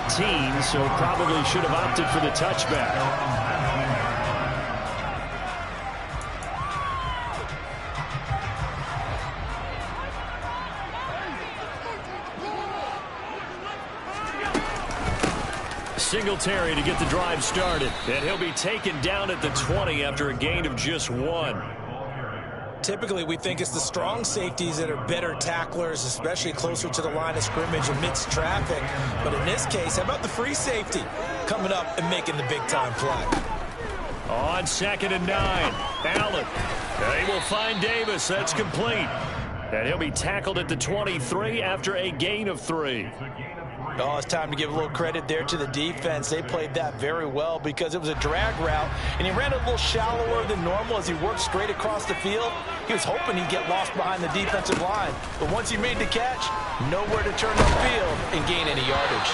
18, so probably should have opted for the touchback. Singletary to get the drive started, and he'll be taken down at the 20 after a gain of just 1. Typically, we think it's the strong safeties that are better tacklers, especially closer to the line of scrimmage amidst traffic. But in this case, how about the free safety coming up and making the big-time play? On 2nd and 9, Allen. They will find Davis. That's complete. And he'll be tackled at the 23 after a gain of 3. Oh, it's time to give a little credit there to the defense. They played that very well because it was a drag route, and he ran a little shallower than normal as he worked straight across the field. He was hoping he'd get lost behind the defensive line, but once he made the catch, nowhere to turn upfield and gain any yardage.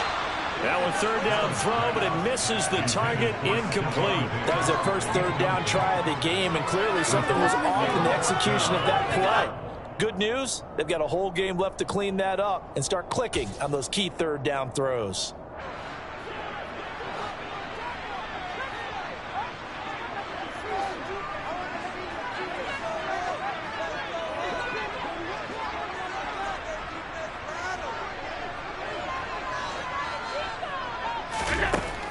Now a 3rd down throw, but it misses the target, incomplete. That was their first 3rd down try of the game, and clearly something was off in the execution of that play. Good news, they've got a whole game left to clean that up and start clicking on those key 3rd down throws.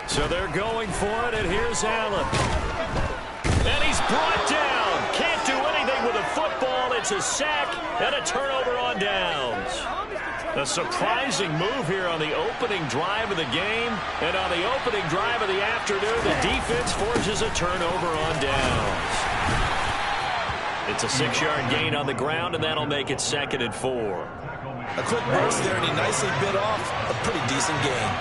So they're going for it, and here's Allen. And he's brought down. Can't do anything with a football. It's a sack and a turnover on downs. A surprising move here on the opening drive of the game. And on the opening drive of the afternoon, the defense forces a turnover on downs. It's a 6-yard gain on the ground, and that'll make it 2nd and 4. A quick burst there, and he nicely bit off a pretty decent gain.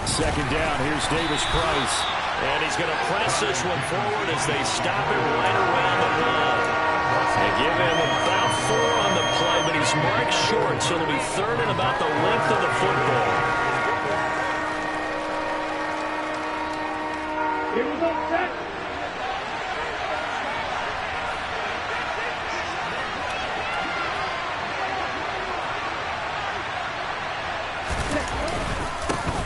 2nd down, here's Davis Price. And he's going to press this one forward as they stop him right around the line. They give him about 4 on the play, but he's marked short, so it'll be 3rd and about the length of the football. Here we go, set.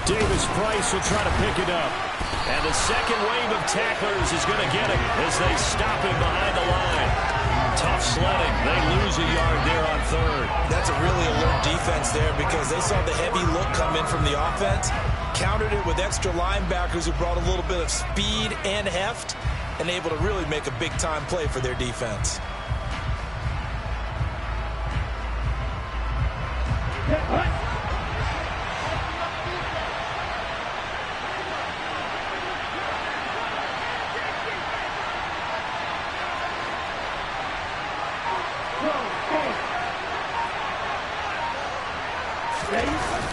Davis Price will try to pick it up. And the second wave of tacklers is going to get him as they stop him behind the line. Tough sledding. They lose a yard there on 3rd. That's a really alert defense there because they saw the heavy look come in from the offense, countered it with extra linebackers who brought a little bit of speed and heft, and able to really make a big-time play for their defense.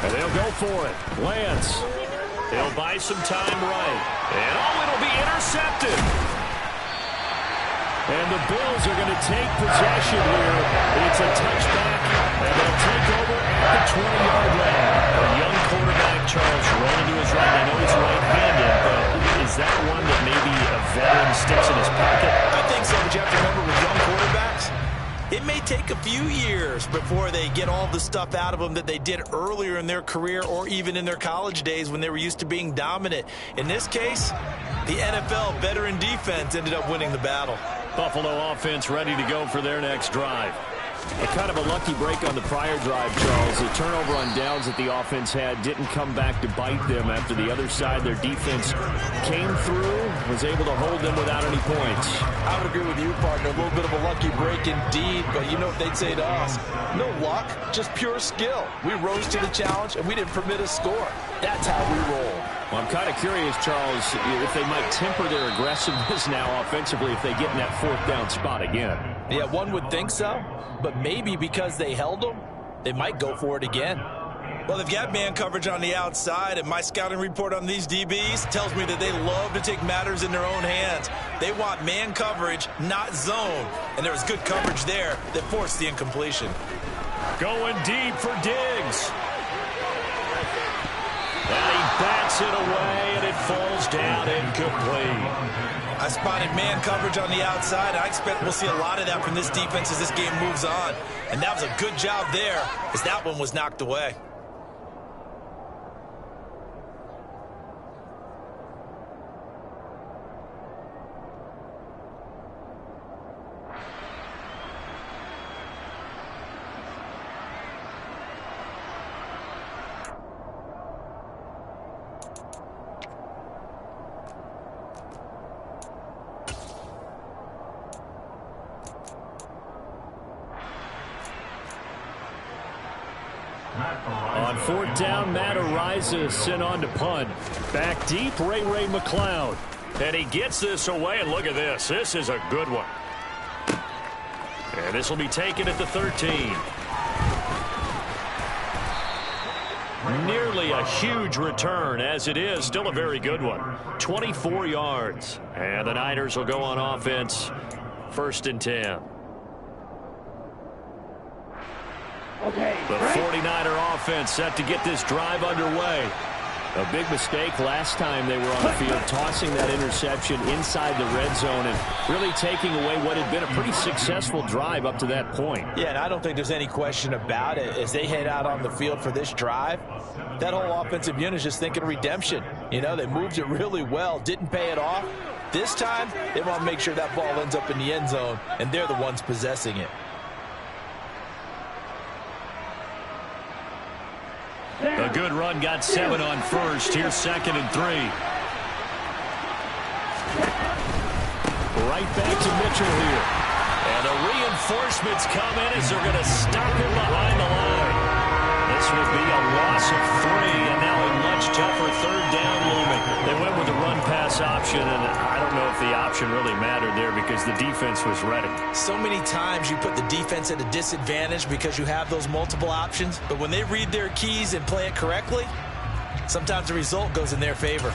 And they'll go for it. Lance. They'll buy some time right. And it'll be intercepted. And the Bills are going to take possession here. It's a touchback, and they'll take over at the 20-yard line. A young quarterback, Charles, rolling to his right. I know he's right-handed, but is that one that maybe a veteran sticks in his pocket? I think so, but you have to remember with young quarterbacks, it may take a few years before they get all the stuff out of them that they did earlier in their career or even in their college days when they were used to being dominant. In this case, the NFL veteran defense ended up winning the battle. Buffalo offense ready to go for their next drive. A kind of a lucky break on the prior drive, Charles. The turnover on downs that the offense had didn't come back to bite them after the other side. Their defense came through, was able to hold them without any points. I would agree with you, partner. A little bit of a lucky break indeed, but you know what they'd say to us. No luck, just pure skill. We rose to the challenge, and we didn't permit a score. That's how we roll. Well, I'm kind of curious, Charles, if they might temper their aggressiveness now offensively if they get in that 4th down spot again. Yeah, one would think so, but maybe because they held them, they might go for it again. Well, they've got man coverage on the outside, and my scouting report on these DBs tells me that they love to take matters in their own hands. They want man coverage, not zone, and there was good coverage there that forced the incompletion. Going deep for Diggs. And he bats it away, and it falls down incomplete. I spotted man coverage on the outside. I expect we'll see a lot of that from this defense as this game moves on. And that was a good job there as that one was knocked away. On fourth down, Matt arises, sent on to punt. Back deep, Ray McLeod. And he gets this away, and look at this. This is a good one. And this will be taken at the 13. Nearly a huge return, as it is. Still a very good one. 24 yards. And the Niners will go on offense. 1st and 10. The 49er offense set to get this drive underway. A big mistake last time they were on the field, tossing that interception inside the red zone and really taking away what had been a pretty successful drive up to that point. Yeah, and I don't think there's any question about it. As they head out on the field for this drive, that whole offensive unit is just thinking redemption. You know, they moved it really well, didn't pay it off. This time, they want to make sure that ball ends up in the end zone, and they're the ones possessing it. A good run, got 7 on first. Here's 2nd and 3. Right back to Mitchell here. And the reinforcements come in as they're going to stop him behind the line. This will be a loss of 3, and now a much tougher 3rd down looming. They went with the run-pass option, and I don't know if the option really mattered there because the defense was ready. So many times you put the defense at a disadvantage because you have those multiple options, but when they read their keys and play it correctly, sometimes the result goes in their favor.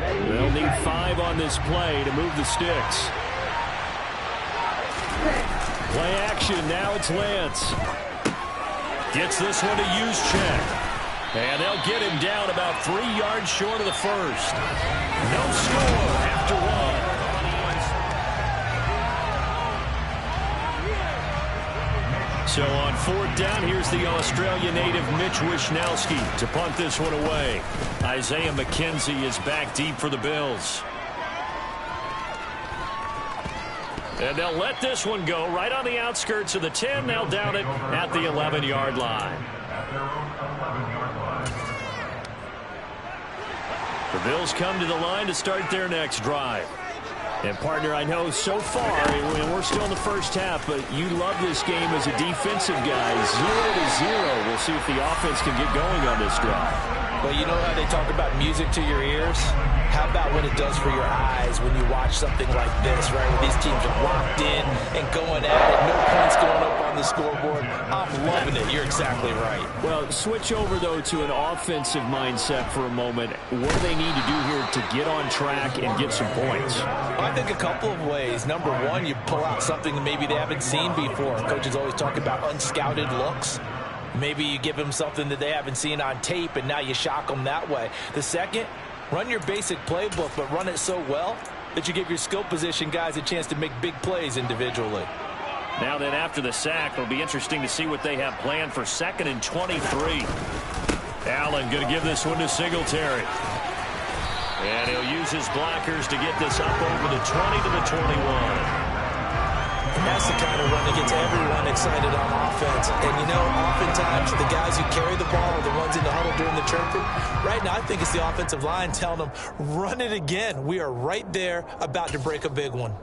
They'll need 5 on this play to move the sticks. Play action, now it's Lance. Gets this one to use check. And they'll get him down about 3 yards short of the first. No score after 1. So on 4th down, here's the Australia native Mitch Wishnowsky to punt this one away. Isaiah McKenzie is back deep for the Bills. And they'll let this one go right on the outskirts of the 10. They'll down it at the 11-yard line. The Bills come to the line to start their next drive. And, partner, I know so far, and we're still in the first half, but you love this game as a defensive guy. 0-0. We'll see if the offense can get going on this drive. Well, you know how they talk about music to your ears? How about what it does for your eyes when you watch something like this, right? Where these teams are locked in and going at it. No points going up on the scoreboard. I'm loving it. You're exactly right. Well, switch over, though, to an offensive mindset for a moment. What do they need to do here to get on track and get some points? I think a couple of ways. Number one, you pull out something that maybe they haven't seen before. Coaches always talk about unscouted looks. Maybe you give them something that they haven't seen on tape, and now you shock them that way. The second, run your basic playbook, but run it so well that you give your skill position guys a chance to make big plays individually. Now then, after the sack, it'll be interesting to see what they have planned for 2nd and 23. Allen going to give this one to Singletary. And he'll use his blockers to get this up over the 20 to the 21. That's the kind of run that gets everyone excited on offense. And, you know, oftentimes the guys who carry the ball are the ones in the huddle during the chirping. Right now, I think it's the offensive line telling them, run it again. We are right there about to break a big one.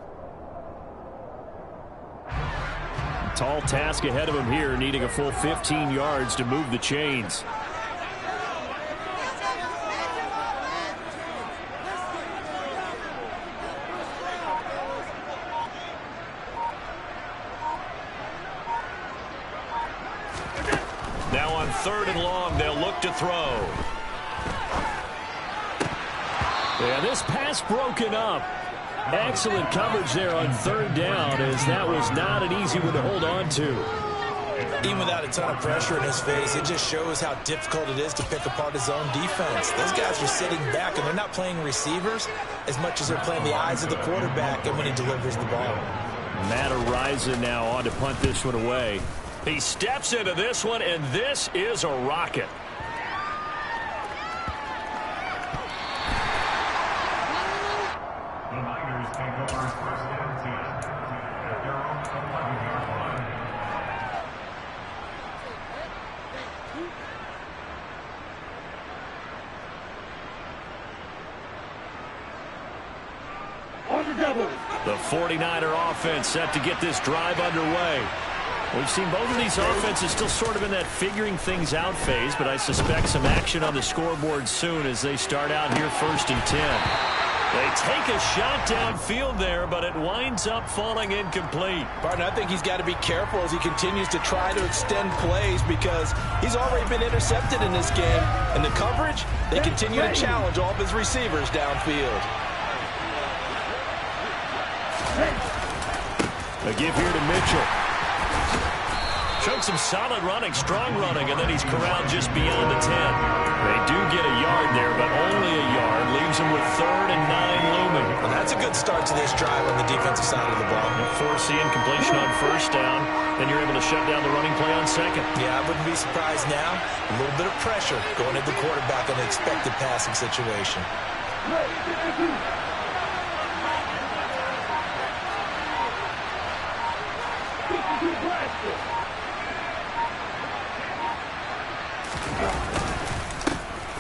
Tall task ahead of him here, needing a full 15 yards to move the chains. Now on 3rd and long, they'll look to throw. Yeah, this pass broken up. Excellent coverage there on 3rd down, as that was not an easy one to hold on to. Even without a ton of pressure in his face, it just shows how difficult it is to pick apart his own defense. Those guys are sitting back, and they're not playing receivers as much as they're playing the eyes of the quarterback and when he delivers the ball. Matt Araiza now on to punt this one away. He steps into this one, and this is a rocket. The 49er offense set to get this drive underway. We've seen both of these offenses still sort of in that figuring things out phase, but I suspect some action on the scoreboard soon as they start out here 1st and 10. They take a shot downfield there, but it winds up falling incomplete. Partner, I think he's got to be careful as he continues to try to extend plays because he's already been intercepted in this game. And the coverage, they continue to challenge all of his receivers downfield. A give here to Mitchell. Showed some solid running, strong running, and then he's corralled just beyond the 10. They do get a yard there, but only a yard. Leaves him with 3rd and 9 looming. Well, that's a good start to this drive on the defensive side of the ball. Forcing completion on 1st down, then you're able to shut down the running play on 2nd. Yeah, I wouldn't be surprised now. A little bit of pressure going at the quarterback on the expected passing situation.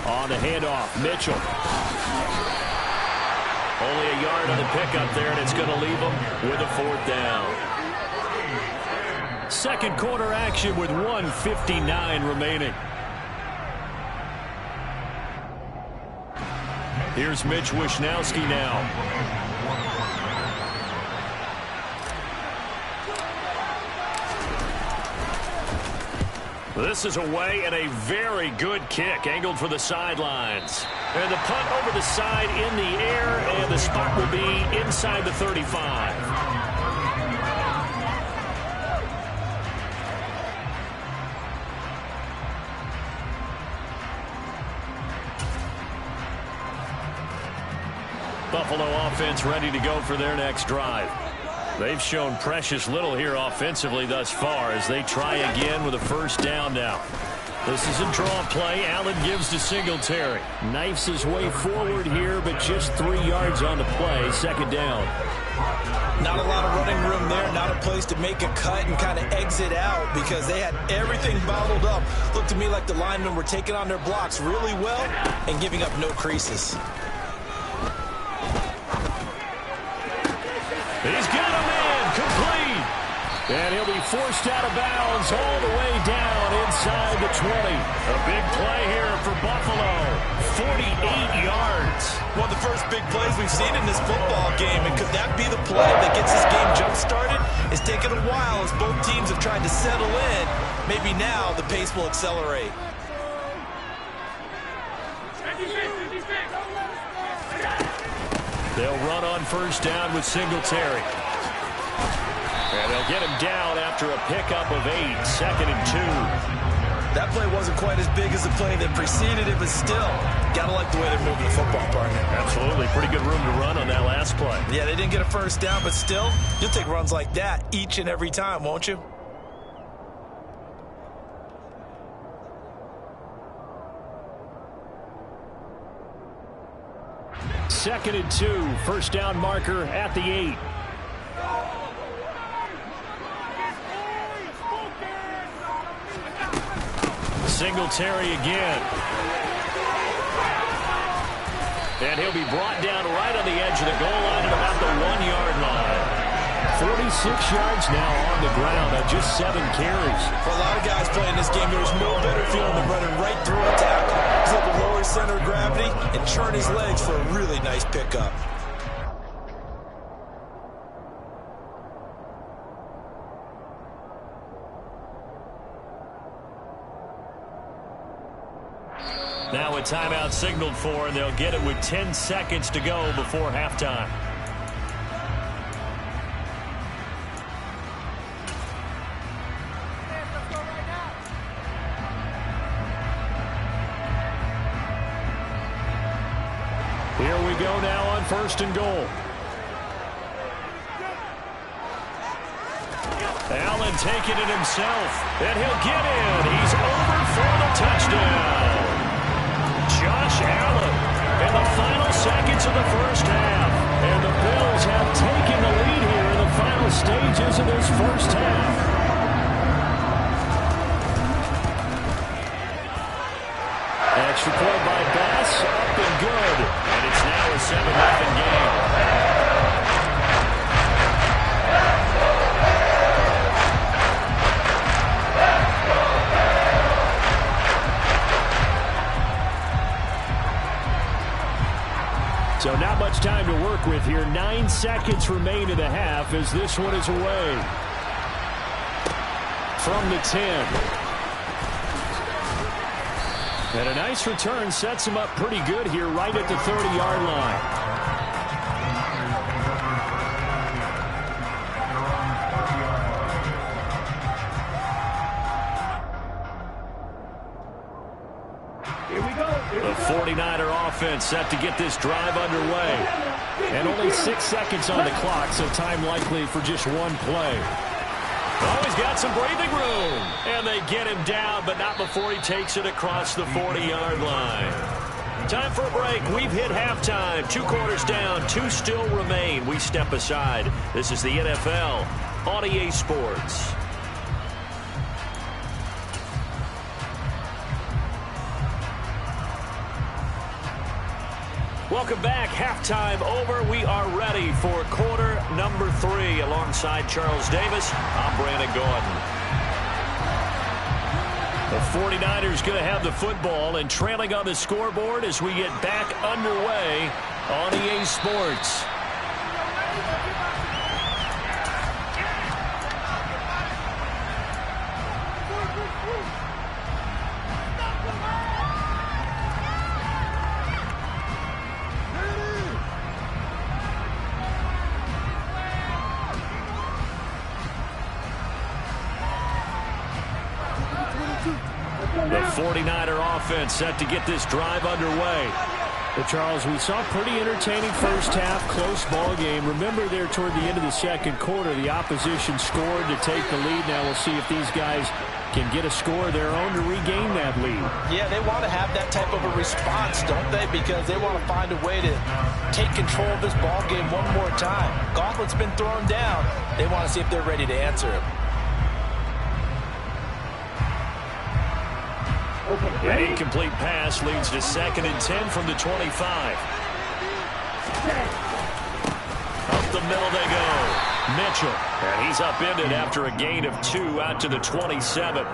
On the handoff, Mitchell. Only a yard on the pickup there, and it's going to leave him with a 4th down. 2nd quarter action with 1:59 remaining. Here's Mitch Wishnowski now. This is away and a very good kick, angled for the sidelines. And the punt over the side in the air, and the spot will be inside the 35. Buffalo offense ready to go for their next drive. They've shown precious little here offensively thus far as they try again with a 1st down now. This is a draw play. Allen gives to Singletary. Knifes his way forward here, but just 3 yards on the play. 2nd down. Not a lot of running room there. Not a place to make a cut and kind of exit out because they had everything bottled up. Looked to me like the linemen were taking on their blocks really well and giving up no creases. He's got a man complete. And he'll be forced out of bounds all the way down inside the 20. A big play here for Buffalo. 48 yards. One of the first big plays we've seen in this football game. And could that be the play that gets this game jump-started? It's taken a while as both teams have tried to settle in. Maybe now the pace will accelerate. They'll run on 1st down with Singletary. And they'll get him down after a pickup of 8, 2nd and 2. That play wasn't quite as big as the play that preceded it, but still, gotta like the way they're moving the football, partner. Absolutely. Pretty good room to run on that last play. Yeah, they didn't get a 1st down, but still, you'll take runs like that each and every time, won't you? Second and 2, 1st down marker at the 8. Singletary again. And he'll be brought down right on the edge of the goal line at about the 1-yard line. 46 yards now on the ground on just 7 carries. For a lot of guys playing this game, there's no better feeling than running right through a tackle. He's able to lower his center of gravity and churn his legs for a really nice pickup. Now a timeout signaled for, and they'll get it with 10 seconds to go before halftime. go now on 1st and goal. Allen taking it himself, and he'll get in. He's over for the touchdown. Josh Allen in the final seconds of the first half. And the Bills have taken the lead here in the final stages of this first half. Extra point by Bass, up and good. And it's now a 7-0 game. So not much time to work with here. 9 seconds remain in the half as this one is away. From the 10. And a nice return sets him up pretty good here right at the 30-yard line. The 49er offense set to get this drive underway. And only 6 seconds on the clock, so time likely for just one play. Oh, he's got some breathing room. And they get him down, but not before he takes it across the 40-yard line. Time for a break. We've hit halftime. 2 quarters down, 2 still remain. We step aside. This is the NFL on EA Sports. Welcome back. Halftime over. We are ready for quarter number 3. Alongside Charles Davis, I'm Brandon Gordon. The 49ers going to have the football and trailing on the scoreboard as we get back underway on EA Sports. The 49er offense set to get this drive underway. But Charles, we saw a pretty entertaining first half, close ball game. Remember there toward the end of the second quarter, the opposition scored to take the lead. Now we'll see if these guys can get a score of their own to regain that lead. Yeah, they want to have that type of a response, don't they? Because they want to find a way to take control of this ball game one more time. Gauntlet's been thrown down. They want to see if they're ready to answer it. An incomplete pass leads to 2nd and 10 from the 25. Up the middle they go. Mitchell. And he's upended after a gain of 2 out to the 27.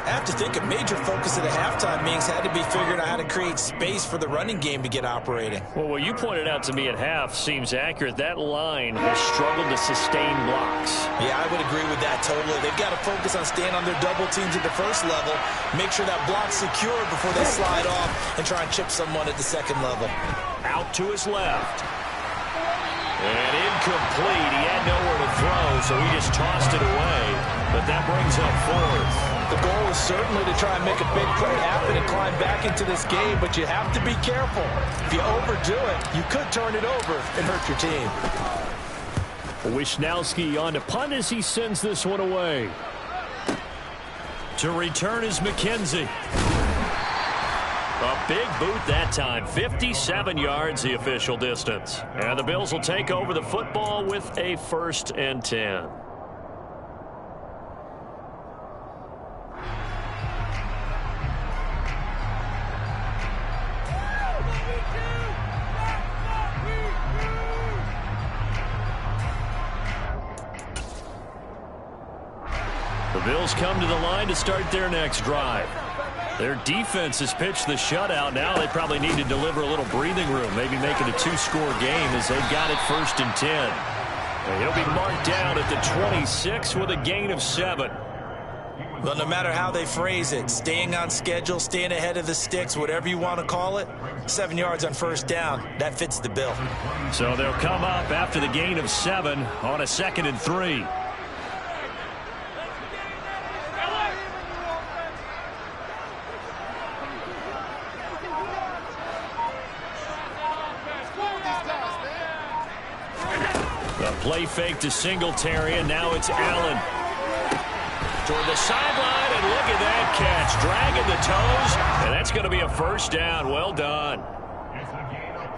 I have to think a major focus of the halftime meetings had to be figuring out how to create space for the running game to get operating. Well, what you pointed out to me at half seems accurate. That line has struggled to sustain blocks. Yeah, I would agree with that totally. They've got to focus on staying on their double teams at the first level, make sure that block's secure before they slide off and try and chip someone at the second level. Out to his left. And incomplete. He had nowhere to throw, so he just tossed it away. But that brings up 4th. The goal is certainly to try and make a big play happen and climb back into this game, but you have to be careful. If you overdo it, you could turn it over and hurt your team. Wisnowski on to punt as he sends this one away. To return is McKenzie. A big boot that time. 57 yards the official distance. And the Bills will take over the football with a 1st and 10. The Bills come to the line to start their next drive. Their defense has pitched the shutout. Now they probably need to deliver a little breathing room, maybe make it a 2-score game as they've got it 1st and 10. And he'll be marked down at the 26 with a gain of 7. Well, no matter how they phrase it, staying on schedule, staying ahead of the sticks, whatever you want to call it, 7 yards on 1st down, that fits the bill. So they'll come up after the gain of 7 on a 2nd and 3. Play fake to Singletary, and now it's Allen. Toward the sideline, and look at that catch. Dragging the toes, and that's going to be a first down. Well done.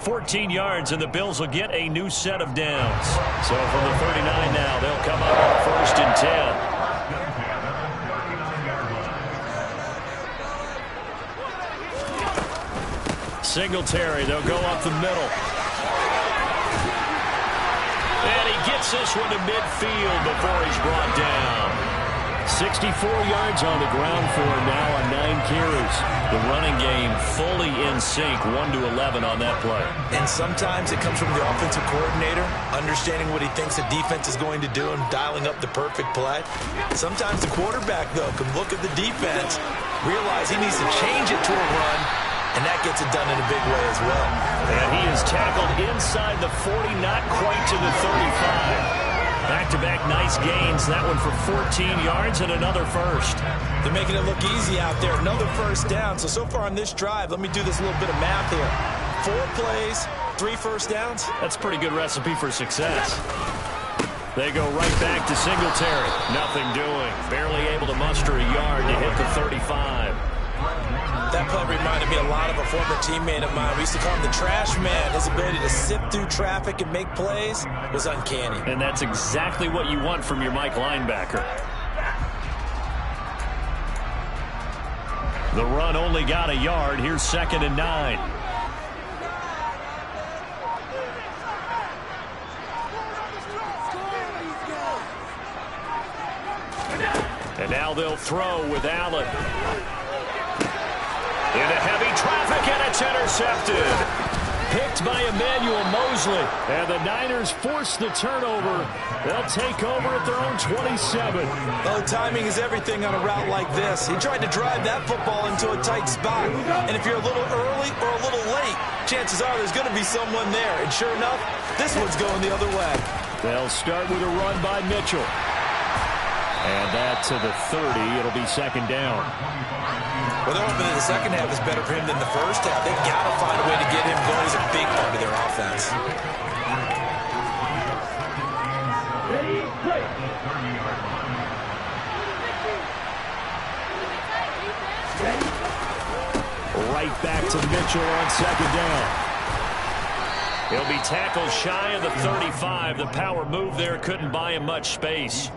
14 yards, and the Bills will get a new set of downs. So from the 39 now, they'll come up on 1st and 10. Singletary, they'll go up the middle. And he gets this one to midfield before he's brought down. 64 yards on the ground for him now on 9 carries. The running game fully in sync, 1-11 on that play. And sometimes it comes from the offensive coordinator, understanding what he thinks the defense is going to do and dialing up the perfect play. Sometimes the quarterback, though, can look at the defense, realize he needs to change it to a run, and that gets it done in a big way as well. And he is tackled inside the 40, not quite to the 35. Back-to-back nice gains. That one for 14 yards and another first. They're making it look easy out there. Another first down. So far on this drive, let me do this little bit of math here. 4 plays, 3 first downs. That's a pretty good recipe for success. They go right back to Singletary. Nothing doing. Barely able to muster a yard to hit the 35. That play reminded me a lot of a former teammate of mine. We used to call him the trash man. His ability to sift through traffic and make plays was uncanny. And that's exactly what you want from your Mike linebacker. The run only got a yard. Here's 2nd and 9. And now they'll throw with Allen. Into heavy traffic, and it's intercepted. Picked by Emmanuel Mosley. And the Niners force the turnover. They'll take over at their own 27. Oh, timing is everything on a route like this. He tried to drive that football into a tight spot. And if you're a little early or a little late, chances are there's going to be someone there. And sure enough, this one's going the other way. They'll start with a run by Mitchell. And that to the 30. It'll be 2nd down. Well, they're hoping that the second half is better for him than the first half. They've got to find a way to get him going. He's a big part of their offense. Right back to Mitchell on 2nd down. He'll be tackled shy of the 35. The power move there couldn't buy him much space.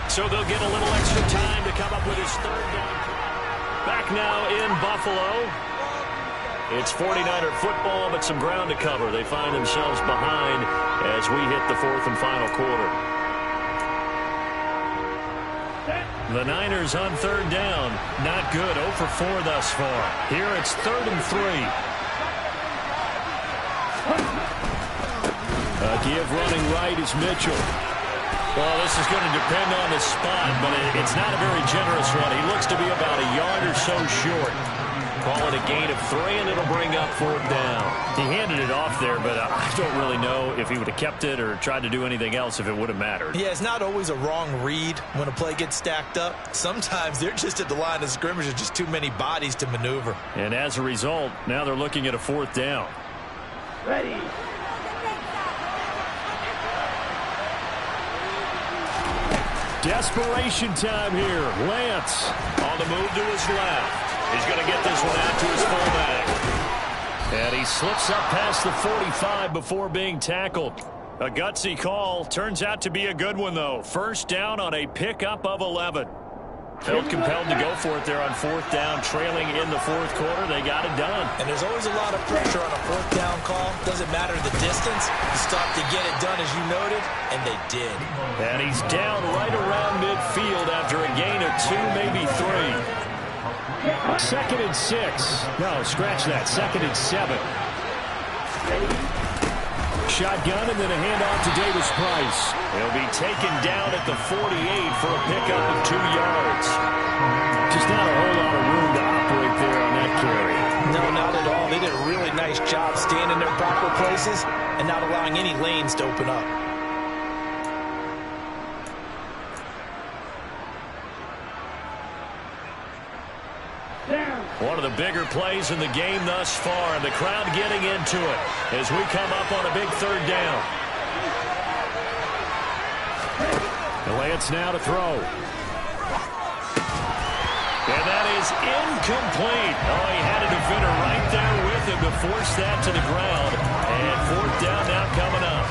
So they'll get a little extra time to come up with his 3rd down. Back now in Buffalo. It's 49er football, but some ground to cover. They find themselves behind as we hit the 4th and final quarter. The Niners on 3rd down. Not good. 0 for 4 thus far. Here it's 3rd and 3. A give running right is Mitchell. Well, this is going to depend on the spot, but it's not a very generous one. He looks to be about a yard or so short. Call it a gain of 3, and it'll bring up 4th down. He handed it off there, but I don't really know if he would have kept it or tried to do anything else if it would have mattered. Yeah, it's not always a wrong read when a play gets stacked up. Sometimes they're just at the line of scrimmage. There's just too many bodies to maneuver. And as a result, now they're looking at a 4th down. Ready. Desperation time here. Lance on the move to his left. He's going to get this one out to his fullback. And he slips up past the 45 before being tackled. A gutsy call. Turns out to be a good one, though. 1st down on a pickup of 11. Felt compelled to go for it there on 4th down, trailing in the 4th quarter. They got it done. And there's always a lot of pressure on a 4th down call. Doesn't matter the distance. You stop to get it done, as you noted, and they did. And he's down right around midfield after a gain of 2, maybe 3. 2nd and 6. No, scratch that. 2nd and 7. Shotgun and then a handoff to Davis Price. He'll be taken down at the 48 for a pickup of 2 yards. Just not a whole lot of room to operate there on that carry. No, not at all. They did a really nice job staying in their proper places and not allowing any lanes to open up. One of the bigger plays in the game thus far, and the crowd getting into it as we come up on a big third down. The Lance now to throw. And that is incomplete. Oh, he had a defender right there with him to force that to the ground. And fourth down now coming up.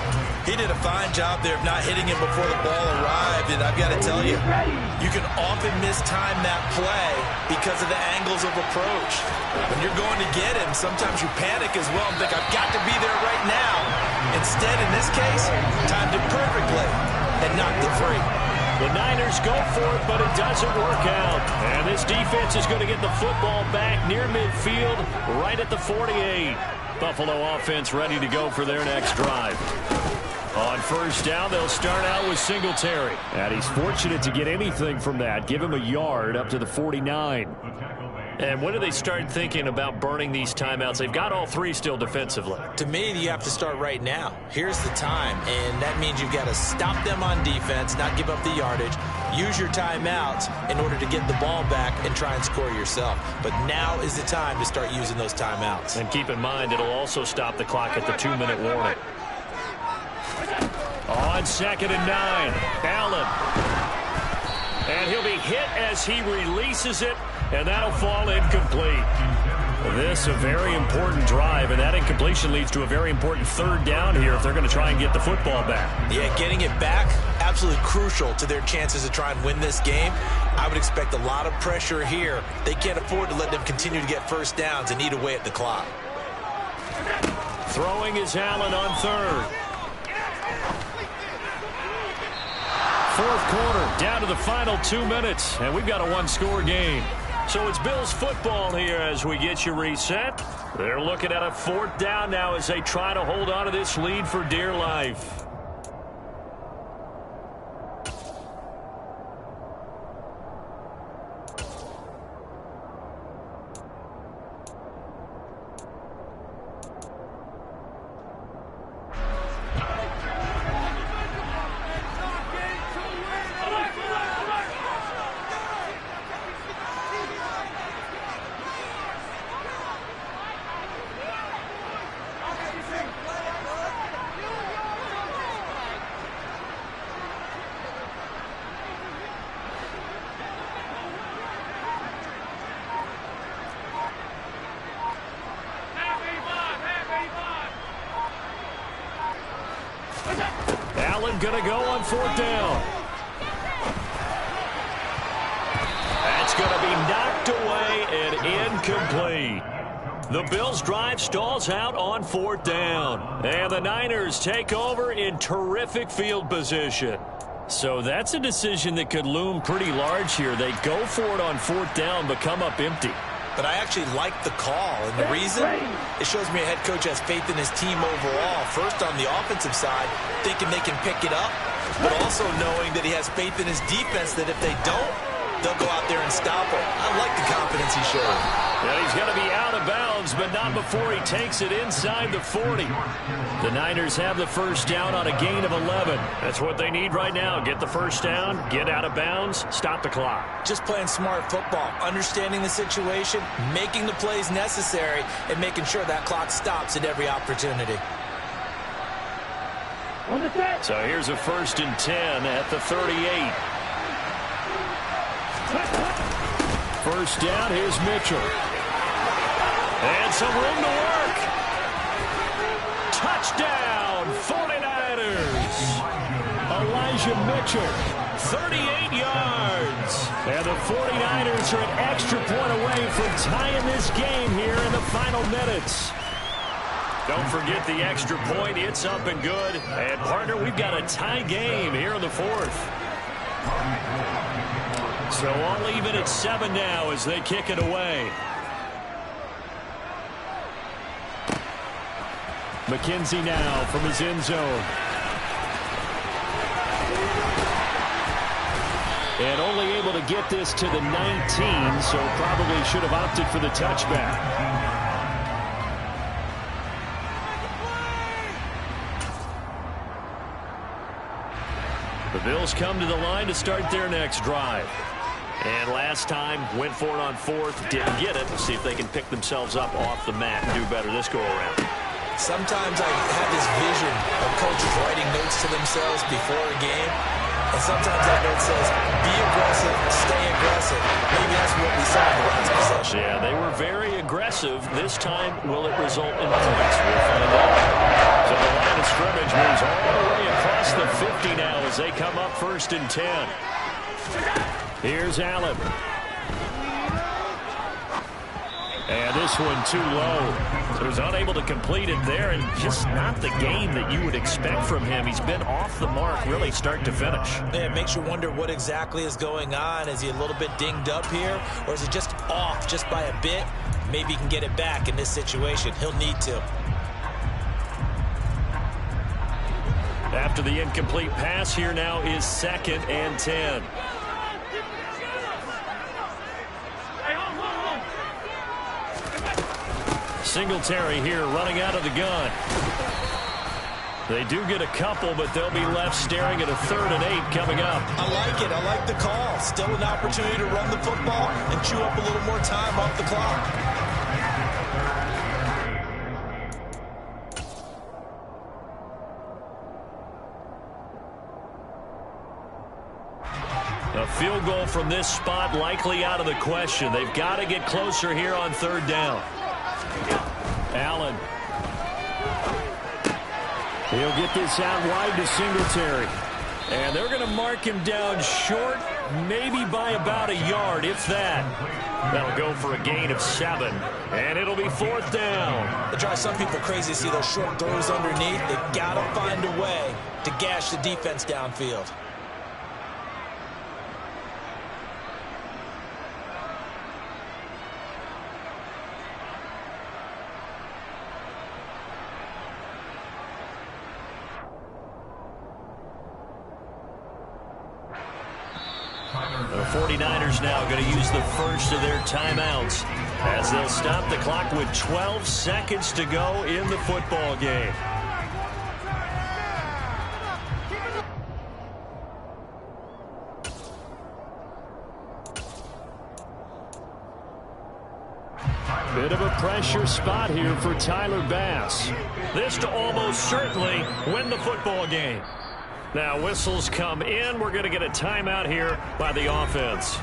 He did a fine job there of not hitting him before the ball arrived. And I've got to tell you, you can often mistime that play because of the angles of approach. When you're going to get him, sometimes you panic as well and think, I've got to be there right now. Instead, in this case, timed it perfectly and knocked it free. The Niners go for it, but it doesn't work out. And this defense is going to get the football back near midfield, right at the 48. Buffalo offense ready to go for their next drive. On first down, they'll start out with Singletary. And he's fortunate to get anything from that. Give him a yard up to the 49. And when do they start thinking about burning these timeouts? They've got all three still defensively. To me, you have to start right now. Here's the time, and that means you've got to stop them on defense, not give up the yardage, use your timeouts in order to get the ball back and try and score yourself. But now is the time to start using those timeouts. And keep in mind, it'll also stop the clock at the 2-minute warning. On 2nd and 9, Allen. And he'll be hit as he releases it. And that'll fall incomplete. This a very important drive, and that incompletion leads to a very important third down here if they're going to try and get the football back. Yeah, getting it back, absolutely crucial to their chances to try and win this game. I would expect a lot of pressure here. They can't afford to let them continue to get first downs and eat away at the clock. Throwing is Allen on third. Fourth quarter, down to the final 2 minutes, and we've got a one-score game. So it's Bills football here as we get you reset. They're looking at a fourth down now as they try to hold on to this lead for dear life. Allen going to go on fourth down. That's going to be knocked away and incomplete. The Bills' drive stalls out on fourth down. And the Niners take over in terrific field position. So that's a decision that could loom pretty large here. They go for it on fourth down but come up empty. But I actually like the call, and the reason? It shows me a head coach has faith in his team overall. First, on the offensive side, thinking they can pick it up, but also knowing that he has faith in his defense that if they don't, they'll go out there and stop him. I like the confidence he showed. Yeah, he's going to be out of bounds, but not before he takes it inside the 40. The Niners have the first down on a gain of 11. That's what they need right now. Get the first down, get out of bounds, stop the clock. Just playing smart football, understanding the situation, making the plays necessary, and making sure that clock stops at every opportunity. So here's a 1st and 10 at the 38. First down, here's Mitchell. And some room to work. Touchdown, 49ers. Elijah Mitchell, 38 yards. And the 49ers are an extra point away from tying this game here in the final minutes. Don't forget the extra point. It's up and good. And, partner, we've got a tie game here in the fourth. So all even at 7 now as they kick it away. McKenzie now from his end zone. And only able to get this to the 19, so probably should have opted for the touchback. The Bills come to the line to start their next drive. And last time, went for it on fourth, didn't get it. See if they can pick themselves up off the mat and do better this go-around. Sometimes I have this vision of coaches writing notes to themselves before a game. And sometimes that note says, be aggressive, stay aggressive. Maybe that's what we saw in the last possession. Yeah, they were very aggressive. This time, will it result in points? We'll find out. So the line of scrimmage moves all the way across the 50 now as they come up 1st and 10. Here's Allen. And this one too low. So he's unable to complete it there, and just not the game that you would expect from him. He's been off the mark really start to finish. Yeah, it makes you wonder what exactly is going on. Is he a little bit dinged up here, or is it just off just by a bit? Maybe he can get it back in this situation. He'll need to. After the incomplete pass, here now is 2nd and 10. Singletary here running out of the gun. They do get a couple, but they'll be left staring at a 3rd and 8 coming up. I like it. I like the call. Still an opportunity to run the football and chew up a little more time off the clock. A field goal from this spot likely out of the question. They've got to get closer here on 3rd down. Allen. He'll get this out wide to Singletary. And they're going to mark him down short, maybe by about a yard, if that. That'll go for a gain of 7. And it'll be 4th down. It drives some people crazy to see those short throws underneath. They've got to find a way to gash the defense downfield. The 49ers now going to use the first of their timeouts as they'll stop the clock with 12 seconds to go in the football game. Bit of a pressure spot here for Tyler Bass. This to almost certainly win the football game. Now whistles come in. We're going to get a timeout here by the offense.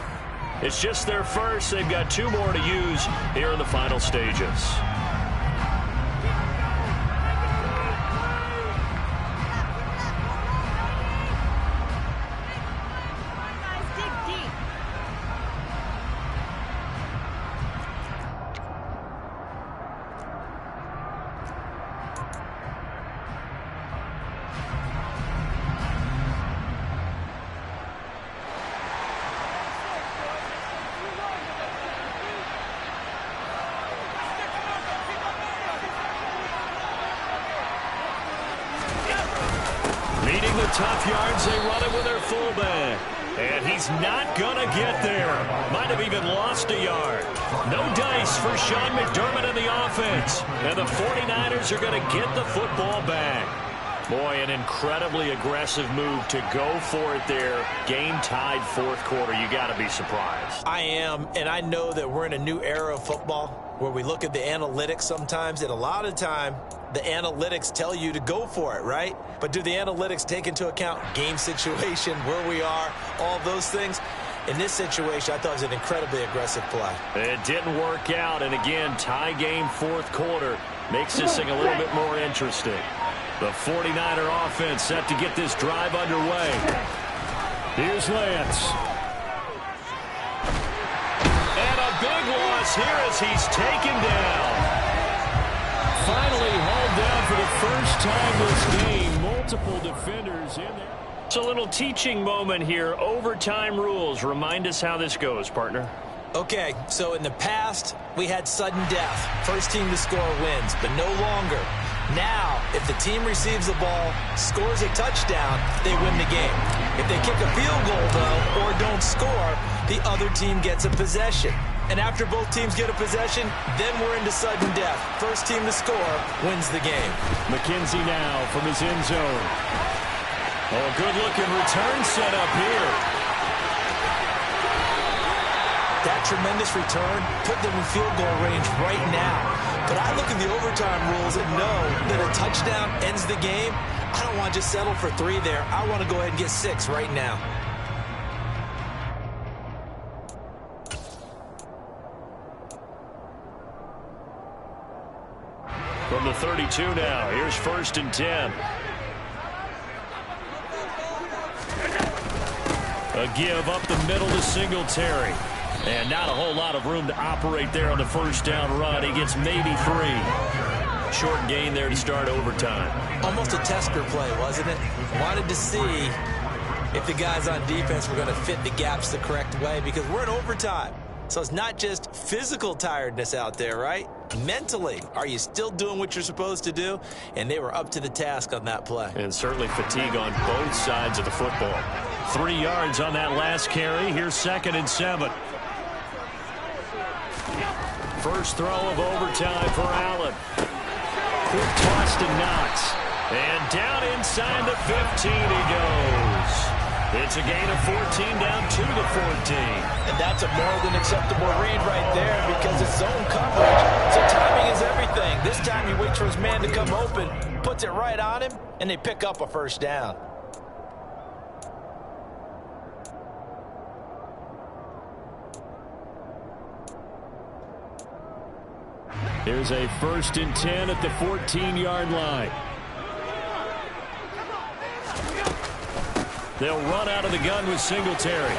It's just their first. They've got 2 more to use here in the final stages. Needing the tough yards, they run it with their fullback. And he's not going to get there. Might have even lost a yard. No dice for Sean McDermott in the offense. And the 49ers are going to get the football back. Boy, an incredibly aggressive move to go for it there. Game tied 4th quarter. You got to be surprised. I am, and I know that we're in a new era of football where we look at the analytics sometimes, and a lot of time the analytics tell you to go for it, right? But do the analytics take into account game situation, where we are, all those things? In this situation, I thought it was an incredibly aggressive play. It didn't work out, and again, tie game 4th quarter makes this thing a little bit more interesting. The 49er offense set to get this drive underway. Here's Lance. And a big loss here as he's taken down. Finally hauled down for the first time this game. Multiple defenders in there. It's a little teaching moment here. Overtime rules. Remind us how this goes, partner. Okay, so in the past, we had sudden death. First team to score wins, but no longer. Now, if the team receives the ball, scores a touchdown, they win the game. If they kick a field goal, though, or don't score, the other team gets a possession. And after both teams get a possession, then we're into sudden death. First team to score wins the game. McKenzie now from his end zone. Oh, good-looking return set up here. That tremendous return put them in field goal range right now. But I look at the overtime rules and know that a touchdown ends the game. I don't want to just settle for 3 there. I want to go ahead and get 6 right now. From the 32 now, here's 1st and 10. A give up the middle to Singletary. And not a whole lot of room to operate there on the 1st down run. He gets maybe 3. Short gain there to start overtime. Almost a tester play, wasn't it? Wanted to see if the guys on defense were going to fit the gaps the correct way, because we're in overtime. So it's not just physical tiredness out there, right? Mentally, are you still doing what you're supposed to do? And they were up to the task on that play. And certainly fatigue on both sides of the football. 3 yards on that last carry. Here's 2nd and 7. First throw of overtime for Allen. Quick toss to Knox. And down inside the 15 he goes. It's a gain of 14 down to the 14. And that's a more than acceptable read right there, because it's zone coverage. So timing is everything. This time he waits for his man to come open, puts it right on him, and they pick up a 1st down. Here's a 1st and 10 at the 14-yard line. They'll run out of the gun with Singletary.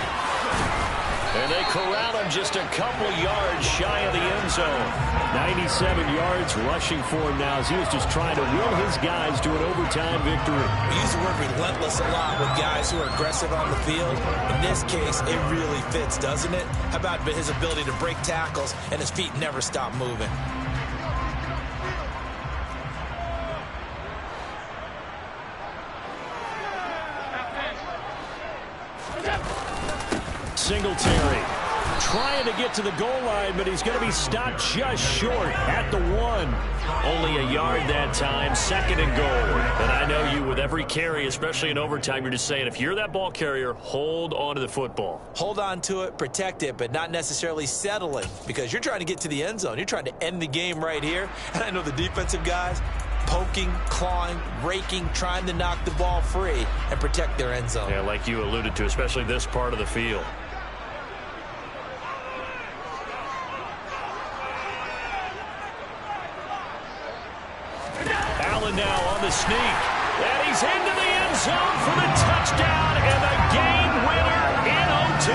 And they corral him just a couple yards shy of the end zone. 97 yards rushing for him now as he was just trying to will his guys to an overtime victory. We use the word relentless a lot with guys who are aggressive on the field. In this case, it really fits, doesn't it? How about his ability to break tackles and his feet never stop moving? Singletary trying to get to the goal line, but he's going to be stopped just short at the 1. Only a yard that time, 2nd and goal. And I know you, with every carry, especially in overtime, you're just saying, if you're that ball carrier, hold on to the football. Hold on to it, protect it, but not necessarily settling, because you're trying to get to the end zone. You're trying to end the game right here. And I know the defensive guys poking, clawing, raking, trying to knock the ball free and protect their end zone. Yeah, like you alluded to, especially this part of the field. Allen now on the sneak. And he's into the end zone for the touchdown and the game winner in OT.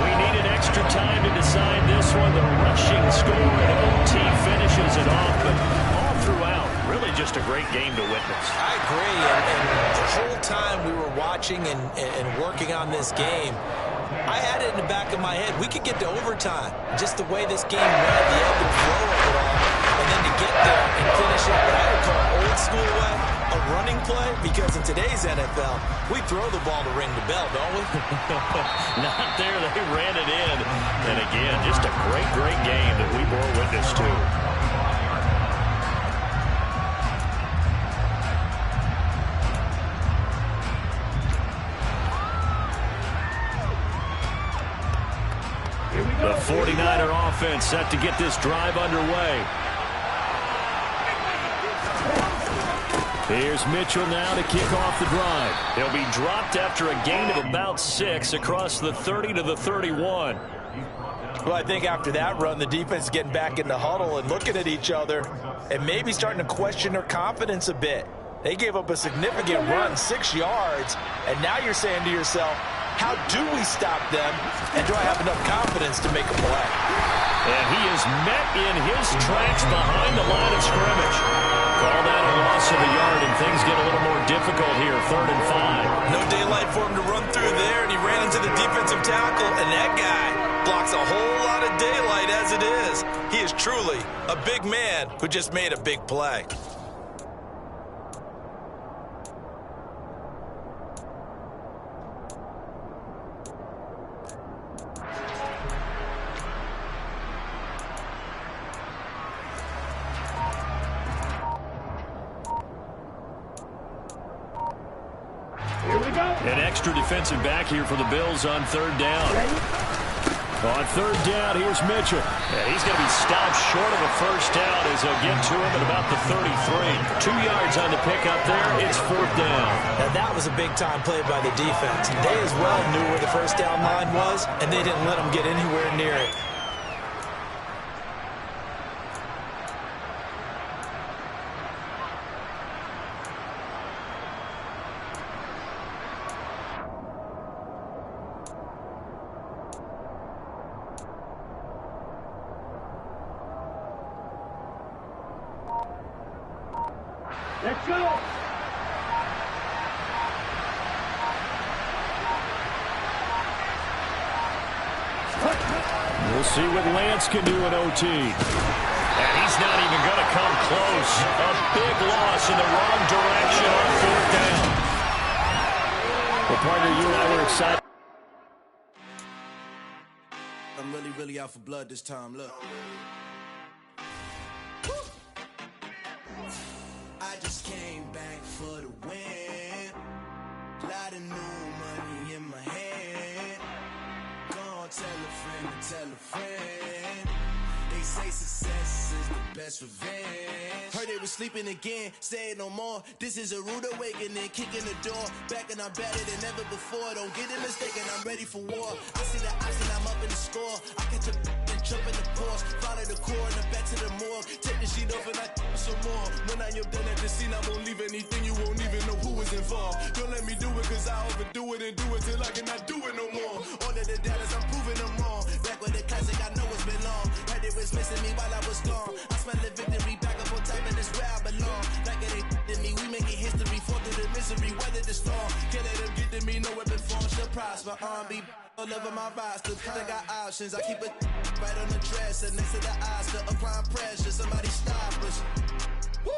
We needed extra time to decide this one. The rushing score and OT finishes it off. But all throughout, really just a great game to witness. I agree. And the whole time we were watching and working on this game, I had it in the back of my head. We could get to overtime. Just the way this game went, the ebb and flow of it all. And then to get there and finish it what I would call old school way, a running play, because in today's NFL, we throw the ball to ring the bell, don't we? Not there. They ran it in. And again, just a great, great game that we bore witness to. The 49er offense set to get this drive underway. Here's Mitchell now to kick off the drive. He'll be dropped after a gain of about 6 across the 30 to the 31. Well, I think after that run, the defense is getting back in the huddle and looking at each other and maybe starting to question their confidence a bit. They gave up a significant run, 6 yards, and now you're saying to yourself, how do we stop them, and do I have enough confidence to make a play? And he is met in his tracks behind the line of scrimmage. Call that a loss of a yard, and things get a little more difficult here, 3rd and 5. No daylight for him to run through there, and he ran into the defensive tackle, and that guy blocks a whole lot of daylight as it is. He is truly a big man who just made a big play. An extra defensive back here for the Bills on 3rd down. On third down, here's Mitchell. And he's going to be stopped short of a first down as they'll get to him at about the 33. 2 yards on the pickup there. It's fourth down. Now that was a big-time play by the defense. They as well knew where the first down line was, and they didn't let them get anywhere near it. Let's go! We'll see what Lance can do in OT. And he's not even going to come close. A big loss in the wrong direction on fourth down. Well, partner, you and I were excited. I'm really out for blood this time. Look. I just came back for the win. Lot of new money in my hand. Gonna tell a friend to tell a friend. They say success is the best revenge. Heard they were sleeping again, say it no more. This is a rude awakening, kicking the door. Back and I'm better than ever before. Don't get it mistaken, I'm ready for war. I see the option, I'm up in the score. I catch a and jump in the course. Follow the core and the back to the morgue. Take the sheet off and I some more. When I am done at the scene, I won't leave anything. You won't even know who was involved. Don't let me do it, cause I overdo it and do it till I cannot do it no more. All of the doubters, I'm proving them wrong. Back with the classic, I know it's been long. Heard it was missing me while I was gone. I smell the victory back up on top, and it's where I belong. Like it ain't to me, we making history. Fall through the misery, weather the storm. Can't let them get to me, no weapon form shall prosper. Be all over my roster, I got options. I keep it right on the dresser, next to the Oscar. Applying pressure, somebody stop us. Woo!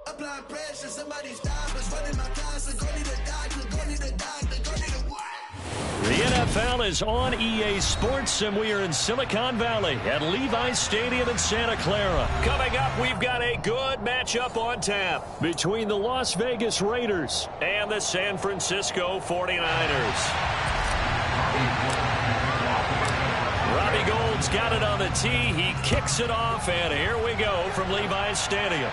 Applying pressure, somebody stop us. Running my constant, go need a doctor, go need a doctor, go need a what? The NFL is on EA Sports, and we are in Silicon Valley at Levi's Stadium in Santa Clara. Coming up, we've got a good matchup on tap between the Las Vegas Raiders and the San Francisco 49ers. Robbie Gould's got it on the tee. He kicks it off, and here we go from Levi's Stadium.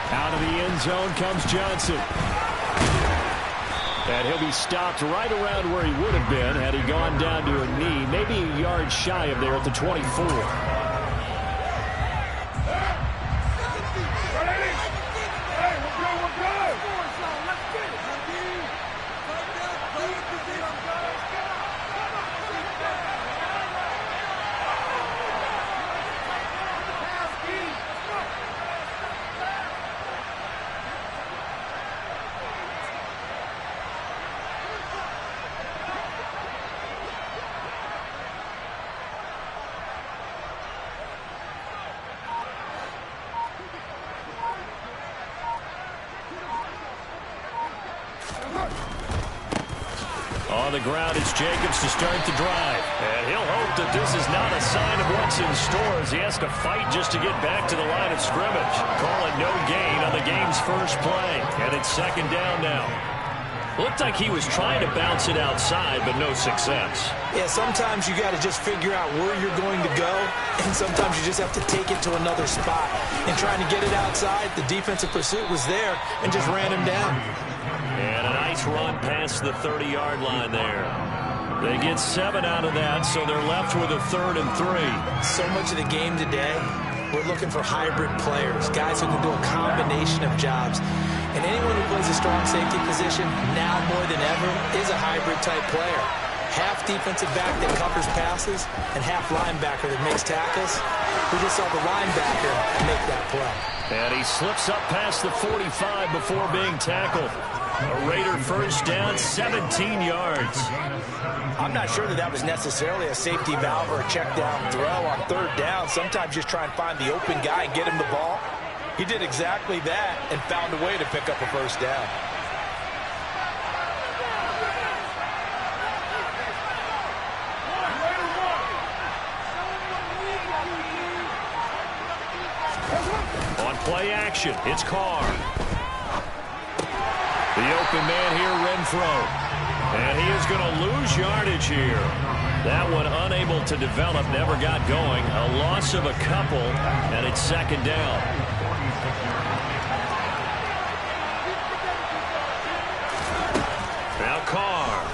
Out of the end zone comes Johnson. And he'll be stopped right around where he would have been had he gone down to a knee, maybe a yard shy of there at the 24. On the ground, it's Jacobs to start the drive. And he'll hope that this is not a sign of what's in store as he has to fight just to get back to the line of scrimmage. Call it no gain on the game's first play. And it's second down now. Looked like he was trying to bounce it outside, but no success. Yeah, sometimes you got to just figure out where you're going to go, and sometimes you just have to take it to another spot. And trying to get it outside, the defensive pursuit was there and just ran him down. And a nice run past the 30-yard line there. They get 7 out of that, so they're left with a 3rd and 3. So much of the game today, we're looking for hybrid players, guys who can do a combination of jobs. And anyone who plays a strong safety position, now more than ever, is a hybrid-type player. Half defensive back that covers passes, and half linebacker that makes tackles. We just saw the linebacker make that play. And he slips up past the 45 before being tackled. A Raider first down, 17 yards. I'm not sure that was necessarily a safety valve or a check down throw on third down. Sometimes just try and find the open guy and get him the ball. He did exactly that and found a way to pick up a first down. On play action, it's Carr. The open man here, Renfro. And he is going to lose yardage here. That one unable to develop, never got going. A loss of a couple, and it's second down. Now Carr.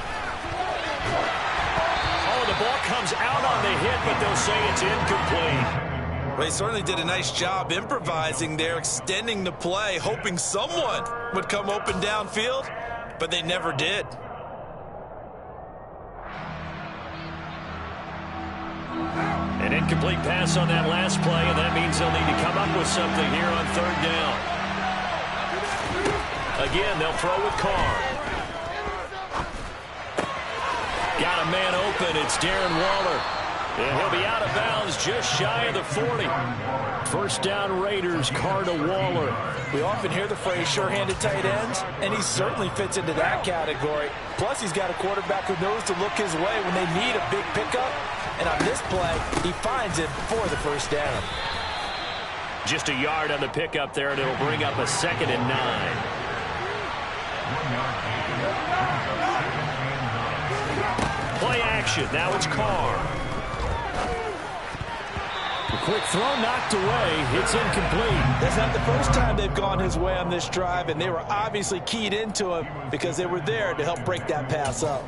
Oh, the ball comes out on the hit, but they'll say it's incomplete. Well, he certainly did a nice job improvising there, extending the play, hoping someone would come open downfield, but they never did. An incomplete pass on that last play, and that means they'll need to come up with something here on third down. Again, they'll throw with Carr. Got a man open. It's Darren Waller. And he'll be out of bounds just shy of the 40. First down Raiders, Carr to Waller. We often hear the phrase sure-handed tight ends, and he certainly fits into that category. Plus, he's got a quarterback who knows to look his way when they need a big pickup. And on this play, he finds it for the first down. Just a yard on the pickup there, and it'll bring up a 2nd and 9. Play action. Now it's Carr. A quick throw knocked away. It's incomplete. That's not the first time they've gone his way on this drive, and they were obviously keyed into him because they were there to help break that pass up.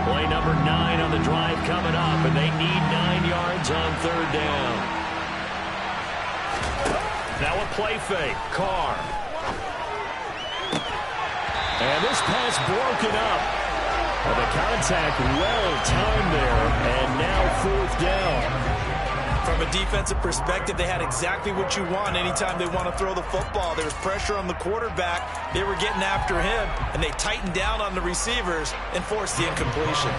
Play number 9 on the drive coming up, and they need 9 yards on third down. Now a play fake. Carr. And this pass broken up. Well, the contact well-timed there, and now fourth down. From a defensive perspective, they had exactly what you want anytime they want to throw the football. There was pressure on the quarterback. They were getting after him, and they tightened down on the receivers and forced the incompletion.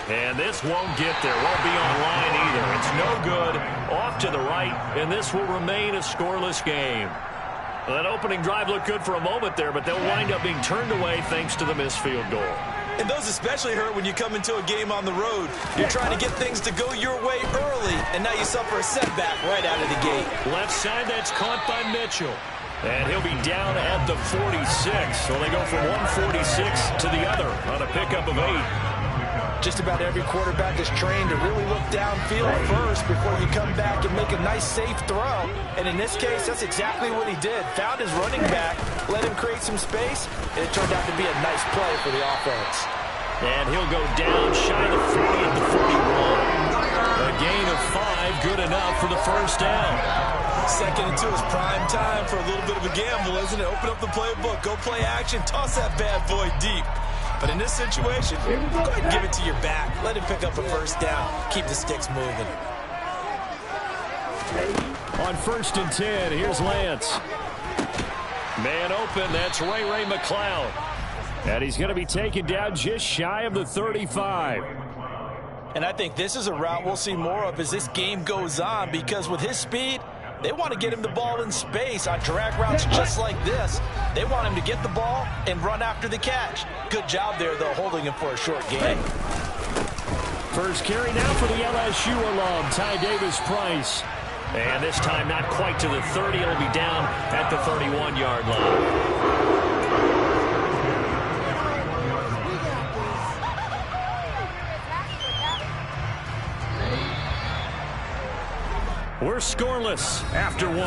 And this won't get there. Won't be on line either. It's no good. Off to the right, and this will remain a scoreless game. Well, that opening drive looked good for a moment there, but they'll wind up being turned away thanks to the missed field goal. And those especially hurt when you come into a game on the road. You're trying to get things to go your way early, and now you suffer a setback right out of the gate. Left side, that's caught by Mitchell. And he'll be down at the 46. So they go from 146 to the other on a pickup of 8. Just about every quarterback is trained to really look downfield first before you come back and make a nice, safe throw. And in this case, that's exactly what he did. Found his running back, let him create some space, and it turned out to be a nice play for the offense. And he'll go down shy of the 40 at the 41. A gain of 5, good enough for the first down. 2nd and 2 is prime time for a little bit of a gamble, isn't it? Open up the playbook, go play action, toss that bad boy deep. But in this situation, go ahead and give it to your back. Let him pick up a first down. Keep the sticks moving. On 1st and 10, here's Lance. Man open, that's Ray McLeod. And he's going to be taken down just shy of the 35. And I think this is a route we'll see more of as this game goes on, because with his speed, they want to get him the ball in space on drag routes just like this. They want him to get the ball and run after the catch. Good job there, though, holding him for a short gain. First carry now for the LSU alum, Ty Davis-Price. And this time not quite to the 30. It'll be down at the 31-yard line. We're scoreless after 1.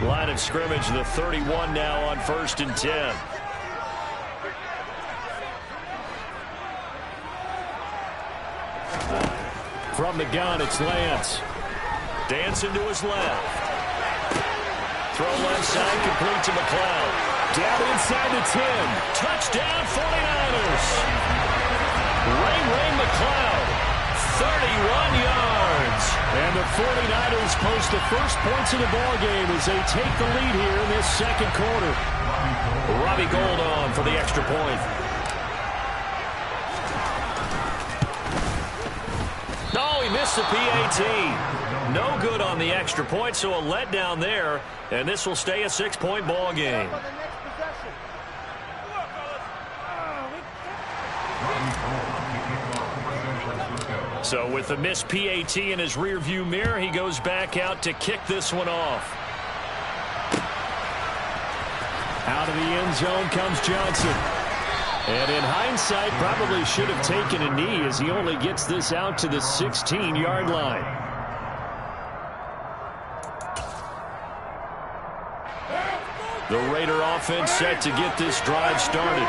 Line of scrimmage, the 31 now on 1st and 10. From the gun, it's Lance. Dancing to his left. Throw left side, complete to McLeod. Down inside the 10. Touchdown, 49ers. Ray McLeod, 31 yards. And the 49ers post the first points of the ballgame as they take the lead here in this second quarter. Robbie Gould on for the extra point. No, he missed the PAT. No good on the extra point, so a letdown there, and this will stay a 6-point ball game. So with the missed PAT in his rearview mirror, he goes back out to kick this one off. Out of the end zone comes Johnson. And in hindsight, probably should have taken a knee as he only gets this out to the 16-yard line. The Raider offense set to get this drive started.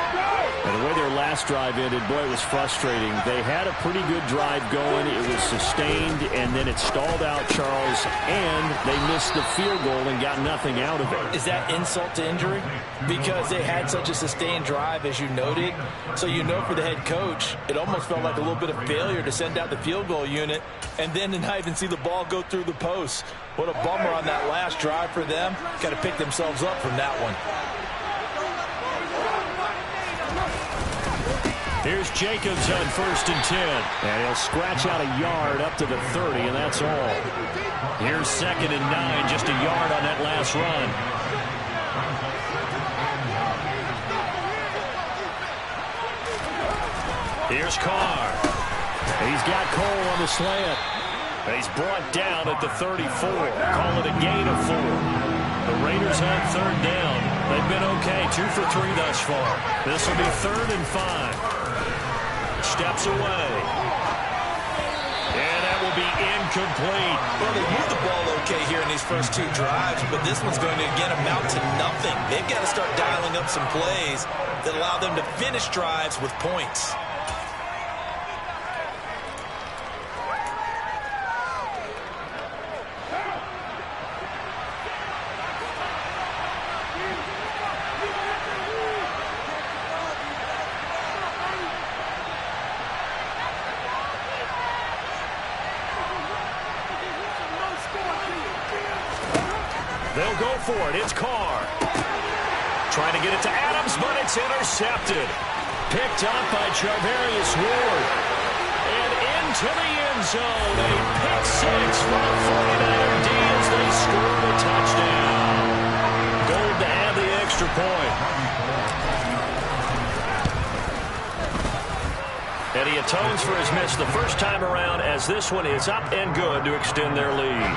And the way their last drive ended, boy, it was frustrating. They had a pretty good drive going. It was sustained, and then it stalled out, Charles, and they missed the field goal and got nothing out of it. Is that insult to injury? Because they had such a sustained drive, as you noted. So you know for the head coach, it almost felt like a little bit of failure to send out the field goal unit and then to not even see the ball go through the post. What a bummer on that last drive for them. Got to pick themselves up from that one. Here's Jacobs on 1st and 10. And he'll scratch out a yard up to the 30, and that's all. Here's 2nd and 9, just a yard on that last run. Here's Carr. He's got Cole on the slant. He's brought down at the 34. Call it a gain of 4. The Raiders on 3rd down. They've been okay, 2 for 3 thus far. This will be 3rd and 5. Steps away. And that will be incomplete. Well, they moved the ball okay here in these first 2 drives, but this one's going to, again, amount to nothing. They've got to start dialing up some plays that allow them to finish drives with points. They'll go for it. It's Carr. Trying to get it to Adams, but it's intercepted. Picked up by Charvarius Ward. And into the end zone. A pick 6 from 49er D as they score the touchdown. Gold to add the extra point. And he atones for his miss the first time around as this one is up and good to extend their lead.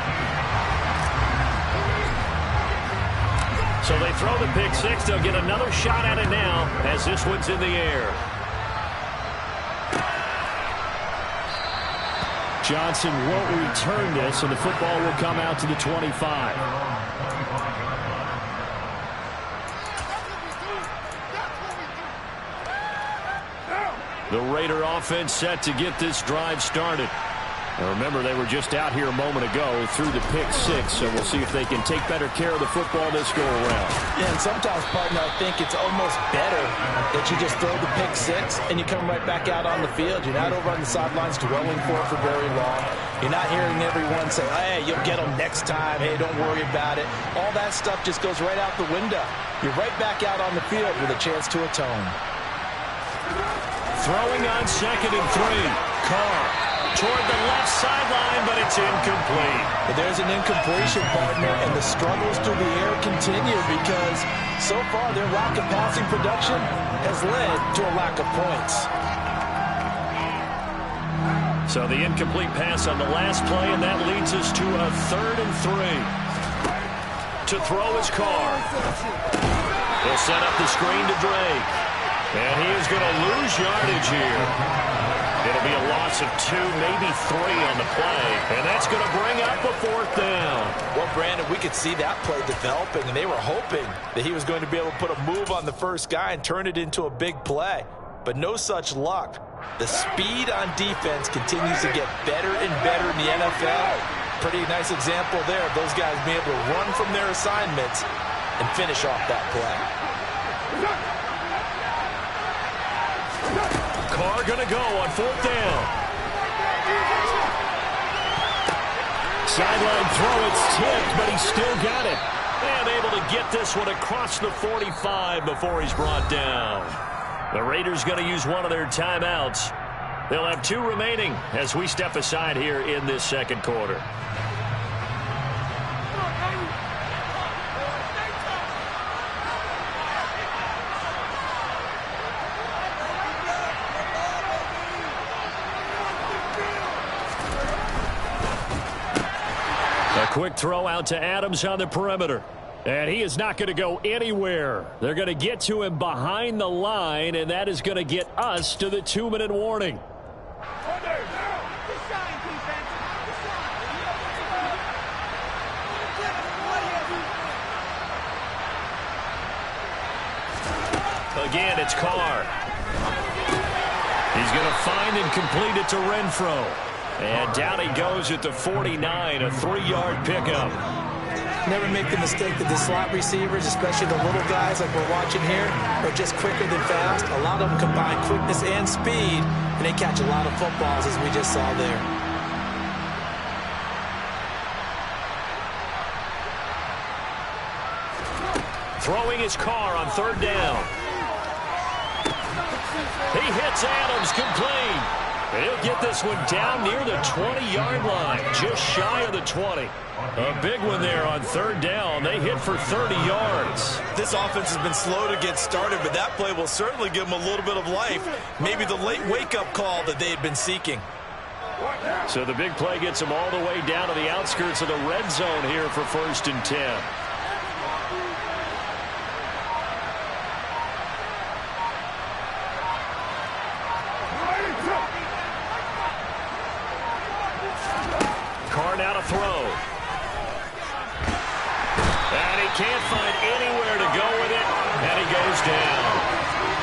So they throw the pick 6. They'll get another shot at it now as this one's in the air. Johnson won't return this, and the football will come out to the 25. The Raider offense set to get this drive started. Now remember, they were just out here a moment ago through the pick 6, so we'll see if they can take better care of the football this go around. Yeah, and sometimes, partner, I think it's almost better that you just throw the pick 6 and you come right back out on the field. You're not over on the sidelines dwelling for it for very long. You're not hearing everyone say, hey, you'll get them next time. Hey, don't worry about it. All that stuff just goes right out the window. You're right back out on the field with a chance to atone. Throwing on 2nd and 3. Carr. Toward the left sideline, but it's incomplete. But there's an incompletion, partner, and the struggles through the air continue because so far their lack of passing production has led to a lack of points. So the incomplete pass on the last play, and that leads us to a 3rd and 3. To throw his Carr. He'll set up the screen to Drake. And he is going to lose yardage here. It'll be a loss of 2, maybe 3 on the play, and that's going to bring up a 4th down. Well, Brandon, we could see that play developing, and they were hoping that he was going to be able to put a move on the first guy and turn it into a big play. But no such luck. The speed on defense continues to get better and better in the NFL. Pretty nice example there of those guys being able to run from their assignments and finish off that play. Carr going to go on 4th down. Sideline throw, it's tipped, but he's still got it. And able to get this one across the 45 before he's brought down. The Raiders going to use one of their timeouts. They'll have 2 remaining as we step aside here in this 2nd quarter. A quick throw out to Adams on the perimeter. And he is not going to go anywhere. They're going to get to him behind the line, and that is going to get us to the 2-minute warning. Again, it's Carr. He's going to find and complete it to Renfro. And down he goes at the 49, a 3-yard pickup. Never make the mistake that the slot receivers, especially the little guys like we're watching here, are just quicker than fast. A lot of them combine quickness and speed, and they catch a lot of footballs, as we just saw there. Throwing his Carr on 3rd down. He hits Adams complete. He'll get this one down near the 20-yard line, just shy of the 20. A big one there on 3rd down. They hit for 30 yards. This offense has been slow to get started, but that play will certainly give them a little bit of life. Maybe the late wake-up call that they had been seeking. So the big play gets them all the way down to the outskirts of the red zone here for 1st and 10. Now to throw. And he can't find anywhere to go with it. And he goes down.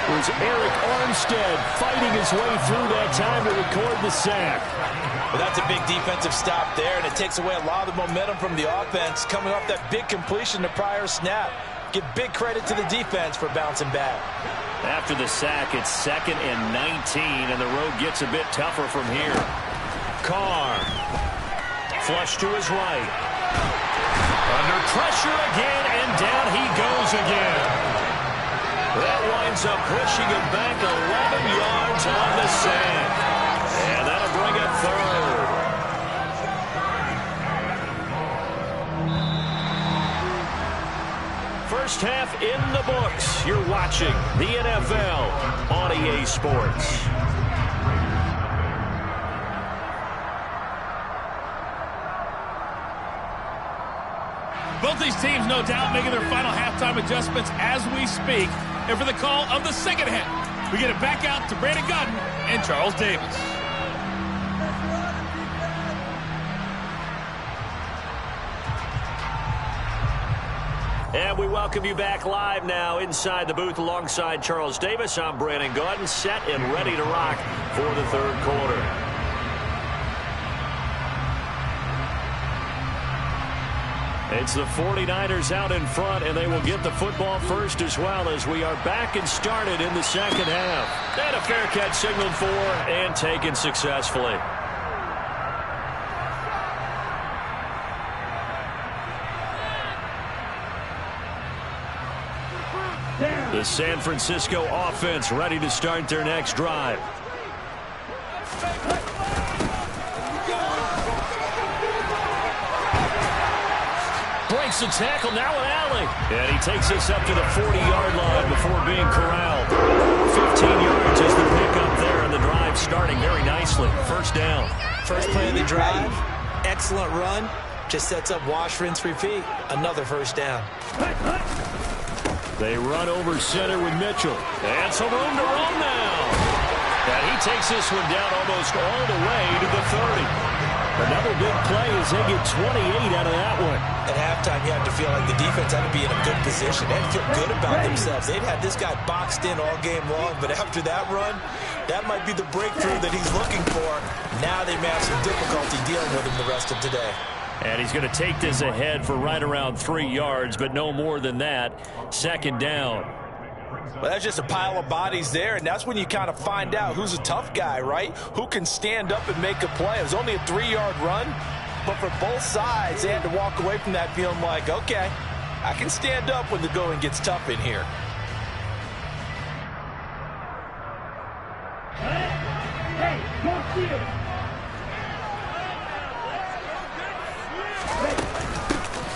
It was Eric Armstead fighting his way through that time to record the sack. Well, that's a big defensive stop there, and it takes away a lot of the momentum from the offense coming off that big completion the prior snap. Give big credit to the defense for bouncing back. After the sack, it's 2nd and 19, and the road gets a bit tougher from here. Carr. Flush to his right. Under pressure again, and down he goes again. That winds up pushing him back 11 yards on the sack. And that'll bring up 3rd. First half in the books. You're watching the NFL on EA Sports. Both these teams, no doubt, making their final halftime adjustments as we speak. And for the call of the second half, we get it back out to Brandon Godden and Charles Davis. And we welcome you back live now inside the booth alongside Charles Davis. I'm Brandon Godden, set and ready to rock for the 3rd quarter. It's the 49ers out in front, and they will get the football first as well as we are back and started in the 2nd half. And a fair catch signaled for and taken successfully. The San Francisco offense ready to start their next drive. Breaks the tackle now with Alley. And he takes this up to the 40-yard line before being corralled. 15 yards is the pickup there, and the drive starting very nicely. 1st down. First play of the drive. Excellent run. Just sets up wash, rinse, repeat. Another 1st down. They run over center with Mitchell. And some room to run now. And he takes this one down almost all the way to the 30. Another big play as they get 28 out of that one. At halftime, you have to feel like the defense had to be in a good position. They had to feel good about themselves. They'd had this guy boxed in all game long, but after that run, that might be the breakthrough that he's looking for. Now they may have some difficulty dealing with him the rest of today. And he's going to take this ahead for right around 3 yards, but no more than that. 2nd down. Well, that's just a pile of bodies there, and that's when you kind of find out who's a tough guy, right? Who can stand up and make a play. It was only a 3-yard run, but for both sides, they had to walk away from that feeling like, okay, I can stand up when the going gets tough in here. Hey, go see him.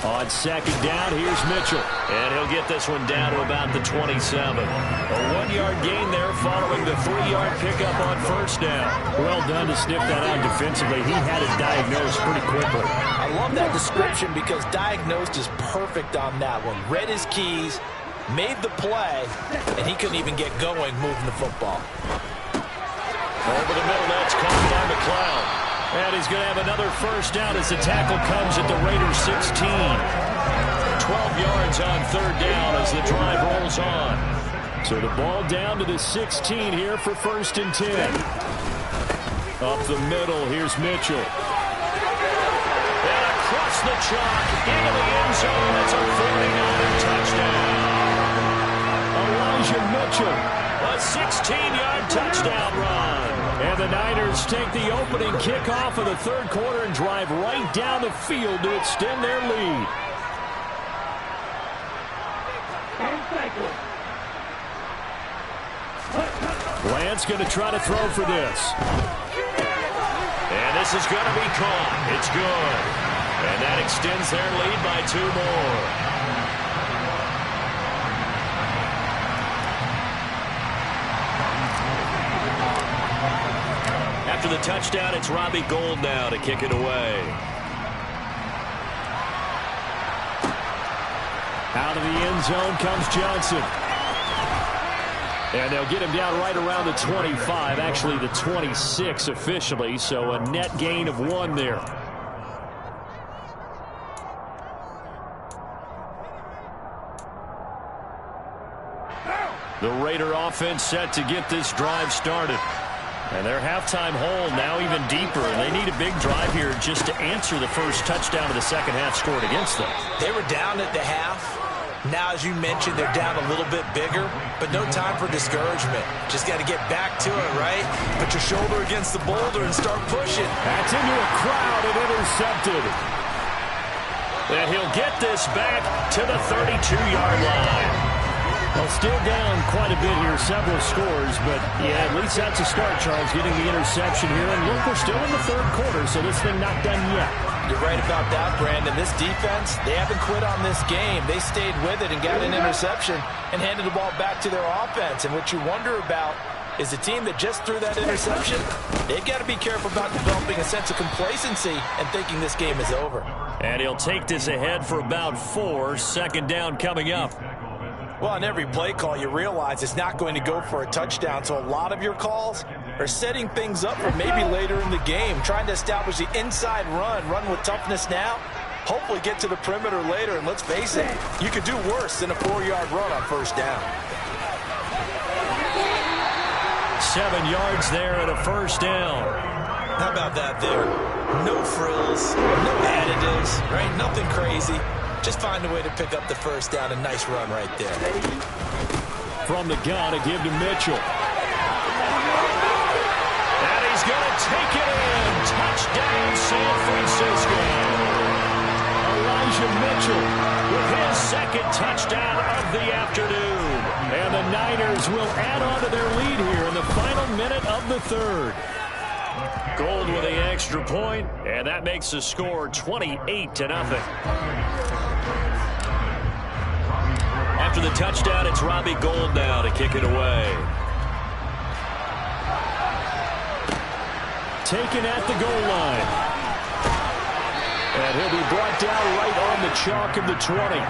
On second down, here's Mitchell. And he'll get this one down to about the 27. A 1-yard gain there following the 3-yard pickup on first down. Well done to sniff that out defensively. He had it diagnosed pretty quickly. I love that description because diagnosed is perfect on that one. Read his keys, made the play, and he couldn't even get going moving the football. Over the middle, that's caught by McLeod. And he's going to have another first down as the tackle comes at the Raiders 16. 12 yards on third down as the drive rolls on. So the ball down to the 16 here for first and 10. Up the middle, here's Mitchell. And across the chalk into the end zone. That's a 49er touchdown. Elijah Mitchell, a 16-yard touchdown run. And the Niners take the opening kickoff of the third quarter and drive right down the field to extend their lead. Lance going to try to throw for this. And this is going to be caught. It's good. And that extends their lead by 2 more. After the touchdown, it's Robbie Gould now to kick it away. Out of the end zone comes Johnson. And they'll get him down right around the 25, actually the 26 officially, so a net gain of 1 there. The Raider offense set to get this drive started. And their halftime hole now even deeper, and they need a big drive here just to answer the first touchdown of the second half scored against them. They were down at the half. Now, as you mentioned, they're down a little bit bigger, but no time for discouragement. Just got to get back to it, right? Put your shoulder against the boulder and start pushing. That's into a crowd and intercepted. And he'll get this back to the 32-yard line. Well, still down quite a bit here, several scores, but yeah, at least that's a start, Charles, getting the interception here. And look, we're still in the third quarter, so this thing not done yet. You're right about that, Brandon. This defense, they haven't quit on this game. They stayed with it and got an interception and handed the ball back to their offense. And what you wonder about is the team that just threw that interception, they've got to be careful about developing a sense of complacency and thinking this game is over. And he'll take this ahead for about 4, second down coming up. Well, on every play call, you realize it's not going to go for a touchdown, so a lot of your calls are setting things up for maybe later in the game, trying to establish the inside run with toughness now, hopefully get to the perimeter later, and let's face it, you could do worse than a 4-yard run on first down. 7 yards there at a first down. How about that there? No frills, no additives, right? Nothing crazy. Just find a way to pick up the first down. A nice run right there. From the gun, to give to Mitchell. And he's going to take it in. Touchdown, San Francisco. Elijah Mitchell with his second touchdown of the afternoon. And the Niners will add on to their lead here in the final minute of the third. Gould with the extra point, and that makes the score 28-0. After the touchdown, it's Robbie Gould now to kick it away. Taken at the goal line. And he'll be brought down right on the chalk of the 20.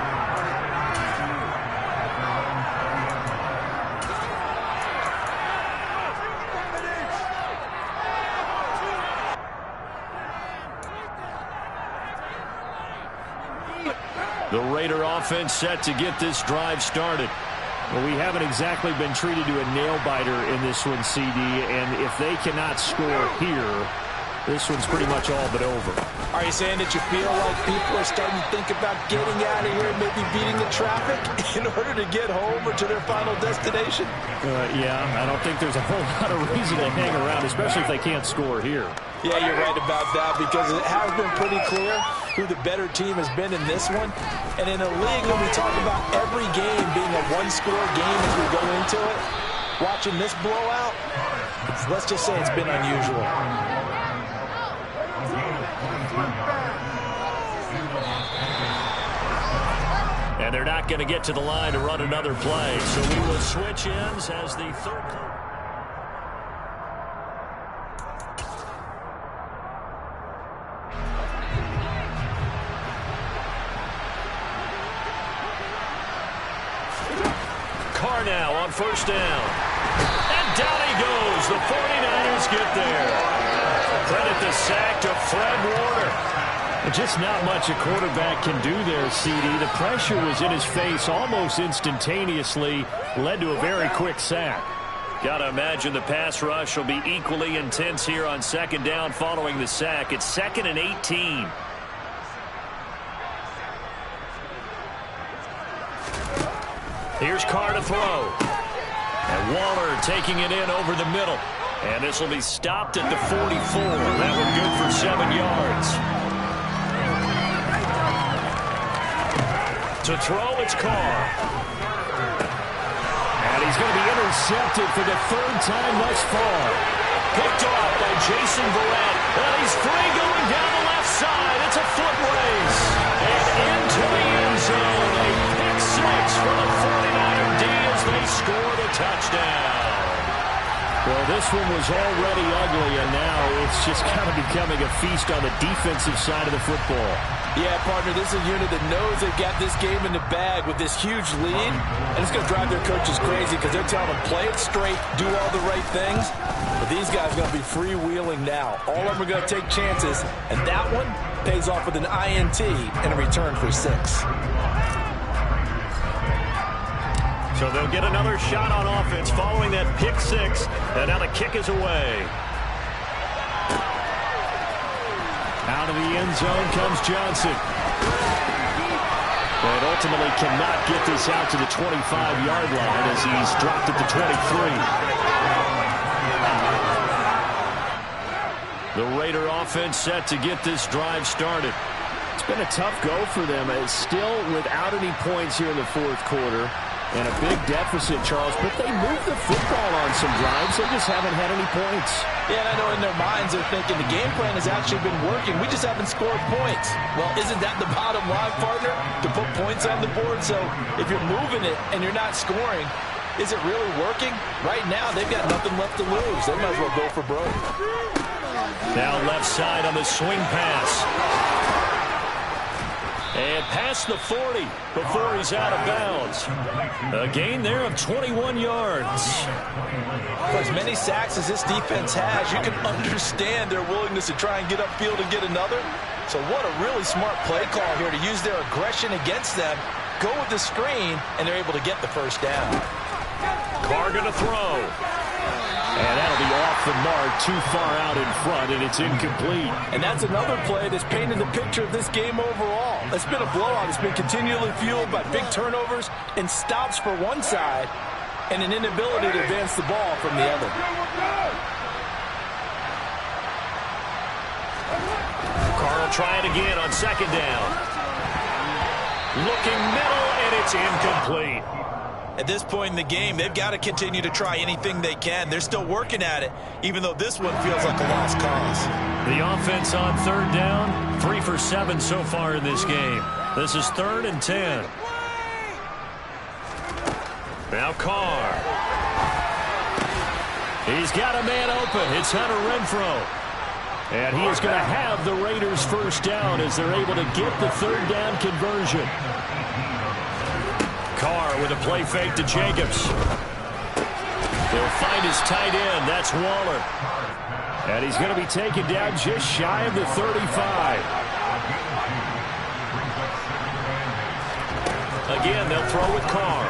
The Raider offense set to get this drive started. Well, we haven't exactly been treated to a nail-biter in this one, CD, and if they cannot score here, this one's pretty much all but over. Are you saying that you feel like people are starting to think about getting out of here and maybe beating the traffic in order to get home or to their final destination? Yeah, I don't think there's a whole lot of reason to hang around, especially if they can't score here. Yeah, you're right about that because it has been pretty clear who the better team has been in this one. And in a league when we talk about every game being a one-score game as we go into it, watching this blowout, let's just say it's been unusual. And they're not going to get to the line to run another play. So we will switch ends as the third. Carr now on first down. And down he goes. The 49ers get there. Credit the sack to Fred Warner. Just not much a quarterback can do there, CD. The pressure was in his face almost instantaneously. Led to a very quick sack. Got to imagine the pass rush will be equally intense here on second down following the sack. It's 2nd and 18. Here's Carr to throw. And Waller taking it in over the middle. And this will be stopped at the 44. That one good for 7 yards. To throw, it's Carr. And he's going to be intercepted for the 3rd time thus far. Picked off by Jason Verrett. And he's free going down the left side. It's a foot race. And into the end zone. A pick 6 for the 49er D as they score the touchdown. Well, this one was already ugly, and now it's just kind of becoming a feast on the defensive side of the football. Yeah, partner, this is a unit that knows they've got this game in the bag with this huge lead, and it's going to drive their coaches crazy because they're telling them, play it straight, do all the right things. But these guys are going to be freewheeling now. All of them are going to take chances, and that one pays off with an INT and a return for 6. So they'll get another shot on offense following that pick 6, and now the kick is away. Out of the end zone comes Johnson. But ultimately cannot get this out to the 25-yard line as he's dropped at the 23. The Raider offense set to get this drive started. It's been a tough go for them. It's still without any points here in the 4th quarter. And a big deficit, Charles, but they moved the football on some drives. They just haven't had any points. Yeah, and I know in their minds they're thinking the game plan has actually been working. We just haven't scored points. Well, isn't that the bottom line, partner? To put points on the board? So if you're moving it and you're not scoring, is it really working? Right now, they've got nothing left to lose. They might as well go for broke. Now left side on the swing pass. And past the 40 before he's out of bounds. A gain there of 21 yards. For as many sacks as this defense has, you can understand their willingness to try and get upfield and get another. So what a really smart play call here to use their aggression against them, go with the screen, and they're able to get the first down. Carr going to throw. And that'll be off the mark, too far out in front, and it's incomplete. And that's another play that's painted the picture of this game overall. It's been a blowout. It's been continually fueled by big turnovers and stops for one side and an inability to advance the ball from the other. Carr will try it again on second down. Looking middle, and it's incomplete. At this point in the game, they've got to continue to try anything they can. They're still working at it, even though this one feels like a lost cause. The offense on third down, 3 for 7 so far in this game. This is 3rd and 10. Now Carr. He's got a man open. It's Hunter Renfrow. And he is going to have the Raiders first down as they're able to get the 3rd down conversion. Carr with a play fake to Jacobs. They'll find his tight end. That's Waller. And he's going to be taken down just shy of the 35. Again, they'll throw with Carr.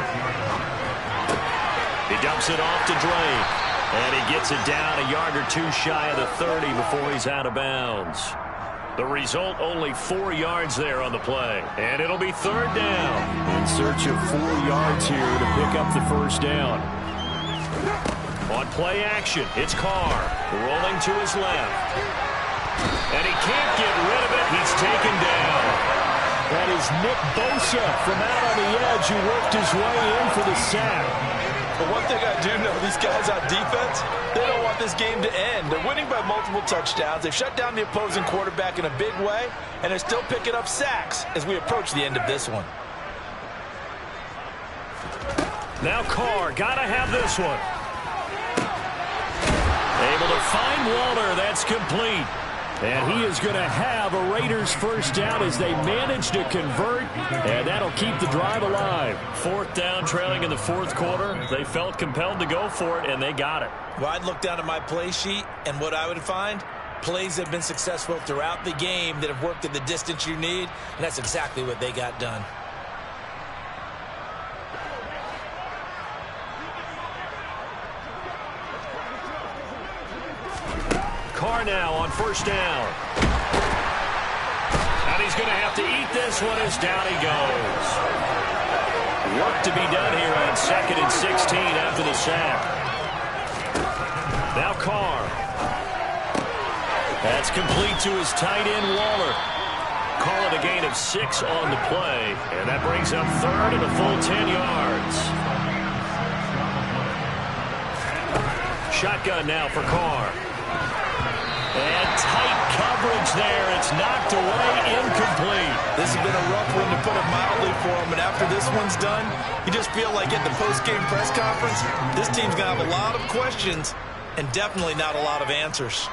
He dumps it off to Drake. And he gets it down a yard or two shy of the 30 before he's out of bounds. The result, only 4 yards there on the play. And it'll be 3rd down. In search of 4 yards here to pick up the first down. On play action, it's Carr rolling to his left. And he can't get rid of it. He's taken down. That is Nick Bosa from out on the edge who worked his way in for the sack. But one thing I do know, these guys on defense, they don't want this game to end. They're winning by multiple touchdowns. They've shut down the opposing quarterback in a big way, and they're still picking up sacks as we approach the end of this one. Now Carr, gotta have this one. Able to find Waller. That's complete. And he is going to have a Raiders first down as they manage to convert, and that'll keep the drive alive. Fourth down, trailing in the fourth quarter. They felt compelled to go for it, and they got it. Well, I'd look down at my play sheet, and what I would find, plays have been successful throughout the game that have worked at the distance you need, and that's exactly what they got done. Carr now on first down. And he's going to have to eat this one as down he goes. Work to be done here on 2nd and 16 after the sack. Now Carr. That's complete to his tight end, Waller. Call it a gain of 6 on the play. And that brings up third and a full 10 yards. Shotgun now for Carr. And tight coverage there. It's knocked away, incomplete. This has been a rough one, to put it mildly, for him. And after this one's done, you just feel like at the post-game press conference, this team's going to have a lot of questions and definitely not a lot of answers.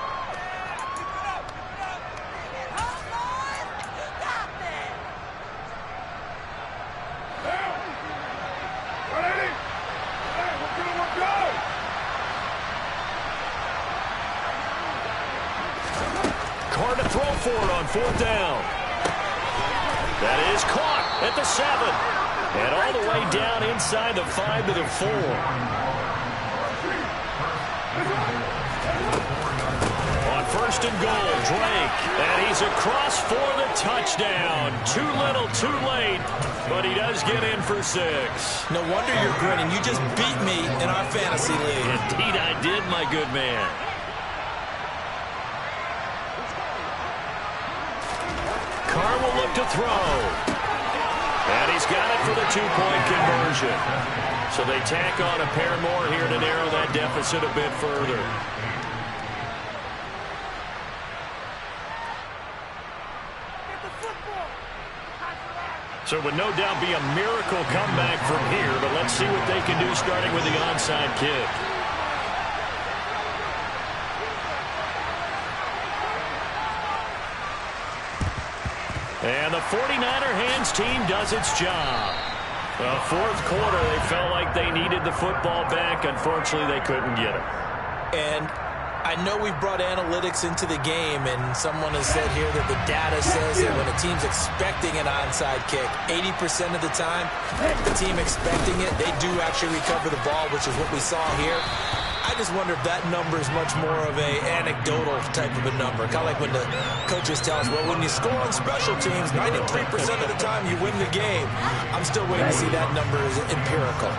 Throw for it on fourth down. That is caught at the 7. And all the way down inside the 5 to the 4. On first and goal, Drake. And he's across for the touchdown. Too little, too late. But he does get in for 6. No wonder you're grinning. You just beat me in our fantasy league. Indeed I did, my good man. Carr will look to throw. And he's got it for the 2-point conversion. So they tack on a pair more here to narrow that deficit a bit further. So it would no doubt be a miracle comeback from here, but let's see what they can do starting with the onside kick. And the 49er hands team does its job. Well, fourth quarter, they felt like they needed the football back. Unfortunately, they couldn't get it. And I know we've brought analytics into the game, and someone has said here that the data says that when a team's expecting an onside kick, 80% of the time, the team expecting it, they do actually recover the ball, which is what we saw here. I just wonder if that number is much more of a anecdotal type of a number. Kind of like when the coaches tell us, well, when you score on special teams, 93% of the time you win the game. I'm still waiting to see that number as empirical.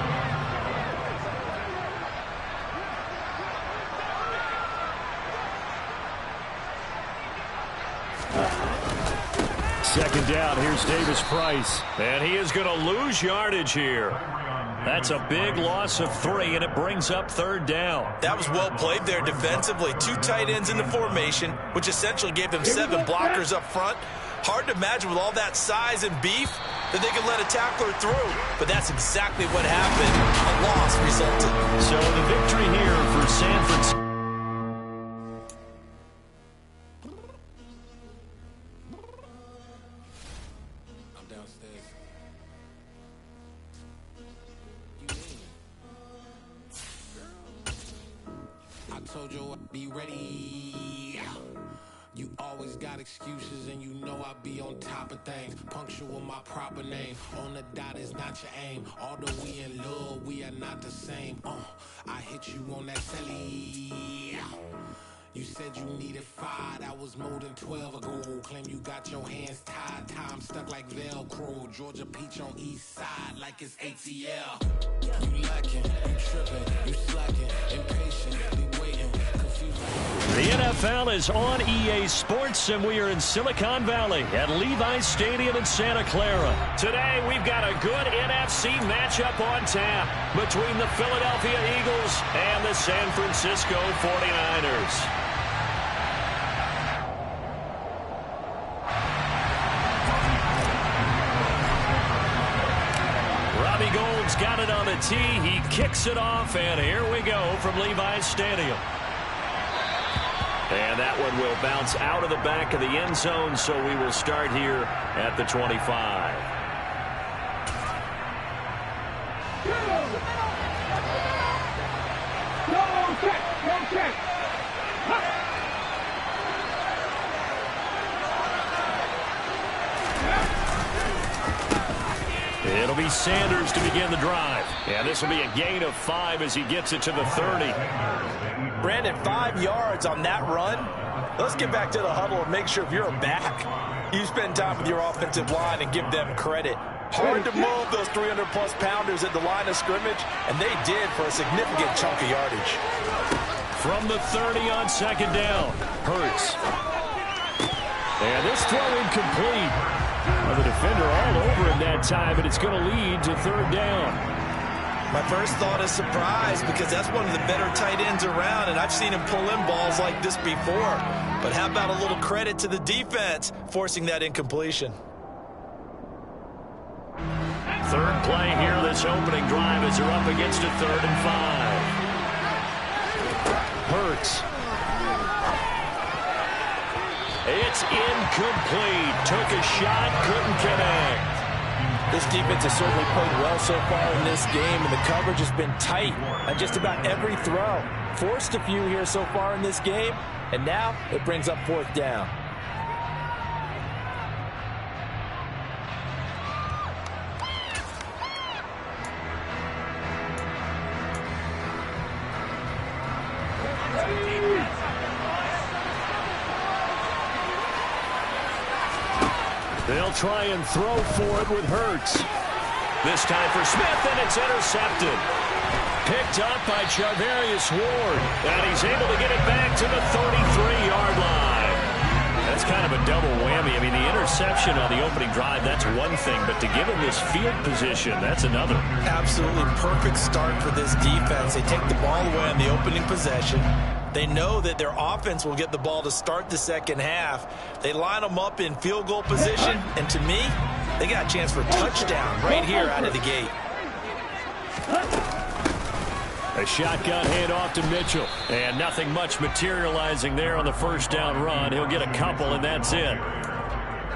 Second down, here's Davis Price. And he is going to lose yardage here. That's a big loss of 3, and it brings up third down. That was well played there defensively. 2 tight ends in the formation, which essentially gave them 7 blockers up front. Hard to imagine with all that size and beef that they could let a tackler through. But that's exactly what happened. A loss resulted. So the victory here for San Francisco. Told you I'd be ready. You always got excuses, and you know I be on top of things. Punctual my proper name. On the dot is not your aim. Although we in love, we are not the same. I hit you on that telly. You said you needed 5, that was more than 12 ago. Claim you got your hands tied, time stuck like Velcro. Georgia Peach on east side like it's ATL. You lacking, you tripping, you slacking, impatient, be waiting, confused. The NFL is on EA Sports, and we are in Silicon Valley at Levi's Stadium in Santa Clara. Today, we've got a good NFC matchup on tap between the Philadelphia Eagles and the San Francisco 49ers. Bobby Gold's got it on the tee. He kicks it off, and here we go from Levi's Stadium. And that one will bounce out of the back of the end zone, so we will start here at the 25. Go check. It'll be Sanders to begin the drive. And this will be a gain of 5 as he gets it to the 30. Brandon, 5 yards on that run. Let's get back to the huddle and make sure if you're a back, you spend time with your offensive line and give them credit. Hard to move those 300-plus pounders at the line of scrimmage, and they did for a significant chunk of yardage. From the 30 on second down, Hurts. And this throw incomplete. Well, the defender all over him that time, and it's going to lead to third down. My first thought is surprise, because that's one of the better tight ends around, and I've seen him pull in balls like this before. But how about a little credit to the defense forcing that incompletion? Third play here, this opening drive as they're up against a 3rd and 5. Hurts. It's incomplete. Took a shot, couldn't connect. This defense has certainly played well so far in this game, and the coverage has been tight on just about every throw. Forced a few here so far in this game, and now it brings up 4th down. They'll try and throw for it with Hurts. This time for Smith, and it's intercepted. Picked up by Charvarius Ward, and he's able to get it back to the 33-yard line. That's kind of a double whammy. I mean, the interception on the opening drive, that's one thing, but to give him this field position, that's another. Absolutely perfect start for this defense. They take the ball away on the opening possession. They know that their offense will get the ball to start the second half. They line them up in field goal position, and to me, they got a chance for a touchdown right here out of the gate. A shotgun handoff to Mitchell, and nothing much materializing there on the first down run. He'll get a couple, and that's it.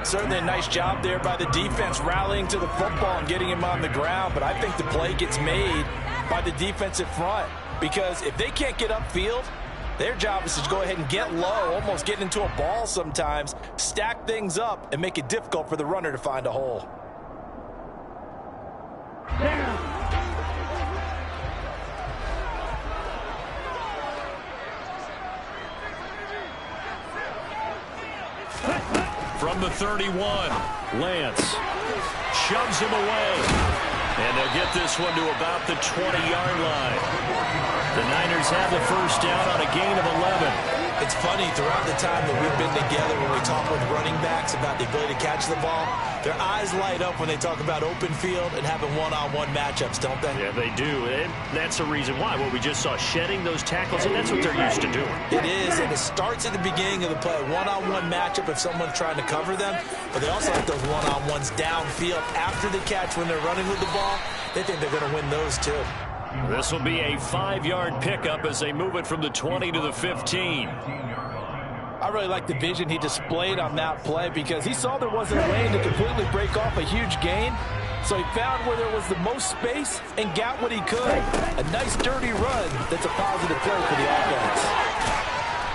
Certainly a nice job there by the defense rallying to the football and getting him on the ground, but I think the play gets made by the defensive front, because if they can't get upfield, their job is to go ahead and get low, almost get into a ball sometimes, stack things up, and make it difficult for the runner to find a hole. From the 31, Lance shoves him away. And they'll get this one to about the 20-yard line. The Niners have the first down on a gain of 11. It's funny, throughout the time that we've been together, when we talk with running backs about the ability to catch the ball, their eyes light up when they talk about open field and having one-on-one matchups, don't they? Yeah, they do. And that's the reason why. What we just saw, shedding those tackles, and that's what they're used to doing. It is, and it starts at the beginning of the play. One-on-one matchup if someone's trying to cover them, but they also like those one-on-ones downfield after the catch when they're running with the ball. They think they're going to win those too. This will be a 5-yard pickup as they move it from the 20 to the 15. I really like the vision he displayed on that play, because he saw there wasn't a lane to completely break off a huge gain. So he found where there was the most space and got what he could. A nice dirty run that's a positive play for the offense.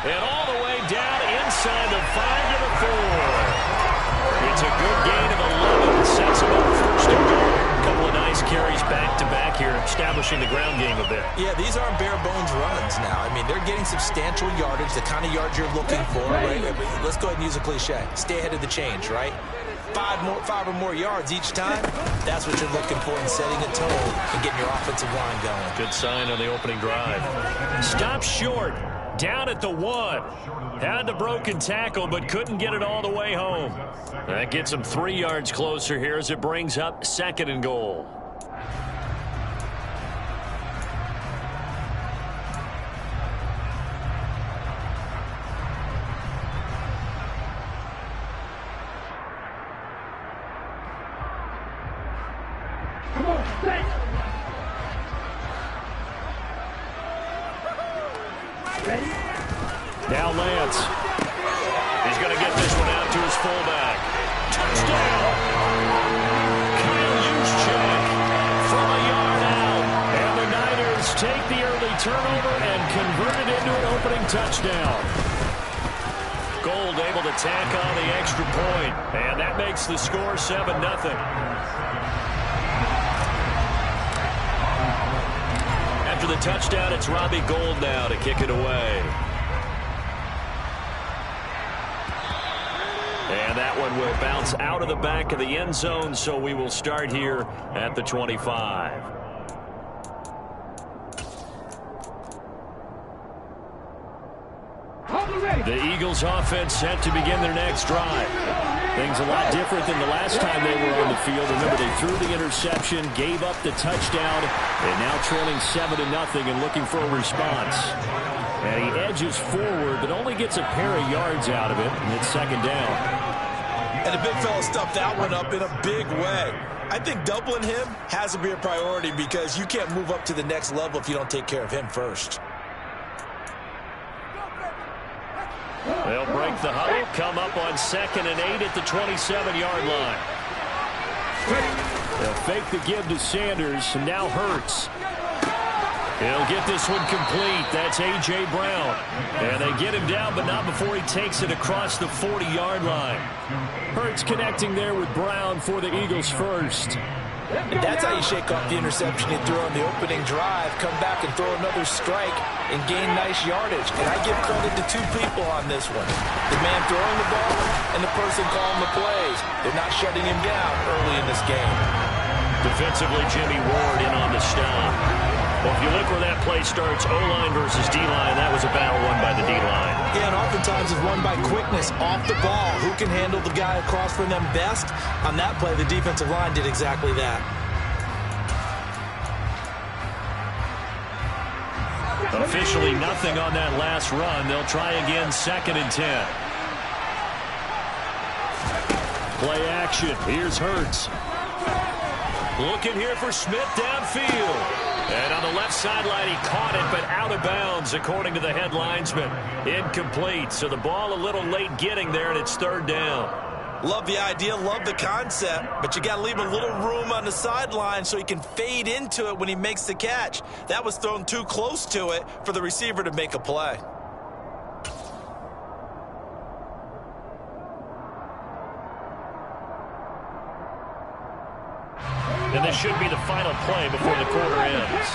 And all the way down inside the 5 to the 4. It's a good gain of 11. Sets him up first and goal. A couple of nice carries back-to-back here, establishing the ground game a bit. Yeah, these aren't bare-bones runs now. I mean, they're getting substantial yardage, the kind of yards you're looking for, right? Let's go ahead and use a cliche. Stay ahead of the change, right? 5 or more yards each time, that's what you're looking for in setting a tone and getting your offensive line going. Good sign on the opening drive. Stop short. Down at the 1. Had the broken tackle, but couldn't get it all the way home. That gets him 3 yards closer here as it brings up 2nd and goal. Come on. Now Lance. He's going to get this one out to his fullback. Touchdown! Kyle Juszczyk from a yard out. And the Niners take the early turnover and convert it into an opening touchdown. Gold able to tack on the extra point. And that makes the score 7-0. After the touchdown, it's Robbie Gould now to kick it away. And that one will bounce out of the back of the end zone, so we will start here at the 25. The Eagles offense set to begin their next drive. Things a lot different than the last time they were on the field. Remember, they threw the interception, gave up the touchdown, and now trailing 7-0 and looking for a response. And he edges forward, but only gets a pair of yards out of it, and it's second down. And the big fella stuffed that one up in a big way. I think doubling him has to be a priority because you can't move up to the next level if you don't take care of him first. They'll break the huddle, come up on 2nd and 8 at the 27-yard line. They'll fake the give to Sanders, and now Hurts. He'll get this one complete. That's A.J. Brown. And they get him down, but not before he takes it across the 40-yard line. Hurts connecting there with Brown for the Eagles first. And that's how you shake off the interception you threw on the opening drive, come back and throw another strike and gain nice yardage. And I give credit to two people on this one. The man throwing the ball and the person calling the plays. They're not shutting him down early in this game. Defensively, Jimmy Ward in on the stop. Well, if you look where that play starts, O-line versus D-line, that was a battle won by the D-line. Yeah, and oftentimes it's won by quickness off the ball. Who can handle the guy across from them best? On that play, the defensive line did exactly that. Officially nothing on that last run. They'll try again, 2nd and 10. Play action. Here's Hurts. Looking here for Smith downfield. And on the left sideline, he caught it, but out of bounds, according to the head linesman. Incomplete. So the ball a little late getting there, and it's 3rd down. Love the idea, love the concept, but you got to leave a little room on the sideline so he can fade into it when he makes the catch. That was thrown too close to it for the receiver to make a play. And this should be the final play before the quarter ends.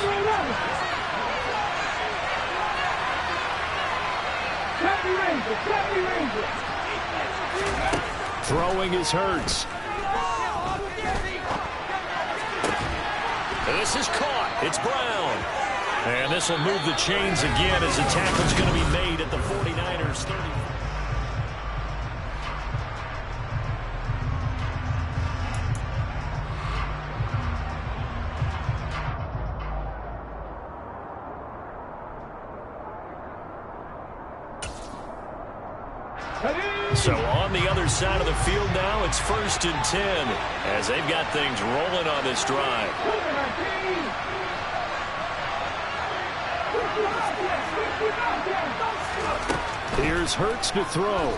Throwing is Hurts. This is caught. It's Brown. And this will move the chains again as the tackle's going to be made at the 49ers 30. So on the other side of the field now, it's 1st and 10 as they've got things rolling on this drive. Here's Hurts to throw.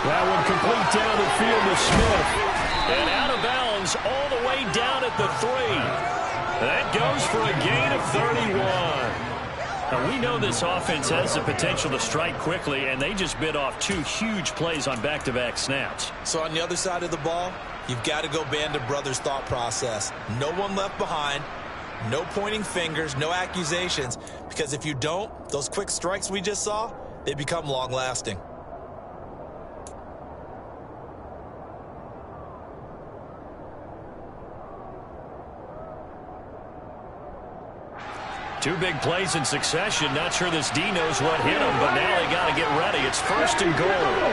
That one complete down the field to Smith. And out of bounds all the way down at the 3. That goes for a gain of 31. Now, we know this offense has the potential to strike quickly, and they just bit off 2 huge plays on back-to-back snaps. So on the other side of the ball, you've got to go band of brothers thought process. No one left behind, no pointing fingers, no accusations, because if you don't, those quick strikes we just saw, they become long-lasting. Two big plays in succession. Not sure this D knows what hit him, but now they got to get ready. It's 1st and goal.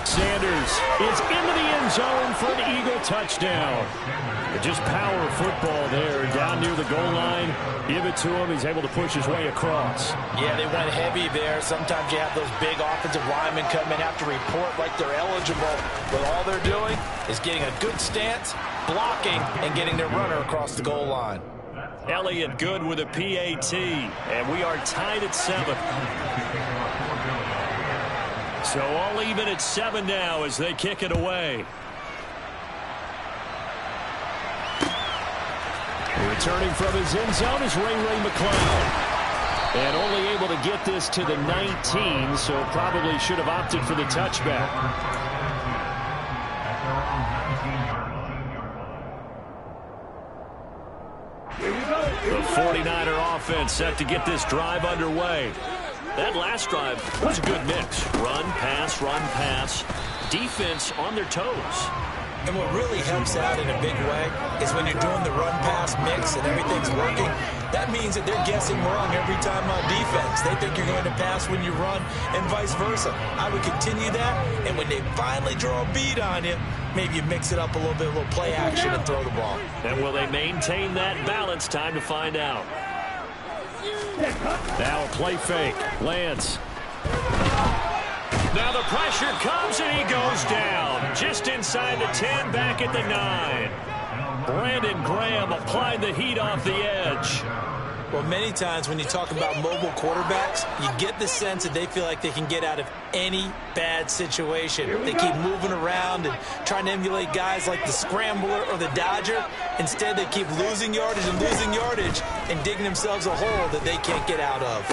Sanders is into the end zone for for an Eagle touchdown. Just power football there down near the goal line. Give it to him. He's able to push his way across. Yeah, they went heavy there. Sometimes you have those big offensive linemen come in, have to report like they're eligible. But all they're doing is getting a good stance, blocking, and getting their runner across the goal line. Elliott good with a PAT. And we are tied at 7. So all even at 7 now as they kick it away. Returning from his end zone is Ray McCloud. And only able to get this to the 19, so probably should have opted for the touchback. The 49er offense set to get this drive underway. That last drive was a good mix. Run, pass. Defense on their toes. And what really helps out in a big way is when you're doing the run-pass mix and everything's working, that means that they're guessing wrong every time on defense. They think you're going to pass when you run and vice versa. I would continue that, and when they finally draw a beat on you, maybe you mix it up a little bit, a little play action and throw the ball. And will they maintain that balance? Time to find out. Now a play fake. Lance. Now the pressure comes and he goes down. Just inside the 10, back at the 9. Brandon Graham applied the heat off the edge. Well, many times when you talk about mobile quarterbacks, you get the sense that they feel like they can get out of any bad situation. They keep moving around and trying to emulate guys like the Scrambler or the Dodger. Instead, they keep losing yardage and digging themselves a hole that they can't get out of.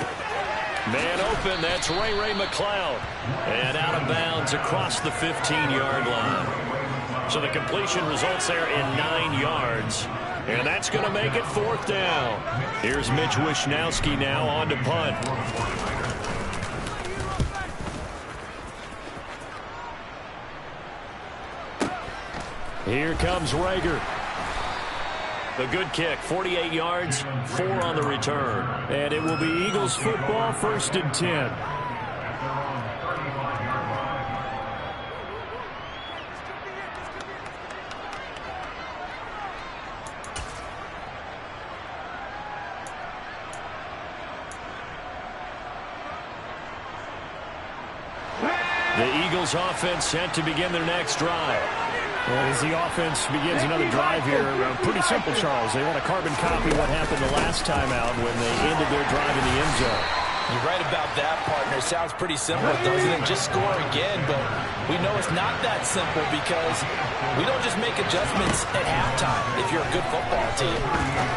Man open, that's Ray McCloud. And out of bounds across the 15-yard line. So the completion results there in 9 yards. And that's going to make it 4th down. Here's Mitch Wishnowski now on to punt. Here comes Rager. The good kick, 48 yards, 4 on the return. And it will be Eagles football, 1st and 10. The Eagles offense set to begin their next drive. Well, as the offense begins another drive here, pretty simple, Charles. They want to carbon copy what happened the last time out when they ended their drive in the end zone. You're right about that, partner. Sounds pretty simple, doesn't it? Just score again, but we know it's not that simple because we don't just make adjustments at halftime if you're a good football team.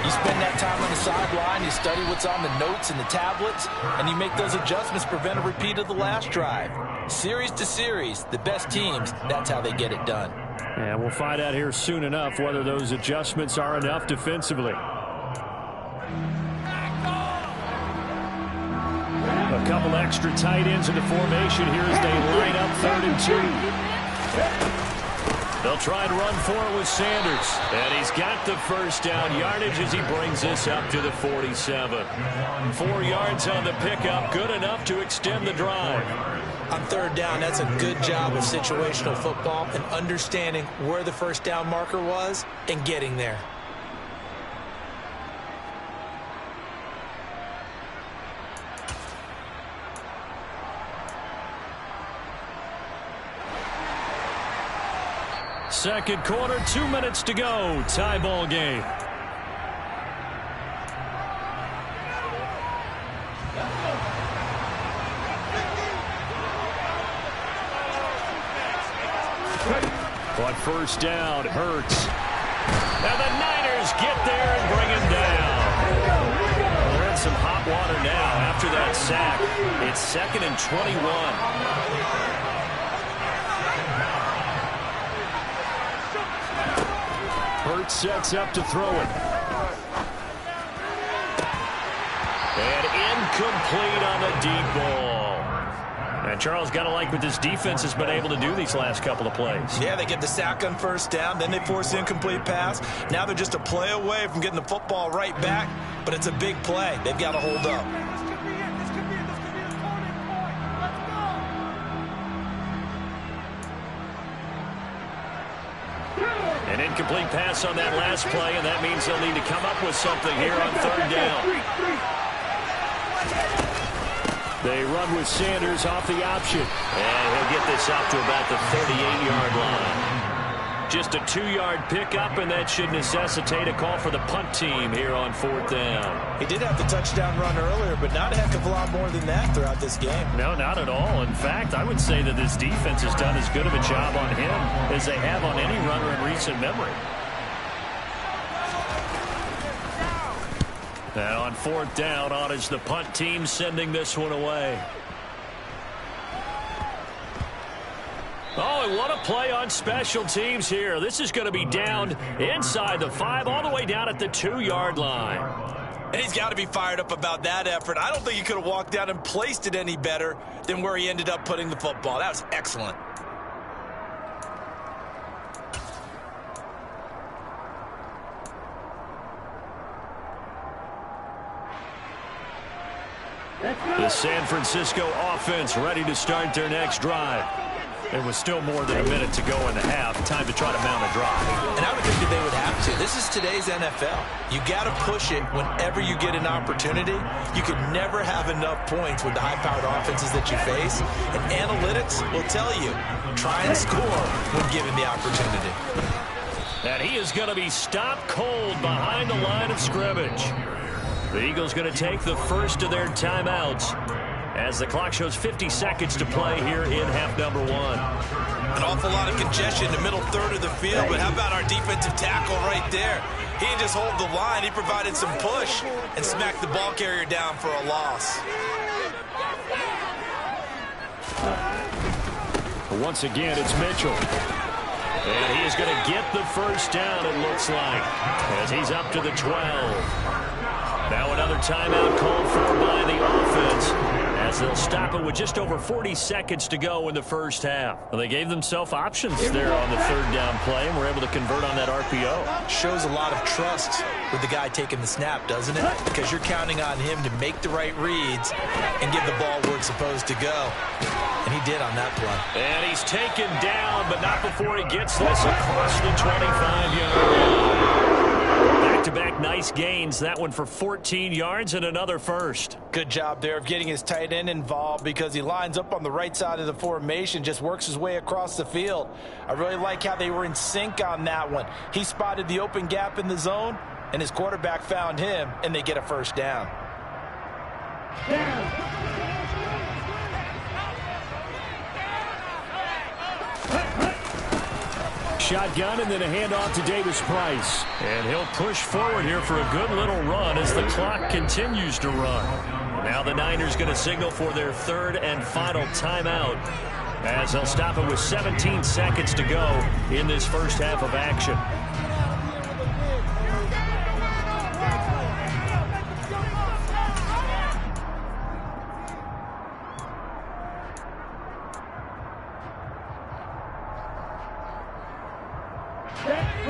You spend that time on the sideline, you study what's on the notes and the tablets, and you make those adjustments, prevent a repeat of the last drive. Series to series, the best teams, that's how they get it done. And we'll find out here soon enough whether those adjustments are enough defensively. A couple extra tight ends in the formation here as they line up 3rd and 2. They'll try and run for it with Sanders. And he's got the first down yardage as he brings this up to the 47. 4 yards on the pickup, good enough to extend the drive. On 3rd down, that's a good job of situational football and understanding where the first down marker was and getting there. Second quarter, 2 minutes to go. Tie ball game. On 1st down, Hurts. And the Niners get there and bring him down. They're in some hot water now after that sack. It's 2nd and 21. Hurts sets up to throw it. And incomplete on the deep ball. And Charles, got to like what this defense has been able to do these last couple of plays. Yeah, they get the sack on 1st down, then they force the incomplete pass. Now they're just a play away from getting the football right back, but it's a big play. They've got to hold up. An incomplete pass on that last play, and that means they'll need to come up with something here on third down. They run with Sanders off the option. And he'll get this up to about the 38-yard line. Just a 2-yard pickup, and that should necessitate a call for the punt team here on fourth down. He did have the touchdown run earlier, but not a heck of a lot more than that throughout this game. No, not at all. In fact, I would say that this defense has done as good of a job on him as they have on any runner in recent memory. And on fourth down, on is the punt team sending this one away. Oh, and what a play on special teams here. This is going to be down inside the 5, all the way down at the 2-yard line. And he's got to be fired up about that effort. I don't think he could have walked down and placed it any better than where he ended up putting the football. That was excellent. The San Francisco offense ready to start their next drive. There was still more than a minute to go in the half. Time to try to mount a drive. And I would think that they would have to. This is today's NFL. You got to push it whenever you get an opportunity. You can never have enough points with the high-powered offenses that you face. And analytics will tell you, try and score when given the opportunity. And he is going to be stopped cold behind the line of scrimmage. The Eagles going to take the first of their timeouts as the clock shows 50 seconds to play here in half number 1. An awful lot of congestion in the middle third of the field, but how about our defensive tackle right there? He didn't just hold the line, he provided some push and smacked the ball carrier down for a loss. Once again, it's Mitchell. And he is going to get the first down, it looks like, as he's up to the 12. Now another timeout called for by the offense, as they'll stop it with just over 40 seconds to go in the first half. Well, they gave themselves options there on the third down play, and were able to convert on that RPO. Shows a lot of trust with the guy taking the snap, doesn't it? Because you're counting on him to make the right reads and give the ball where it's supposed to go. And he did on that play. And he's taken down, but not before he gets this across the 25-yard line. Back-to-back nice gains. That one for 14 yards and another first. Good job there of getting his tight end involved, because he lines up on the right side of the formation, just works his way across the field. I really like how they were in sync on that one. He spotted the open gap in the zone, and his quarterback found him, and they get a first down. Shotgun, and then a handoff to Davis Price. And he'll push forward here for a good little run as the clock continues to run. Now the Niners going to signal for their third and final timeout, as they'll stop it with 17 seconds to go in this first half of action.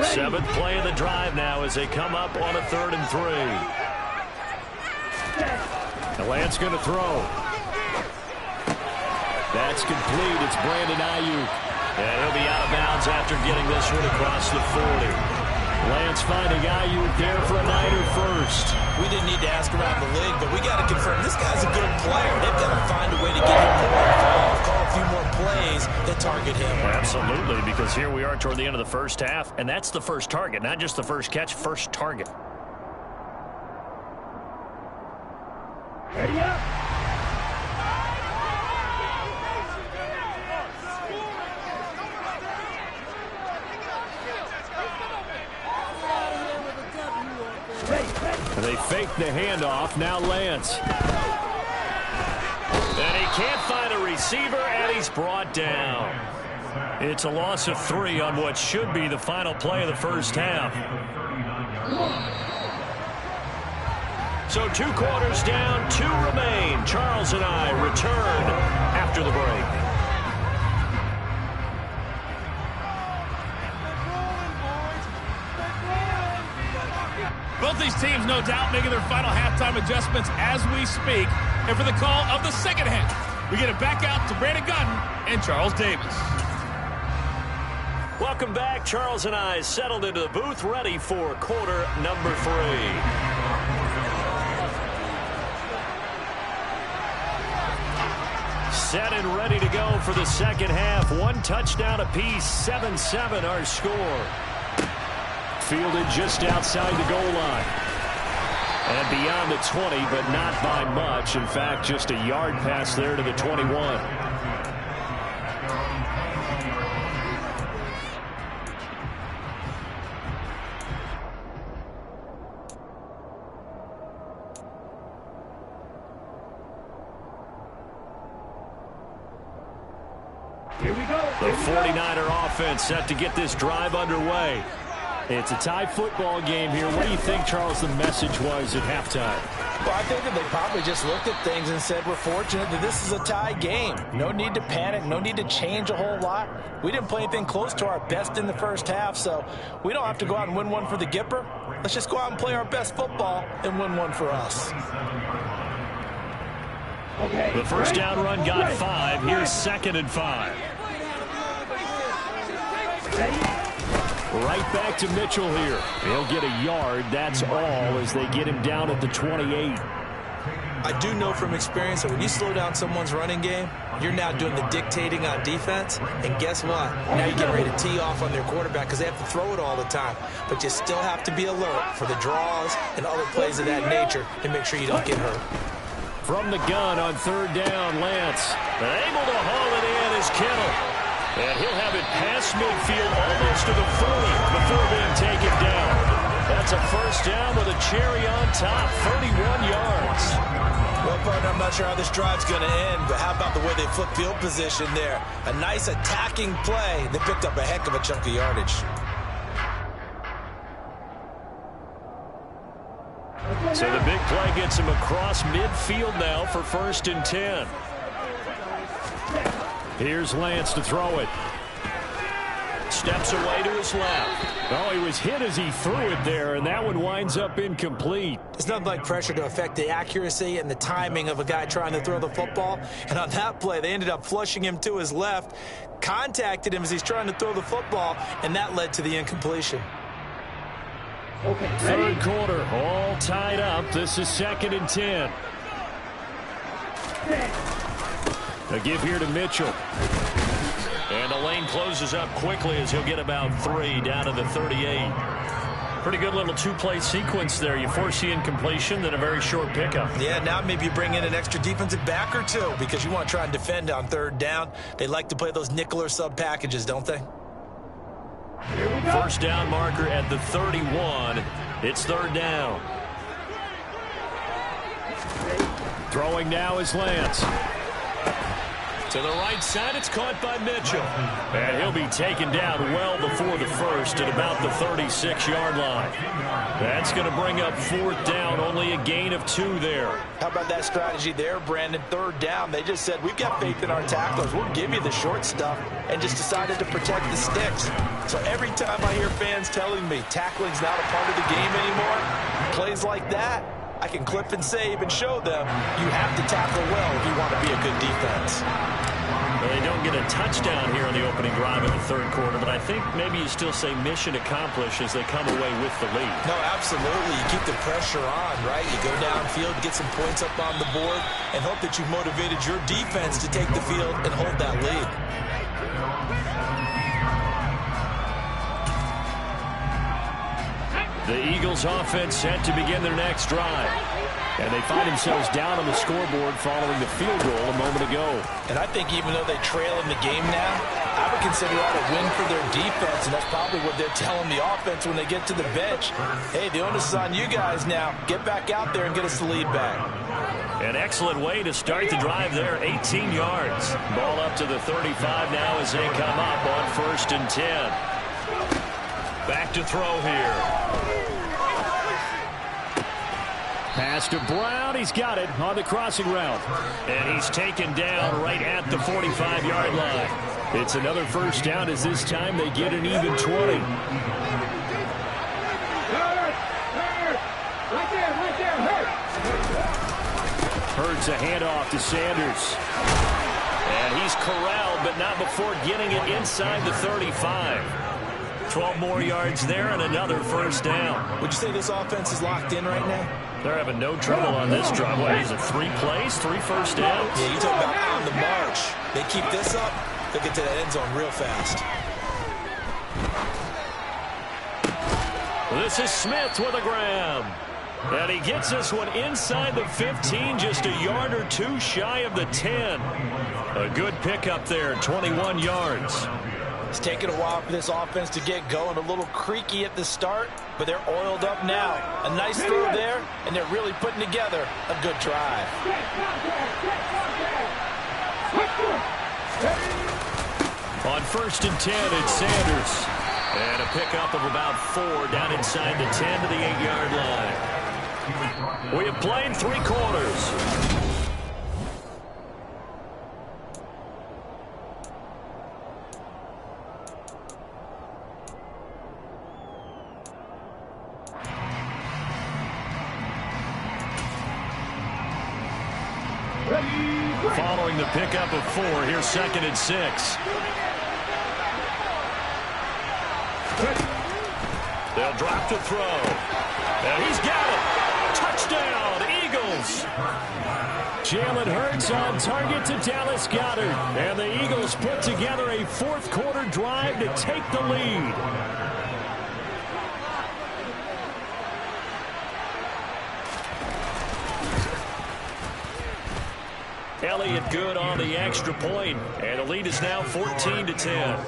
Seventh play of the drive now as they come up on a 3rd and 3. The Lance going to throw. That's complete. It's Brandon Ayuk. And he'll be out of bounds after getting this one across the 40. Lance finding Ayuk there for a Niner first. We didn't need to ask around the league, but we got to confirm this guy's a good player. They've got to find a way to get him more involved, call a few more plays that target him. Well, absolutely, because here we are toward the end of the first half, and that's the first target, not just the first catch, first target. Ready up. They fake the handoff. Now Lance. And he can't find a receiver, and he's brought down. It's a loss of 3 on what should be the final play of the first half. So 2 quarters down, 2 remain. Charles and I return after the break. Both these teams, no doubt, making their final halftime adjustments as we speak. And for the call of the second half, we get it back out to Brandon Gutton and Charles Davis. Welcome back. Charles and I settled into the booth, ready for quarter number 3. Set and ready to go for the second half. 1 touchdown apiece, 7-7 our score. Fielded just outside the goal line. And beyond the 20, but not by much. In fact, just a yard pass there to the 21. Here we go. The 49er offense set to get this drive underway. It's a tie football game here. What do you think, Charles, the message was at halftime? Well, I think that they probably just looked at things and said, we're fortunate that this is a tie game. No need to panic. No need to change a whole lot. We didn't play anything close to our best in the first half, so we don't have to go out and win one for the Gipper. Let's just go out and play our best football and win one for us. Okay. The first down run got 5. Here's 2nd and 5. Right back to Mitchell here. He'll get a yard. That's all as they get him down at the 28. I do know from experience that when you slow down someone's running game, you're now doing the dictating on defense. And guess what? Now you get ready to tee off on their quarterback because they have to throw it all the time. But you still have to be alert for the draws and other plays of that nature and make sure you don't get hurt. From the gun on 3rd down, Lance. And able to haul it in is Kittle. And he'll have it past midfield almost to the 40 before being taken down. That's a first down with a cherry on top, 31 yards. Well, partner, I'm not sure how this drive's going to end, but how about the way they flip field position there? A nice attacking play. They picked up a heck of a chunk of yardage. So the big play gets him across midfield now for 1st and 10. Here's Lance to throw it. Steps away to his left. Oh, he was hit as he threw it there, and that one winds up incomplete. It's nothing like pressure to affect the accuracy and the timing of a guy trying to throw the football. And on that play, they ended up flushing him to his left, contacted him as he's trying to throw the football, and that led to the incompletion. Okay. 3rd quarter, all tied up. This is 2nd and 10. A give here to Mitchell. And the lane closes up quickly as he'll get about 3 down to the 38. Pretty good little 2-play sequence there. You force the incompletion, then a very short pickup. Yeah, now maybe you bring in an extra defensive back or 2 because you want to try and defend on 3rd down. They like to play those nickel or sub packages, don't they? First down marker at the 31. It's 3rd down. Throwing now is Lance. To the right side, it's caught by Mitchell. And he'll be taken down well before the first at about the 36-yard line. That's going to bring up 4th down, only a gain of 2 there. How about that strategy there, Brandon? 3rd down, they just said, we've got faith in our tacklers. We'll give you the short stuff, and just decided to protect the sticks. So every time I hear fans telling me tackling's not a part of the game anymore, plays like that, I can clip and save and show them you have to tackle well if you want to be a good defense. Well, they don't get a touchdown here on the opening drive of the 3rd quarter, but I think maybe you still say mission accomplished as they come away with the lead. No, absolutely. You keep the pressure on, right? You go downfield, get some points up on the board, and hope that you've motivated your defense to take the field and hold that lead. The Eagles offense set to begin their next drive. And they find themselves down on the scoreboard following the field goal a moment ago. And I think even though they trail in the game now, I would consider that a win for their defense, and that's probably what they're telling the offense when they get to the bench. Hey, the onus is on you guys now. Get back out there and get us the lead back. An excellent way to start the drive there, 18 yards. Ball up to the 35 now as they come up on 1st and 10. Back to throw here. Pass to Brown. He's got it on the crossing route. And he's taken down right at the 45-yard line. It's another first down as this time they get an even 20. Right there, Hurts a handoff to Sanders. And he's corralled, but not before getting it inside the 35. 12 more yards there and another first down. Would you say this offense is locked in right now? They're having no trouble on this drive. What is it, 3 plays, 3 first downs? Yeah, you talk about on the march. They keep this up, they'll get to that end zone real fast. This is Smith with a grab. And he gets this one inside the 15, just a yard or two shy of the 10. A good pickup there, 21 yards. It's taken a while for this offense to get going. A little creaky at the start, but they're oiled up now. A nice throw there, and they're really putting together a good drive. On 1st and 10, it's Sanders. And a pickup of about 4 down inside the 10 to the 8-yard line. We have played 3 quarters. Following the pickup of 4, here's 2nd and 6. They'll drop to throw. And he's got it. Touchdown, Eagles. Jalen Hurts on target to Dallas Goedert. And the Eagles put together a 4th quarter drive to take the lead. Elliott good on the extra point, and the lead is now 14-10.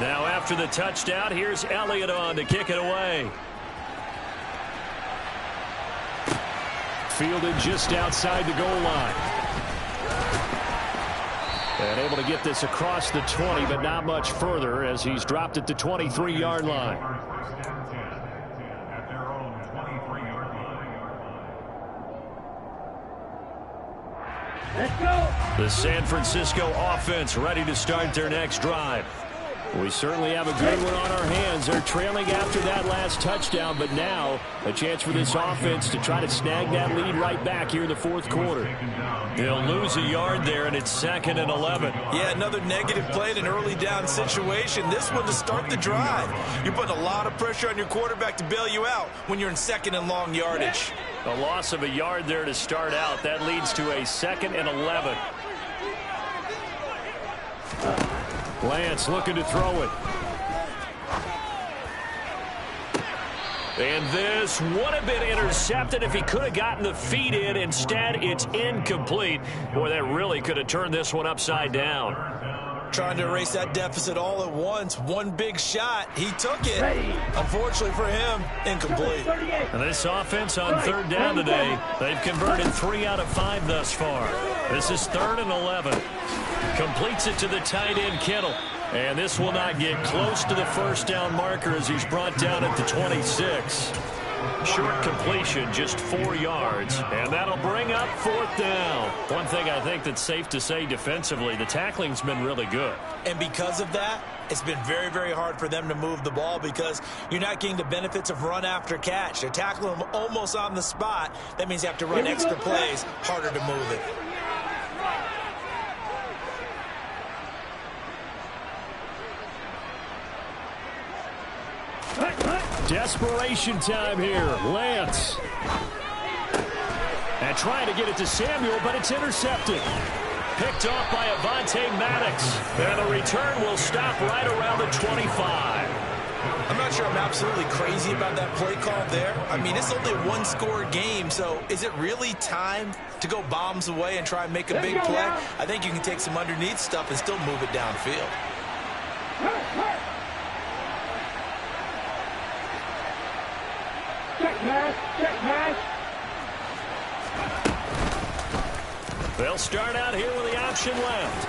Now after the touchdown, here's Elliott on to kick it away. Fielded just outside the goal line. And able to get this across the 20, but not much further as he's dropped at the 23-yard line. Let's go. The San Francisco offense ready to start their next drive. We certainly have a good one on our hands. They're trailing after that last touchdown, but now a chance for this offense to try to snag that lead right back here in the 4th quarter. They'll lose a yard there, and it's 2nd and 11. Yeah, another negative play in an early down situation. This one to start the drive. You're putting a lot of pressure on your quarterback to bail you out when you're in 2nd and long yardage. A loss of a yard there to start out. That leads to a 2nd and 11. Lance looking to throw it. And this would have been intercepted if he could have gotten the feet in. Instead, it's incomplete. Boy, that really could have turned this one upside down. Trying to erase that deficit all at once. One big shot. He took it. Unfortunately for him, incomplete. And this offense on 3rd down today, they've converted 3 out of 5 thus far. This is 3rd and 11. Completes it to the tight end, Kittle. And this will not get close to the first down marker as he's brought down at the 26. Short completion, just 4 yards. And that'll bring up 4th down. One thing I think that's safe to say defensively, the tackling's been really good. And because of that, it's been very, very hard for them to move the ball because you're not getting the benefits of run after catch. They're tackling them almost on the spot. That means you have to run extra plays, harder to move it. Desperation time here. Lance. And trying to get it to Samuel, but it's intercepted. Picked off by Avonte Maddox. And the return will stop right around the 25. I'm not sure I'm absolutely crazy about that play call there. I mean, it's only a 1-score game, so is it really time to go bombs away and try and make a big play? I think you can take some underneath stuff and still move it downfield. Check pass. Check pass. They'll start out here with the option left.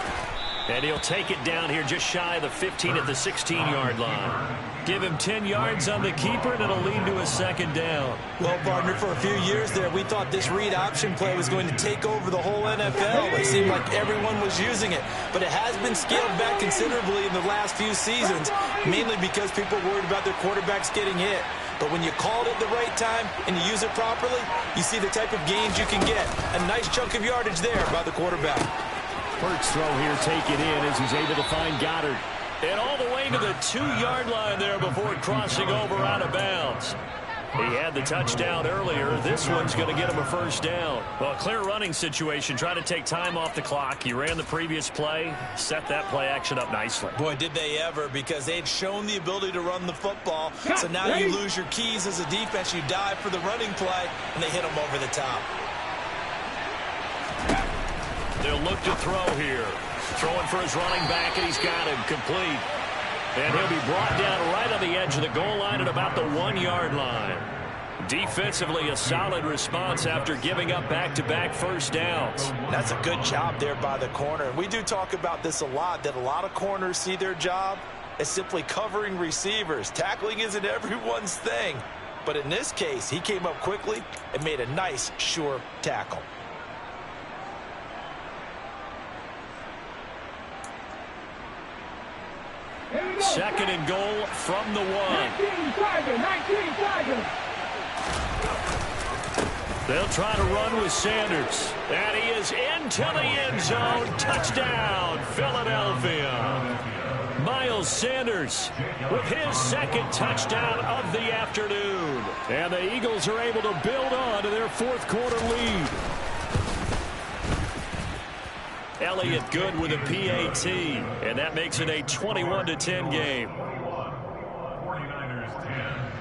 And he'll take it down here just shy of the 15 at the 16-yard line. Give him 10 yards on the keeper, and it'll lead to a 2nd down. Well, partner, for a few years there, we thought this read option play was going to take over the whole NFL. It seemed like everyone was using it. But it has been scaled back considerably in the last few seasons, mainly because people are worried about their quarterbacks getting hit. But when you call it at the right time and you use it properly, you see the type of gains you can get. A nice chunk of yardage there by the quarterback. Hurts throw here, take it in as he's able to find Goddard. And all the way to the 2-yard line there before crossing over out of bounds. He had the touchdown earlier. This one's going to get him a first down. Well, a clear running situation. Trying to take time off the clock. He ran the previous play, set that play action up nicely. Boy, did they ever, because they'd shown the ability to run the football. So now you lose your keys as a defense. You dive for the running play, and they hit him over the top. They'll look to throw here. Throwing for his running back, and he's got him complete. And he'll be brought down right on the edge of the goal line at about the 1-yard line. Defensively, a solid response after giving up back-to-back first downs. That's a good job there by the corner. And we do talk about this a lot, that a lot of corners see their job as simply covering receivers. Tackling isn't everyone's thing. But in this case, he came up quickly and made a nice, sure tackle. Second and goal from the 1. 19 Tigers. They'll try to run with Sanders. And he is into the end zone. Touchdown, Philadelphia. Miles Sanders with his second touchdown of the afternoon. And the Eagles are able to build on to their fourth-quarter lead. Elliott good with a PAT, and that makes it a 21-10 game. 49ers 10.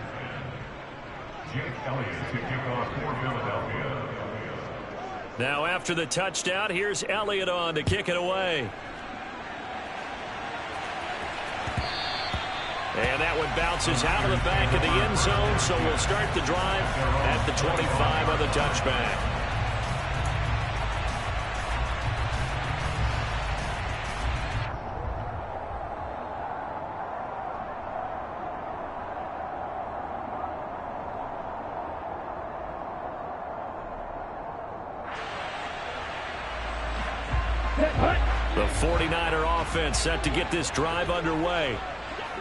Jake Elliott to kick off for Philadelphia. Now after the touchdown, here's Elliott on to kick it away. And that one bounces out of the back of the end zone, so we'll start the drive at the 25 on the touchback. The 49er offense set to get this drive underway.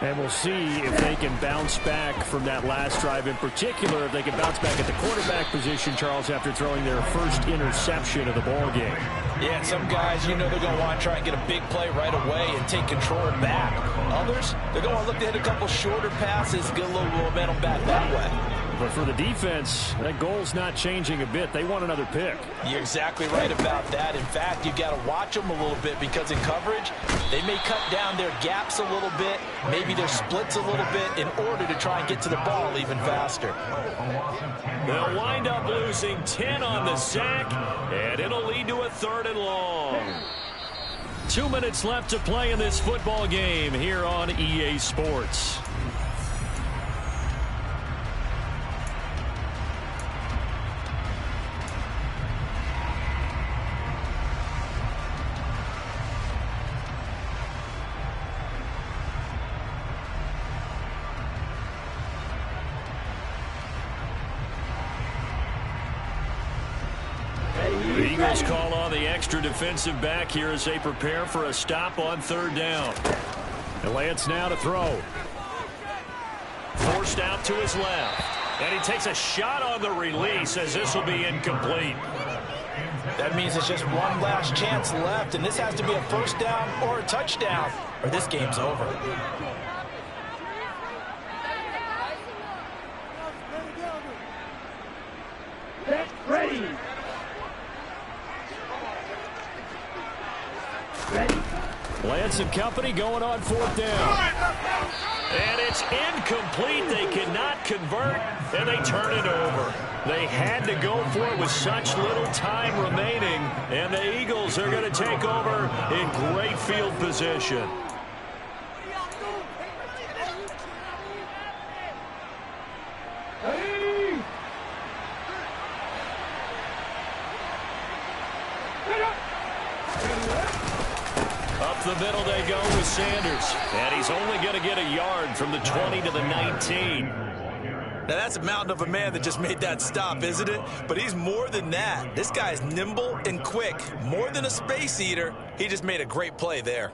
And we'll see if they can bounce back from that last drive, in particular if they can bounce back at the quarterback position, Charles, after throwing their first interception of the ball game. Yeah, some guys, you know, they're going to want to try and get a big play right away and take control back. Others, they're going to look to hit a couple shorter passes, get a little momentum back that way. But for the defense, that goal's not changing a bit. They want another pick. You're exactly right about that. In fact, you've got to watch them a little bit, because in coverage, they may cut down their gaps a little bit, maybe their splits a little bit, in order to try and get to the ball even faster. They'll wind up losing 10 on the sack, and it'll lead to a 3rd and long. 2 minutes left to play in this football game here on EA Sports. The Eagles call on the extra defensive back here as they prepare for a stop on 3rd down. And Lance now to throw. Forced out to his left. And he takes a shot on the release as this will be incomplete. That means it's just one last chance left, and this has to be a first down or a touchdown, or this game's over. Set, ready. Lance and company going on 4th down. And it's incomplete. They cannot convert, and they turn it over. They had to go for it with such little time remaining, and the Eagles are going to take over in great field position. Up the middle they go with Sanders. And he's only going to get a yard from the 20 to the 19. Now, that's a mountain of a man that just made that stop, isn't it? But he's more than that. This guy's nimble and quick. More than a space eater. He just made a great play there.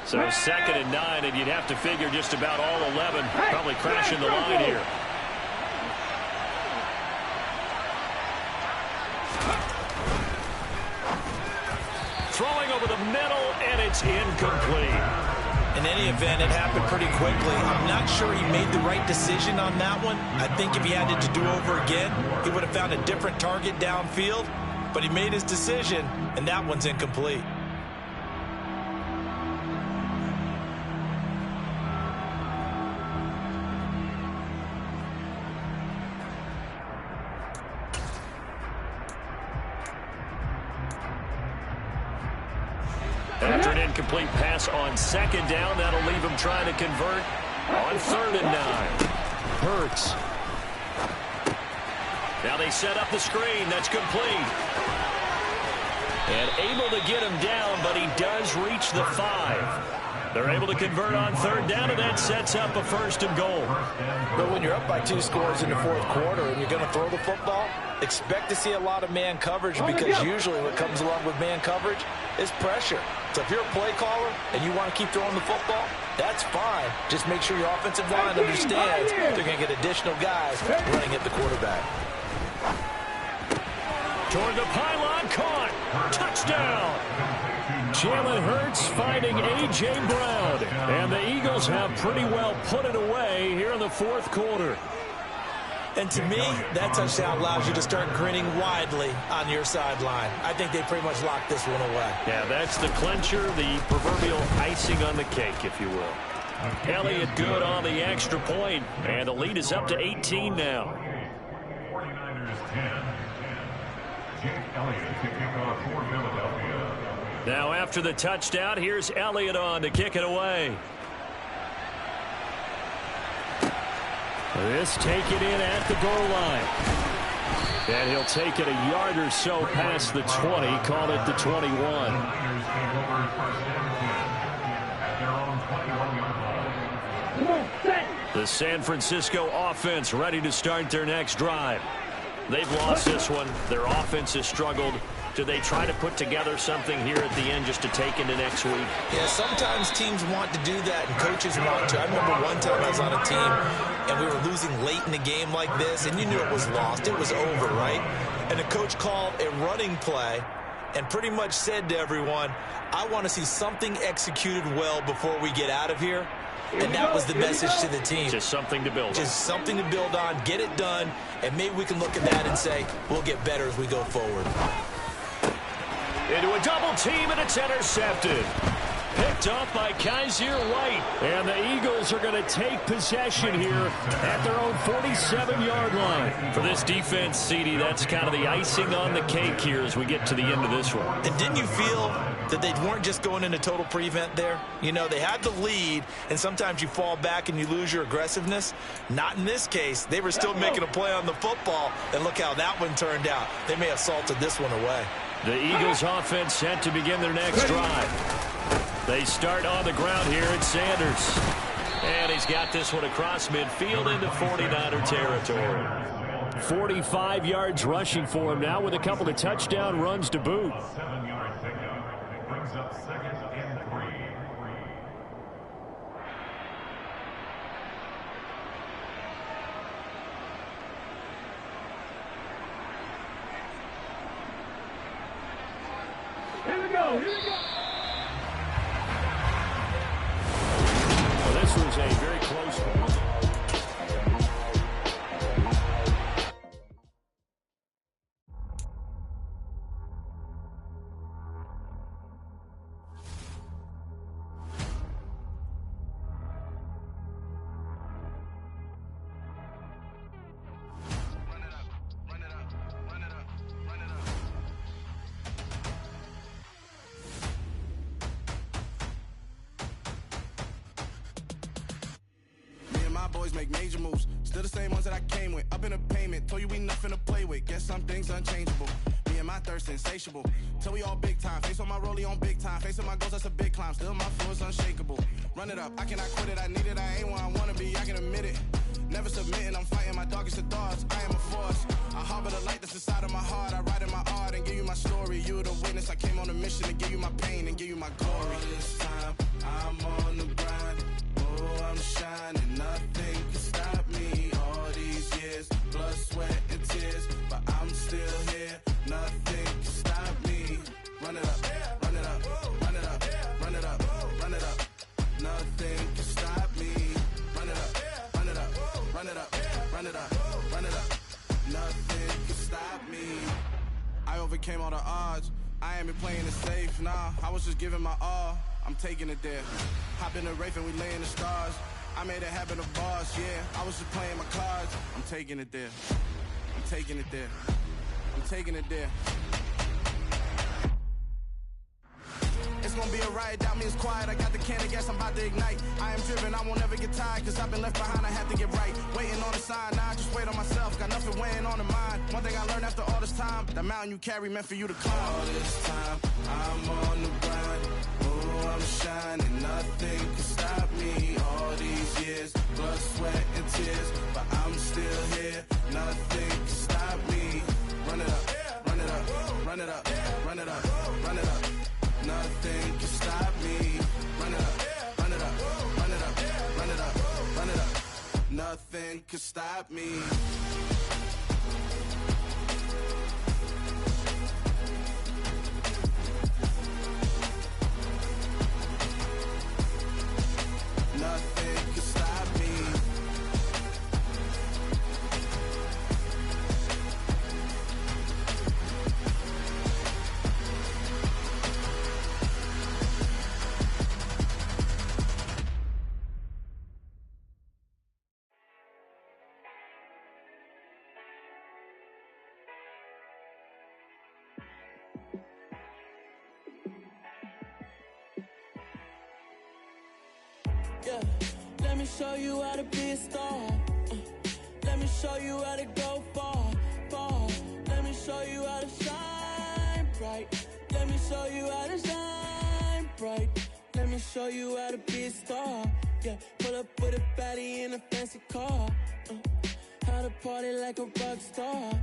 So 2nd and 9, and you'd have to figure just about all 11 probably crashing the line here. Throwing over the middle, and it's incomplete. In any event, it happened pretty quickly. I'm not sure he made the right decision on that one. I think if he had it to do over again, he would have found a different target downfield. But he made his decision, and that one's incomplete. After an incomplete pass on 2nd down, that'll leave him trying to convert on 3rd and 9. Hurts. Now they set up the screen. That's complete. And able to get him down, but he does reach the 5. They're able to convert on 3rd down, and that sets up a 1st and goal. But when you're up by 2 scores in the 4th quarter and you're going to throw the football, expect to see a lot of man coverage, because usually what comes along with man coverage is pressure. So if you're a play caller and you want to keep throwing the football, that's fine. Just make sure your offensive line understands they're going to get additional guys running at the quarterback. Toward the pylon, caught. Touchdown. Jalen Hurts finding A.J. Brown. And the Eagles have pretty well put it away here in the 4th quarter. And to me, that touchdown allows you to start grinning widely on your sideline. I think they pretty much locked this one away. Yeah, that's the clincher, the proverbial icing on the cake, if you will. Elliott good on the extra point, and the lead is up to 18 now. 49ers 10. Jake Elliott to kick off for Philadelphia. Now after the touchdown, here's Elliott on to kick it away. This taken in at the goal line. And he'll take it a yard or so past the 20, call it the 21. The San Francisco offense ready to start their next drive. They've lost this one. Their offense has struggled. Do they try to put together something here at the end just to take into next week? Yeah, sometimes teams want to do that and coaches want to. I remember one time I was on a team and we were losing late in the game like this, and you knew it was lost. It was over, right? And the coach called a running play and pretty much said to everyone, I want to see something executed well before we get out of here. And that was the message to the team. Just something to build on. Just something to build on, get it done, and maybe we can look at that and say, we'll get better as we go forward. Into a double team, and it's intercepted. Picked off by Kaiser White. And the Eagles are going to take possession here at their own 47-yard line. For this defense, CD, that's kind of the icing on the cake here as we get to the end of this one. And didn't you feel that they weren't just going into total prevent there? You know, they had the lead, and sometimes you fall back and you lose your aggressiveness. Not in this case. They were still making a play on the football, and look how that one turned out. They may have salted this one away. The Eagles offense set to begin their next drive. They start on the ground here at Sanders. And he's got this one across midfield into 49er territory. 45 yards rushing for him now with a couple of touchdown runs to boot. 7-yard pickup. Brings up 2nd and 3. Here we go, here we go. Well, this was a very close one. Boys make major moves, still the same ones that I came with. Up in a payment, told you we nothing to play with. Guess some things unchangeable. Me and my thirst insatiable. Till we all big time. Face on my rollie on big time. Facing my goals, that's a big climb. Still my flow is unshakable. Run it up, I cannot quit it. I need it, I ain't where I wanna be. I can admit it. Never submitting, I'm fighting my darkest of thoughts. I am a force. I harbor the light that's inside of my heart. I write in my art and give you my story. You the witness. I came on a mission to give you my pain and give you my glory. All this time, I I'm on the grind. Oh, I'm shining, nothing can stop me. All these years, blood, sweat, and tears, but I'm still here. Nothing can stop me. Run it up, run it up, run it up, run it up, run it up. Nothing can stop me. Run it up, run it up, run it up, run it up, run it up. Nothing can stop me. I overcame all the odds. I ain't been playing it safe, nah. I was just giving my all. I'm taking it there. Hop in the Wraith and we lay in the stars. I made it happen, a boss, yeah. I was just playing my cards. I'm taking it there. I'm taking it there. I'm taking it there. It's gonna be a riot, doubt me it's quiet. I got the can of gas, I'm about to ignite. I am driven, I won't ever get tired, cause I've been left behind, I have to get right. Waiting on the sign, now I just wait on myself. Got nothing weighing on the mind. One thing I learned after all this time, the mountain you carry meant for you to climb. All this time, I'm on the grind. Oh, I'm shining, nothing can stop me. All these years, blood, sweat, and tears, but I'm still here. Nothing can stop me. Run it up, run it up, run it up, run it up, run it up. Nothing can stop me. Run it up, run it up, run it up, run it up, run it up. Nothing can stop me. Nothing can stop me. Yeah, let me show you how to be a star. Let me show you how to go far, far. Let me show you how to shine bright. Let me show you how to shine bright. Let me show you how to be a star. Yeah, pull up with a baddie in a fancy car. How to party like a rock star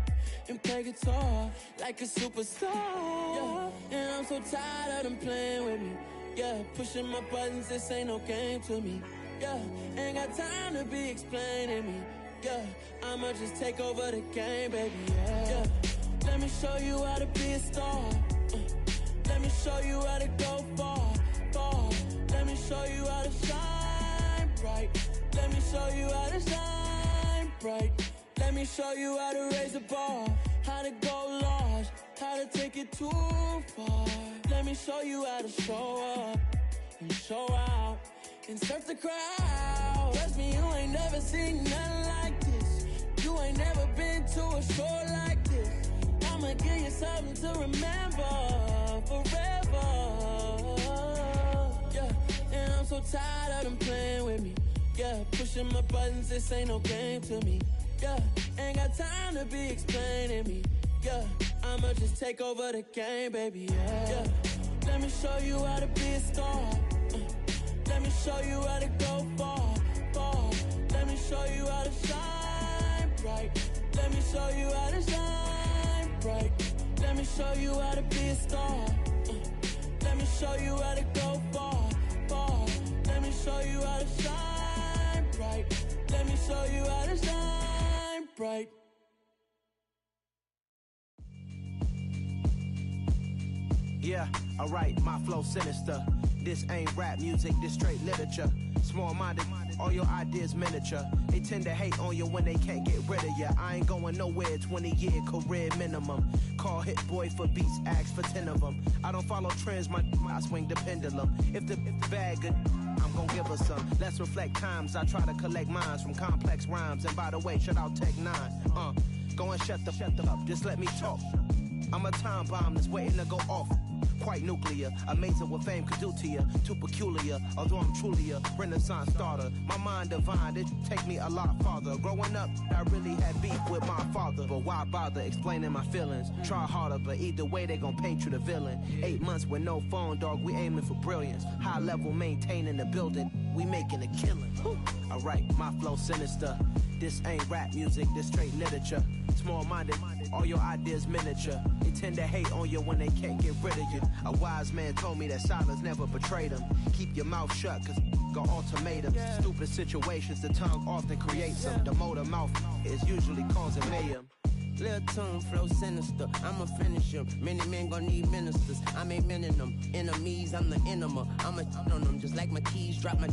and play guitar like a superstar. Yeah, and I'm so tired of them playing with me. Yeah, pushing my buttons, this ain't no game to me. Yeah, ain't got time to be explaining me. Yeah, I'ma just take over the game, baby. Yeah, let me show you how to be a star. Let me show you how to go far, far. Let me show you how to shine bright. Let me show you how to shine bright. Let me show you how to raise a bar, how to go large, how to take it too far. Let me show you how to show up and show out and surf the crowd. Trust me, you ain't never seen nothing like this. You ain't never been to a show like this. I'ma give you something to remember forever. Yeah, and I'm so tired of them playing with me. Yeah, pushing my buttons, this ain't no game to me. Yeah, ain't got time to be explaining me. Yeah, I'ma just take over the game, baby. Yeah, let me show you how to be a star. Let me show you how to go far, far. Let me show you how to shine bright. Let me show you how to shine bright. Let me show you how to be a star. Let me show you how to go far, far. Let me show you how to shine bright. Let me show you how to shine bright. Yeah, alright, my flow sinister. This ain't rap music, this straight literature. Small-minded, all your ideas miniature. They tend to hate on you when they can't get rid of you. I ain't going nowhere, 20-year career minimum. Call Hit Boy for beats, ask for 10 of them. I don't follow trends, I swing the pendulum. If the bag good, I'm gon' give her some. Let's reflect times, I try to collect minds from complex rhymes. And by the way, shut out Tech 9. Go and shut the up, just let me talk. I'm a time bomb that's waiting to go off. Quite nuclear, amazing what fame could do to you. Too peculiar, although I'm truly a renaissance starter. My mind divine, it take me a lot farther. Growing up, I really had beef with my father. But why bother explaining my feelings? Try harder, but either way they gon' paint you the villain. 8 months with no phone, dog, we aiming for brilliance. High level maintaining the building, we making a killing. Alright, my flow sinister. This ain't rap music, this straight literature. Small-minded, all your ideas miniature. They tend to hate on you when they can't get rid of you. A wise man told me that silence never betrayed him. Keep your mouth shut, cause got ultimatums. Stupid situations, the tongue often creates them. The motor mouth is usually causing mayhem. Lil' tune flow sinister, I'ma finish him. Many men gon' need ministers, I'm aiming them. Enemies, I'm the enema. I'ma on them just like my keys drop my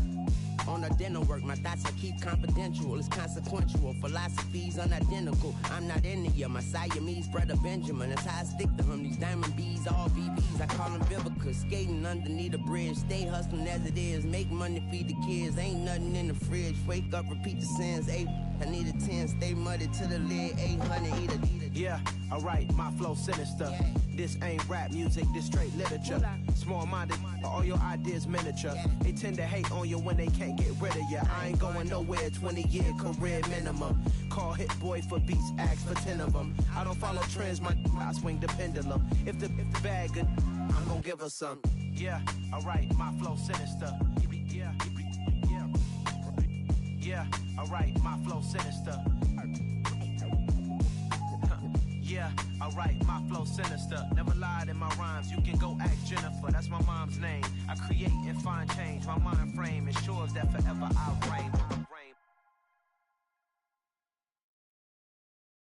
on the dinner work. My thoughts I keep confidential, it's consequential. Philosophies unidentical, I'm not into you. My Siamese brother Benjamin, that's how I stick to him. These diamond bees, all BBs, I call them Vivica. Skating underneath a bridge, stay hustling as it is. Make money, feed the kids, ain't nothing in the fridge. Wake up, repeat the sins, I need a 10, stay muddy to the lid, 800, eat a. Yeah, alright, my flow sinister. This ain't rap music, this straight literature. Small-minded, all your ideas miniature. They tend to hate on you when they can't get rid of you. I ain't going nowhere, 20-year career minimum. Call Hit Boy for beats, ask for 10 of them. I don't follow trends, I swing the pendulum. If the bag good, I'm gonna give her some. Yeah, alright, my flow sinister. Yeah, alright, my flow sinister. Yeah, alright, my flow sinister. Never lied in my rhymes, you can go ask Jennifer. That's my mom's name. I create and find change. My mind frame ensures that forever I'll reign.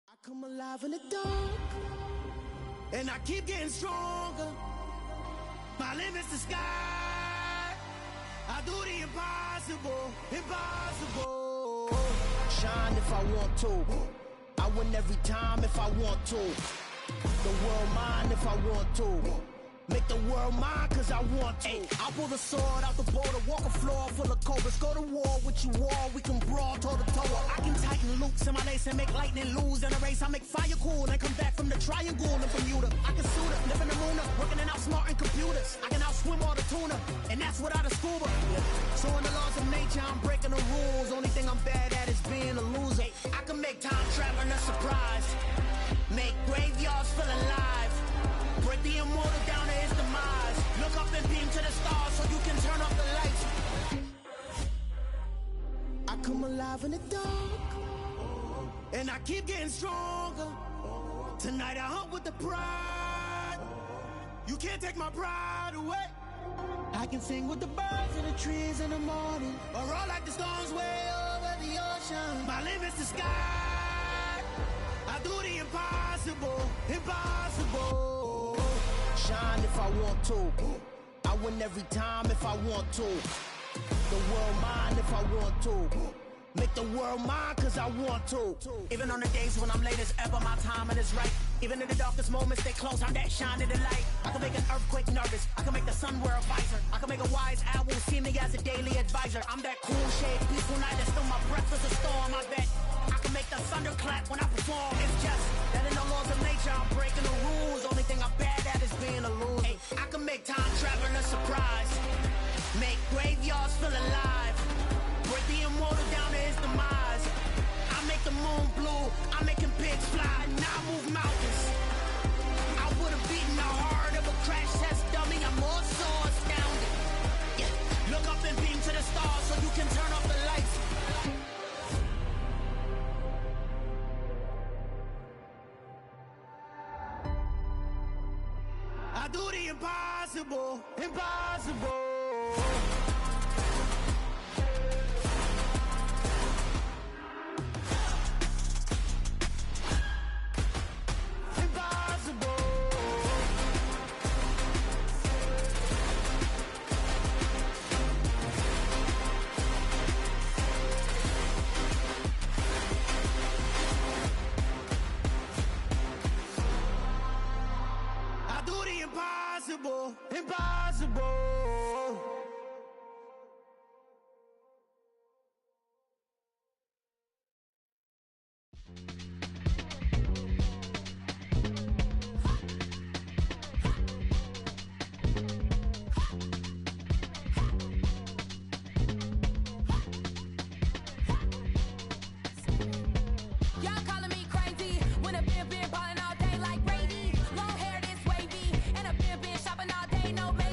I come alive in the dark, and I keep getting stronger. My limit's the sky. I do the impossible, impossible. Shine if I want to. I win every time if I want to. The world mine if I want to. Make the world mine cause I want to. Ay, I'll pull the sword out the border, walk a floor full of cobras. Go to war with you all, we can brawl toe to toe. I can tighten loops in my lace and make lightning lose in a race. I make fire cool and come back from the triangle in Bermuda. I can suit up, live in the moon, working and outsmarting computers. I can outswim all the tuna, and that's without a scuba. So in the laws of nature, I'm breaking the rules. Only thing I'm bad at is being a loser. I can make time traveling a surprise, make graveyards feel alive, break the immortal down to his demise. Look up and beam to the stars so you can turn off the lights. I come alive in the dark, and I keep getting stronger. Tonight I hunt with the pride. You can't take my pride away. I can sing with the birds and the trees in the morning, or roll like the storms way over the ocean. My limit's the sky. I do the impossible, impossible. Shine if I want to. I win every time if I want to. The world mine if I want to. Make the world mine cause I want to. Even on the days when I'm late as ever, my timing is right. Even in the darkest moments, stay close, I'm that shine in the light. I can make an earthquake nervous, I can make the sun wear a visor. I can make a wise owl see me as a daily advisor. I'm that cool shade, peaceful night that still my breath is a storm, I bet. I can make the thunder clap when I perform. It's just that in the laws of nature, I'm breaking the rules. Only thing I'm bad at is being a loser. Hey, I can make time traveling a surprise, make graveyards feel alive, break the immortal down to his demise. I make the moon blue, I'm making pigs fly, now I move mountains. I would've beaten the heart of a crash test dummy, I'm more so astounded. Yeah, look up and beam to the stars so you can turn off the lights. I do the impossible, impossible. Impossible, impossible. Y'all calling me crazy when a been ballin' all day like Brady. Long hair this wavy, and a been shopping all day, no baby.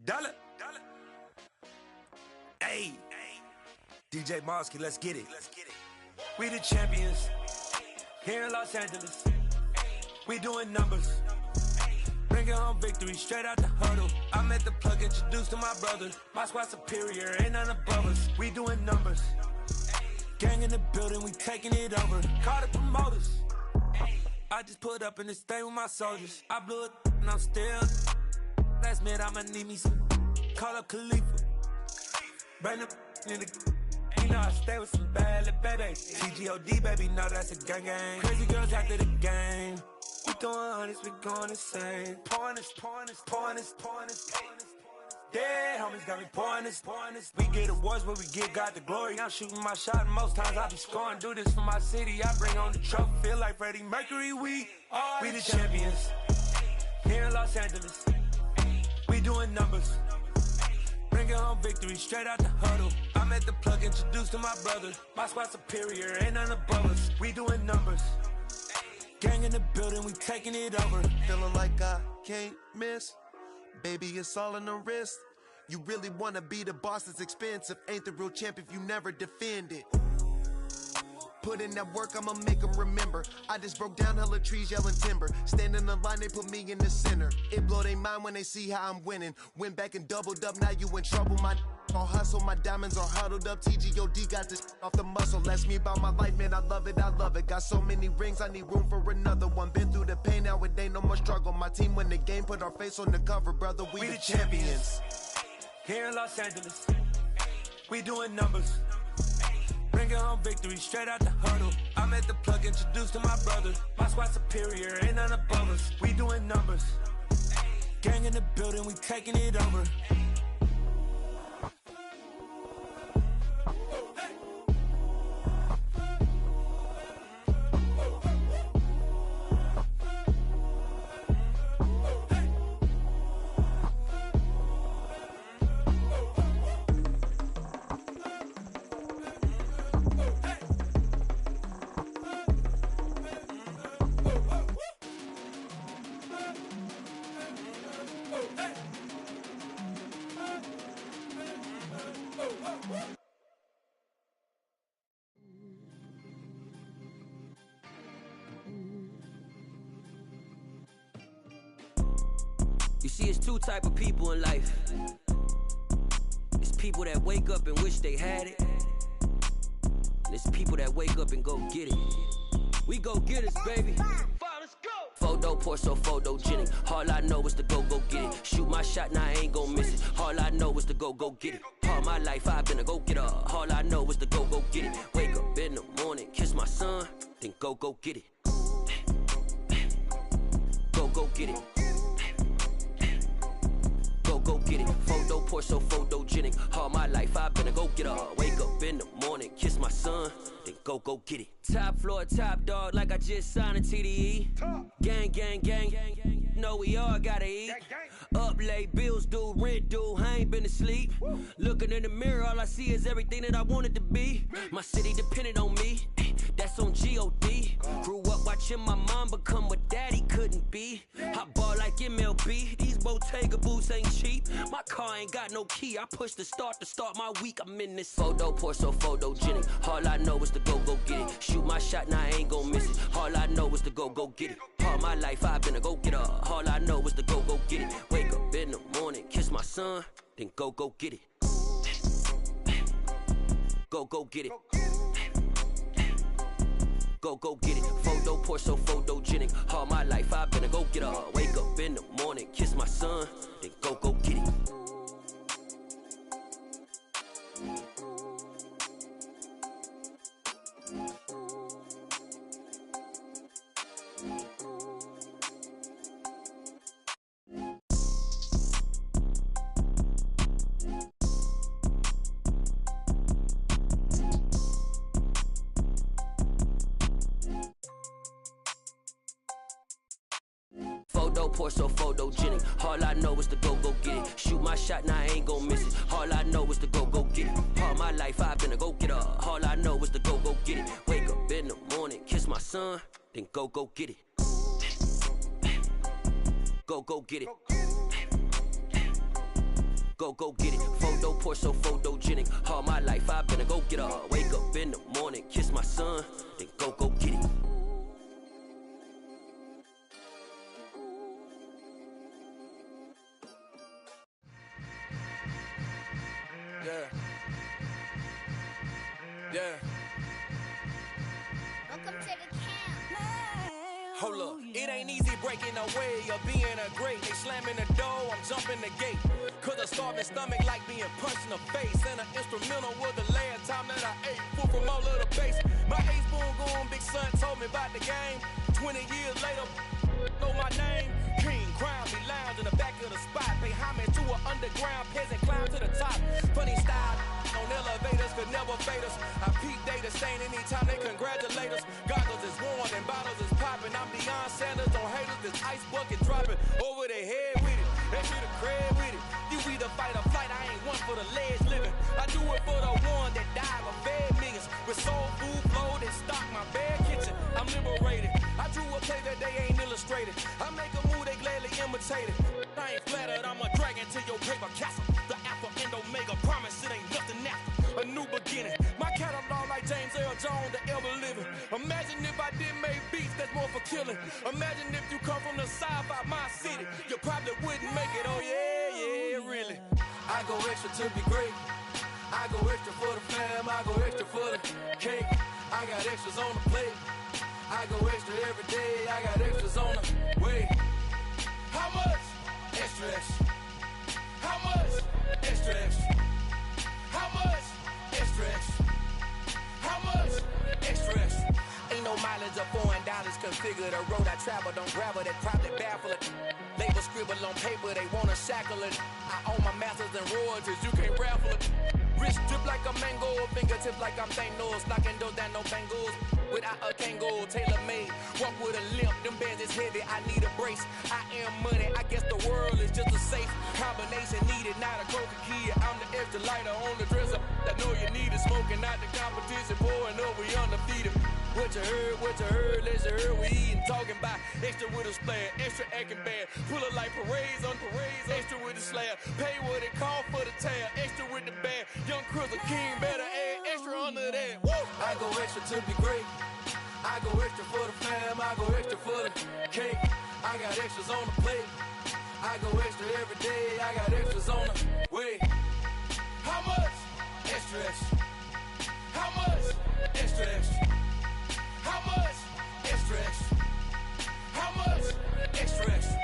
Dollar. Hey, DJ Mosky, let's get it. We the champions here in Los Angeles. We doing numbers. Bringing home victory straight out the huddle. I met the plug, introduced to my brother. My squad superior, ain't none above us. We doing numbers. Gang in the building, we taking it over. Call the promoters. I just put up in this thing with my soldiers. I blew it and I'm still. Last minute I'ma need me some. Call up Khalifa. Bring the in the. You know I stay with some bad little babies. TGOD baby, know that's a gang gang. Crazy girls after the game. We throwing hundreds, we going insane. Pouring this. Dead homies got me pouring this. We get awards, but we give God the glory. I'm shooting my shot, and most times I be scoring. Do this for my city, I bring on the trophy. Feel like Freddie Mercury, we the champions here in Los Angeles. We doing numbers. Bringing home victory straight out the huddle. I met the plug, introduced to my brother. My squad superior, ain't none above us. We doing numbers. Gang in the building, we taking it over. Feeling like I can't miss. Baby, it's all in the wrist. You really wanna be the boss, it's expensive. Ain't the real champ if you never defend it. Put in that work, I'ma make them remember. I just broke down hella trees, yelling timber. Stand in the line, they put me in the center. It blow their mind when they see how I'm winning. Went back and doubled up, now you in trouble. My all hustle, my diamonds are huddled up. TGOD got this off the muscle. Ask me about my life, man, I love it. Got so many rings, I need room for another one. Been through the pain, now it ain't no more struggle. My team win the game, put our face on the cover, brother. We the champions. Here in Los Angeles, we doing numbers. Bringing home victory straight out the huddle. I met the plug, introduced to my brother. My squad superior, ain't none above us. We doing numbers. Gang in the building, we taking it over. You see, it's two type of people in life. It's people that wake up and wish they had it. And it's people that wake up and go get it. We go get it, baby. Photo, Porso, photogenic. All I know is to go get it. Shoot my shot, now I ain't gon' miss it. All I know is to go get it. All my life I've been a go-getter. All I know is to go get it. Wake up in the morning, kiss my son, then go get it. Go get it. Go get it. Photo, Porso, photogenic. All my life I've been a go-getter. Wake up in the morning, kiss my son, then go get it. Top floor, top dog, like I just signed a TDE. Gang, gang, gang, gang. Know we all gotta eat. Up late, bills due, rent due, I ain't been asleep. Looking in the mirror, all I see is everything that I wanted to be. My city depended on me, that's on G.O.D. Grew up watching my mom become what daddy couldn't be. I ball like MLB, these Bottega boots ain't cheap. My car ain't got no key, I push the start to start my week. I'm in this photo, Porso, photogenic. All I know is to go get it. Shoot my shot, now I ain't gon' miss it. All I know is to go get it. All my life I've been a go-getter. All I know is to go get it. Wake up in the morning, kiss my son, then go get it. Go get it. Go get it. Photo, Porso, photogenic. All my life I've been a go-getter. Wake up in the morning, kiss my son, then go get it. Photo, Porso, photogenic. All I know is to go get it. Shoot my shot, now I ain't gon' miss it. All I know is to go get it. All my life I've been a go-getter. All I know is to go get it. Wake up in the morning, kiss my son, then go get it. Go get it. go get it. Photo poor, so photogenic. All my life I've been a go getter. Wake up in the morning, kiss my son, then go get it. Yeah. Welcome to the camp. Hold up, it ain't easy breaking away or being a great. They slamming the door, I'm jumping the gate. Cause a starving stomach like being punched in the face. And an instrumental was the last time that I ate food from all of the base. My ace boom goon, big son told me about the game. 20 years later, know my name. King, crown me, lounge in the back of the spot. Pay homage to an underground peasant, climb to the top. Funny style on elevators could never fade us. I peep data stain anytime they congratulate us. Goggles is worn and bottles is popping. I'm beyond Sanders on haters, this ice bucket dropping over their head with it. They be the crab with it. You either fight or flight, I ain't one for the ledge living. I do it for the one that died or fed millions. With soul food flowed and stock my bad kitchen. I'm liberated. I drew a play that they ain't illustrated. I make a move, they gladly imitate it. I ain't flattered, I'm a dragon to your paper castle. The alpha and omega, promise it ain't nothing after. A new beginning. My catalog like James Earl Jones, the ever living. Imagine if I didn't make beats that's more for killing. Imagine if you come from the side by my city. You probably wouldn't make it, oh yeah, really. I go extra to be great. I go extra for the fam, I go extra for the cake. I got extras on the plate. I go extra every day, I got extras on the way. How much? Extra, extra. How much? Extra, extra. How much? Extra, extra. How much? Extra, extra. Ain't no mileage or $4 configure the road I travel. Don't gravel that probably baffle it. Label scribble on paper, they wanna shackle it. I own my masters and royalties, you can't raffle it. Wrist drip like a mango, fingertips like I'm Thanos. Knocking those down, no bangles. Without a Kango, tailor-made. Walk with a limp, them bands is heavy, I need a brace. I am money, I guess the world is just a safe combination needed. Not a coca key, I'm the extra lighter on the dresser. I know you need it, smoking out the competition, pouring up, we undefeated. What you heard, let you heard, we eatin', talking about extra with a splash, extra acting bad. Pull it like parades on parades, extra with the slab. Pay what it call for the tab, extra with the bag. Young Crystal King better add extra under that. Woo! I go extra to be great. I go extra for the fam, I go extra for the cake. I got extras on the plate. I go extra every day, I got extras on the way. How much? Extra, extra. How much? Extra, extra. How much? Extra, extra. How much? Extra, extra.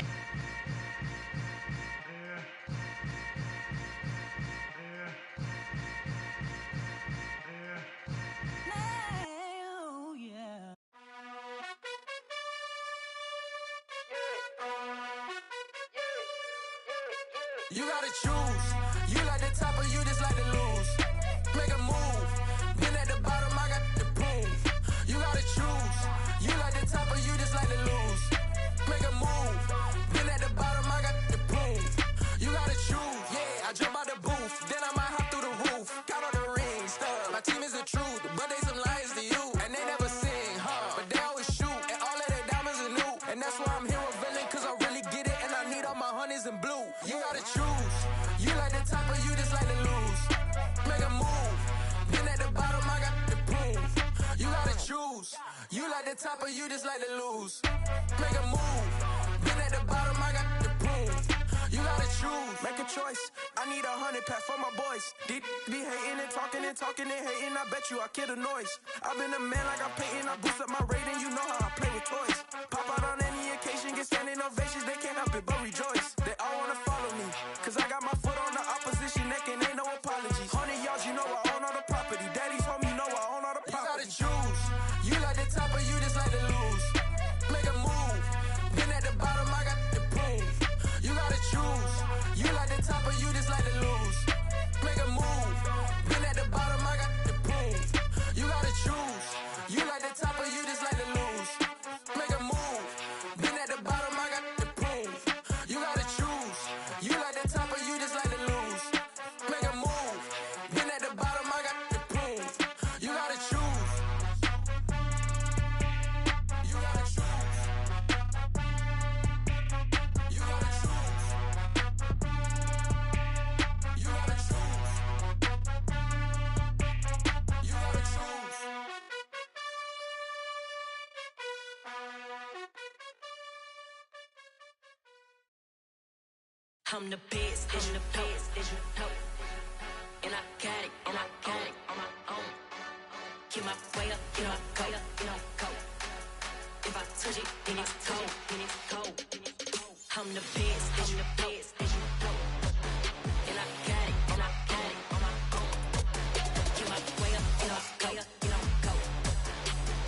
You gotta choose. You like the top or you just like to lose. Make a move. Been at the bottom, I got the prove. You gotta choose. You like the top or you just like to lose. Make a move. Been at the bottom, I got the prove. You gotta choose. Yeah, I jump out the booth. Then I might hop through the roof. Got all the rings, stuff. My team is the truth, but they some liars to you. And they never sing, huh? But they always shoot. And all of their diamonds are new. And that's why I'm here revealing, cause I really get it. And I need all my honeys in blue. You gotta choose. You like the top or you just like to lose. Make a move. Been at the bottom, I got the proof. You gotta choose. You like the top or you just like to lose. Make a move. Been at the bottom, I got the proof. You gotta choose. Make a choice. I need 100 pack for my boys. Be hating and talking and talking and hating. I bet you I kill the noise. I've been a man like I'm Peyton. I boost up my rating. You know how I play with toys. Pop out on any occasion, get standing ovations. They can't help it but rejoice. They all wanna follow me, cause I got my foot on the opposition neck and ain't no apologies. 100 yards, you know I own all the property. Daddy's home, you know I own all the property. You gotta choose. You like the top or you just like to lose. Make a move. Been at the bottom, I got the proof. You gotta choose. You like the top or you just like to lose. Make a move. Been at the bottom, I got the proof. You gotta choose. You like the top or you just like to lose. Make a move. Been at the bottom, I got the proof. You gotta choose. I'm the best, and the best, as you know. And I got it, and I got it on my own. Get my way up, get my go, get my go. If I touch it, then it's cold, then it's cold. I'm the best, and the best, as you know. And I got it, and I got it on my own. Get my way up, get my go, get my go.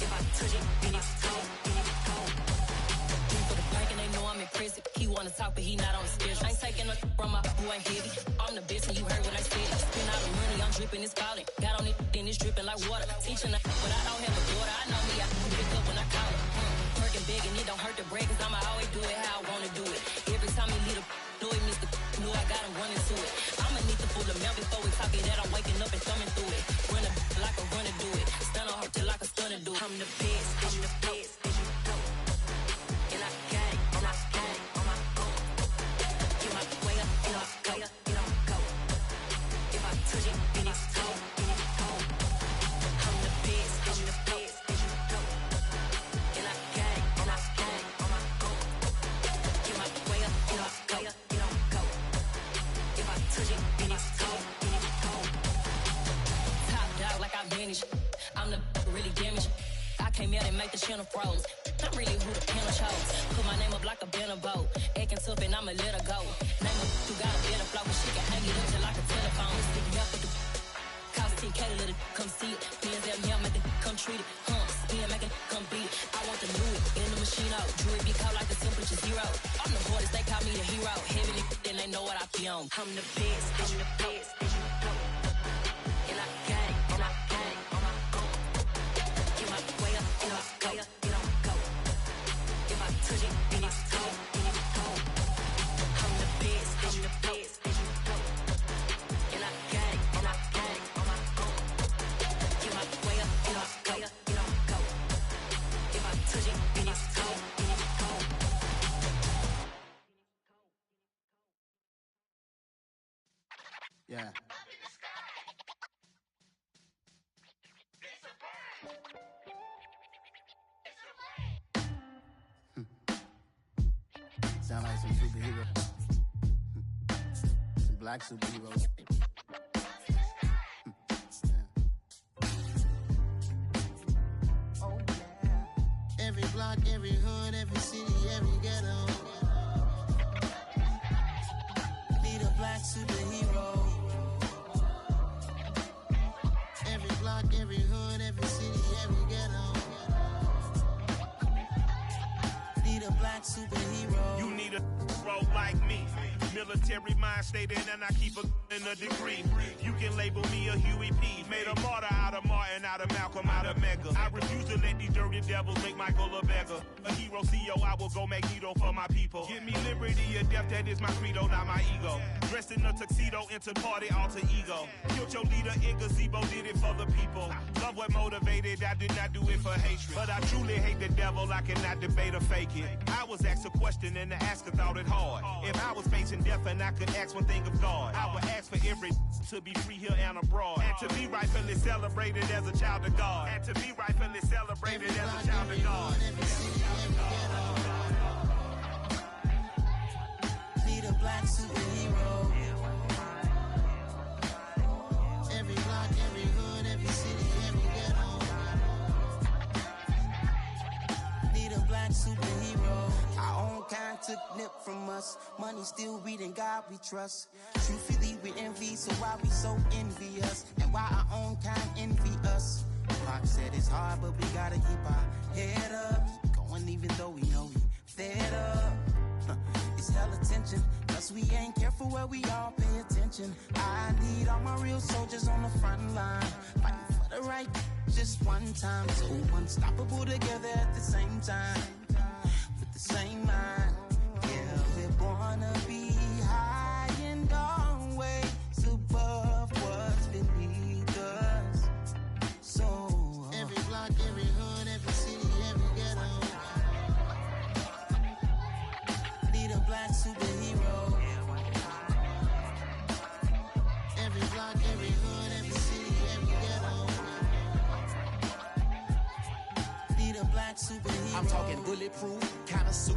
If I touch it, then it's cold, then it's cold. For the bank and they know I'm in prison. He wanna talk, but he not on the schedule. I ain't taking a from my boy heavy. I'm the best, and you heard what I said. Spend all the money, I'm dripping, it's falling. Got on it, then it's dripping like water. Teaching her, but I don't have a daughter. I know me, I can pick up when I call her. Working big, and it don't hurt the break, cause I'ma always do it how I wanna do it. Every time he lead a know he missed the know I got him running to it. I'ma need to pull the mail before we talk it that I'm waking up and thumbing through it. Run a like a runner do it. Stun on her till like a stunner do it. I'm the best, I'm the best, as you know. And I got it, and I got it on my own. Get my way up, get my go, get my go. If I touch it, then it's cold, then it's cold. I'm the best, I'm the best, as you know. And I got it, and I got it on my own. Get my way up, get my go, get my go. If I touch it, then it's cold, then it's cold. Top dog like I manage. I'm the really damaged. I came out and make the channel froze. I'm really who the panel chose. Put my name up like a banner boat. Acting tough and I'ma let her go. Name her who got a better flow, but she can hang it up just like a telephone. Stick me up with the cost 10K to let it come see it. Bands at me, I make it come treat it. Spin, make it come beat it. I want to do it in the machine out. Jewelry be cold like the temperature zero. I'm the hardest, they call me the hero. Heavenly, then they know what I be on. I'm the best, I'm the best, as you know. And I got it, and I got it on my own. Get my way up, get my go, get my go. If I touch it, then it's cold, then it's cold. I'm the best, I'm the best, as you know. And I got it, and I got it on my own. Get my way up, get my go, get my go. If I touch it, then it's cold, then it's cold. Yeah. Sound like some superheroes. Some black superheroes. Oh, yeah. Every block, every hood, every city, every ghetto. Need a black superhero. Every block, every hood, every city, every ghetto. Need a black superhero. You need a role like me. Military mind stated, and I keep in a degree. You can label me a Huey P. Made a martyr out of Martin, out of Malcolm, out of Mega. I refuse to let these dirty devils make Michael a beggar. A hero CEO, I will go Magneto for my people. Give me liberty or death, that is my credo, not my ego. Dressed in a tuxedo, into party, alter ego. Killed your leader in gazebo, did it for the people. Love what motivated, I did not do it for hatred. But I truly hate the devil, I cannot debate or fake it. I was asked a question and the asker thought it hard. If I was facing death and I could ask one thing of God, I would ask for every to be free here and abroad. And to be rightfully celebrated as a child of God. And to be rightfully celebrated as a child of God. Need a black superhero. Every block, every hood, every city, every ghetto. Need a black superhero. Our own kind took nip from us. Money still reading God we trust. Truthfully we envy, so why we so envious? And why our own kind envy us? Pac said it's hard, but we gotta keep our head up. Going even though we know we fed up. It's hella tension, cause we ain't careful where we all pay attention. I need all my real soldiers on the front line, fighting for the right just one time. So unstoppable together at the same time, with the same mind. Yeah, we're born to be high and always above what's beneath us. So every block, every hood, every city, every ghetto. Need a black superhero. Every block, every hood, every city, every ghetto. Need a black superhero. I'm talking bulletproof kind of suit.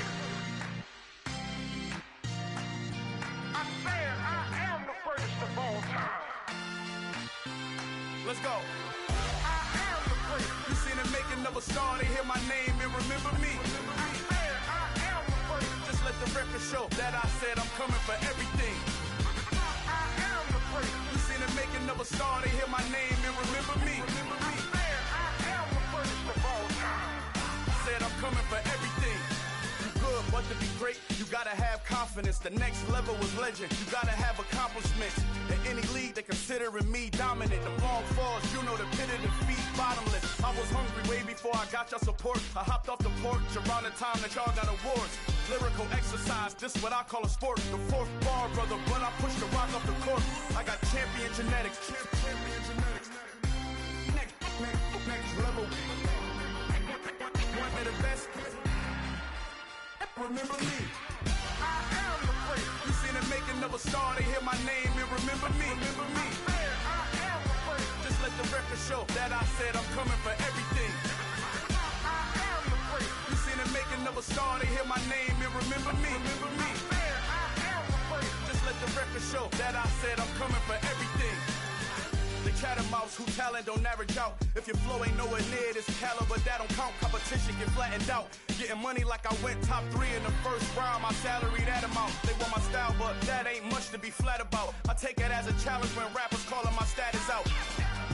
go. I am the prince. You seen the making of a star, they hear my name and remember me. I am the prince. Just let the record show that I said I'm coming for everything. I am the prince. You seen the making of a star, they hear my name and remember me. I am the prince of all time. Said I'm coming for everything. You good, but to be great, you gotta have confidence. The next level was legend. You gotta have accomplishments. In any league, they considering me dominant. The long falls, you know the pit of defeat, bottomless. I was hungry way before I got your support. I hopped off the porch around the time that y'all got awards. Lyrical exercise, this what I call a sport. The fourth bar, brother, when I push the rock off the court. I got champion genetics. Champion genetics. Next level. One of the best. Remember me. I am the prince. You seen the making of a star, they hear my name and remember me. Remember me. I am the prince. Just let the record show that I said I'm coming for everything. I am the prince. You seen the making of a star, they hear my name and remember me. Remember me. I am the prince. Just let the record show that I said I'm coming for everything. The cat and mouse who talent don't average out. If your flow ain't nowhere near this caliber, that don't count. Competition get flattened out. Getting money like I went top 3 in the first round. My salary that amount. They want my style, but that ain't much to be flat about. I take it as a challenge when rappers calling my status out.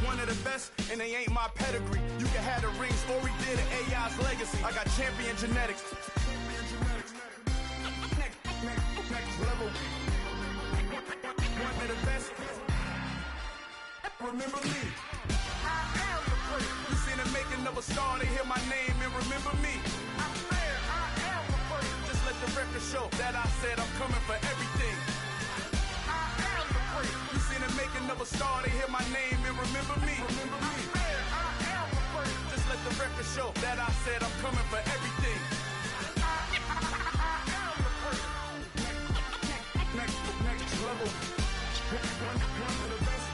One of the best, and they ain't my pedigree. You can have the rings, or we did an AI's legacy. I got champion genetics. Next level. One of the best. Remember me. I am the prince. You seen the making of a star, they hear my name and remember me. I am the prince. Just let the record show that I said I'm coming for everything. I am the prince. You seen the making of a star, they hear my name and remember me. Remember me. I am the prince. Just let the record show that I said I'm coming for everything. I am the prince. Next level. One of the best.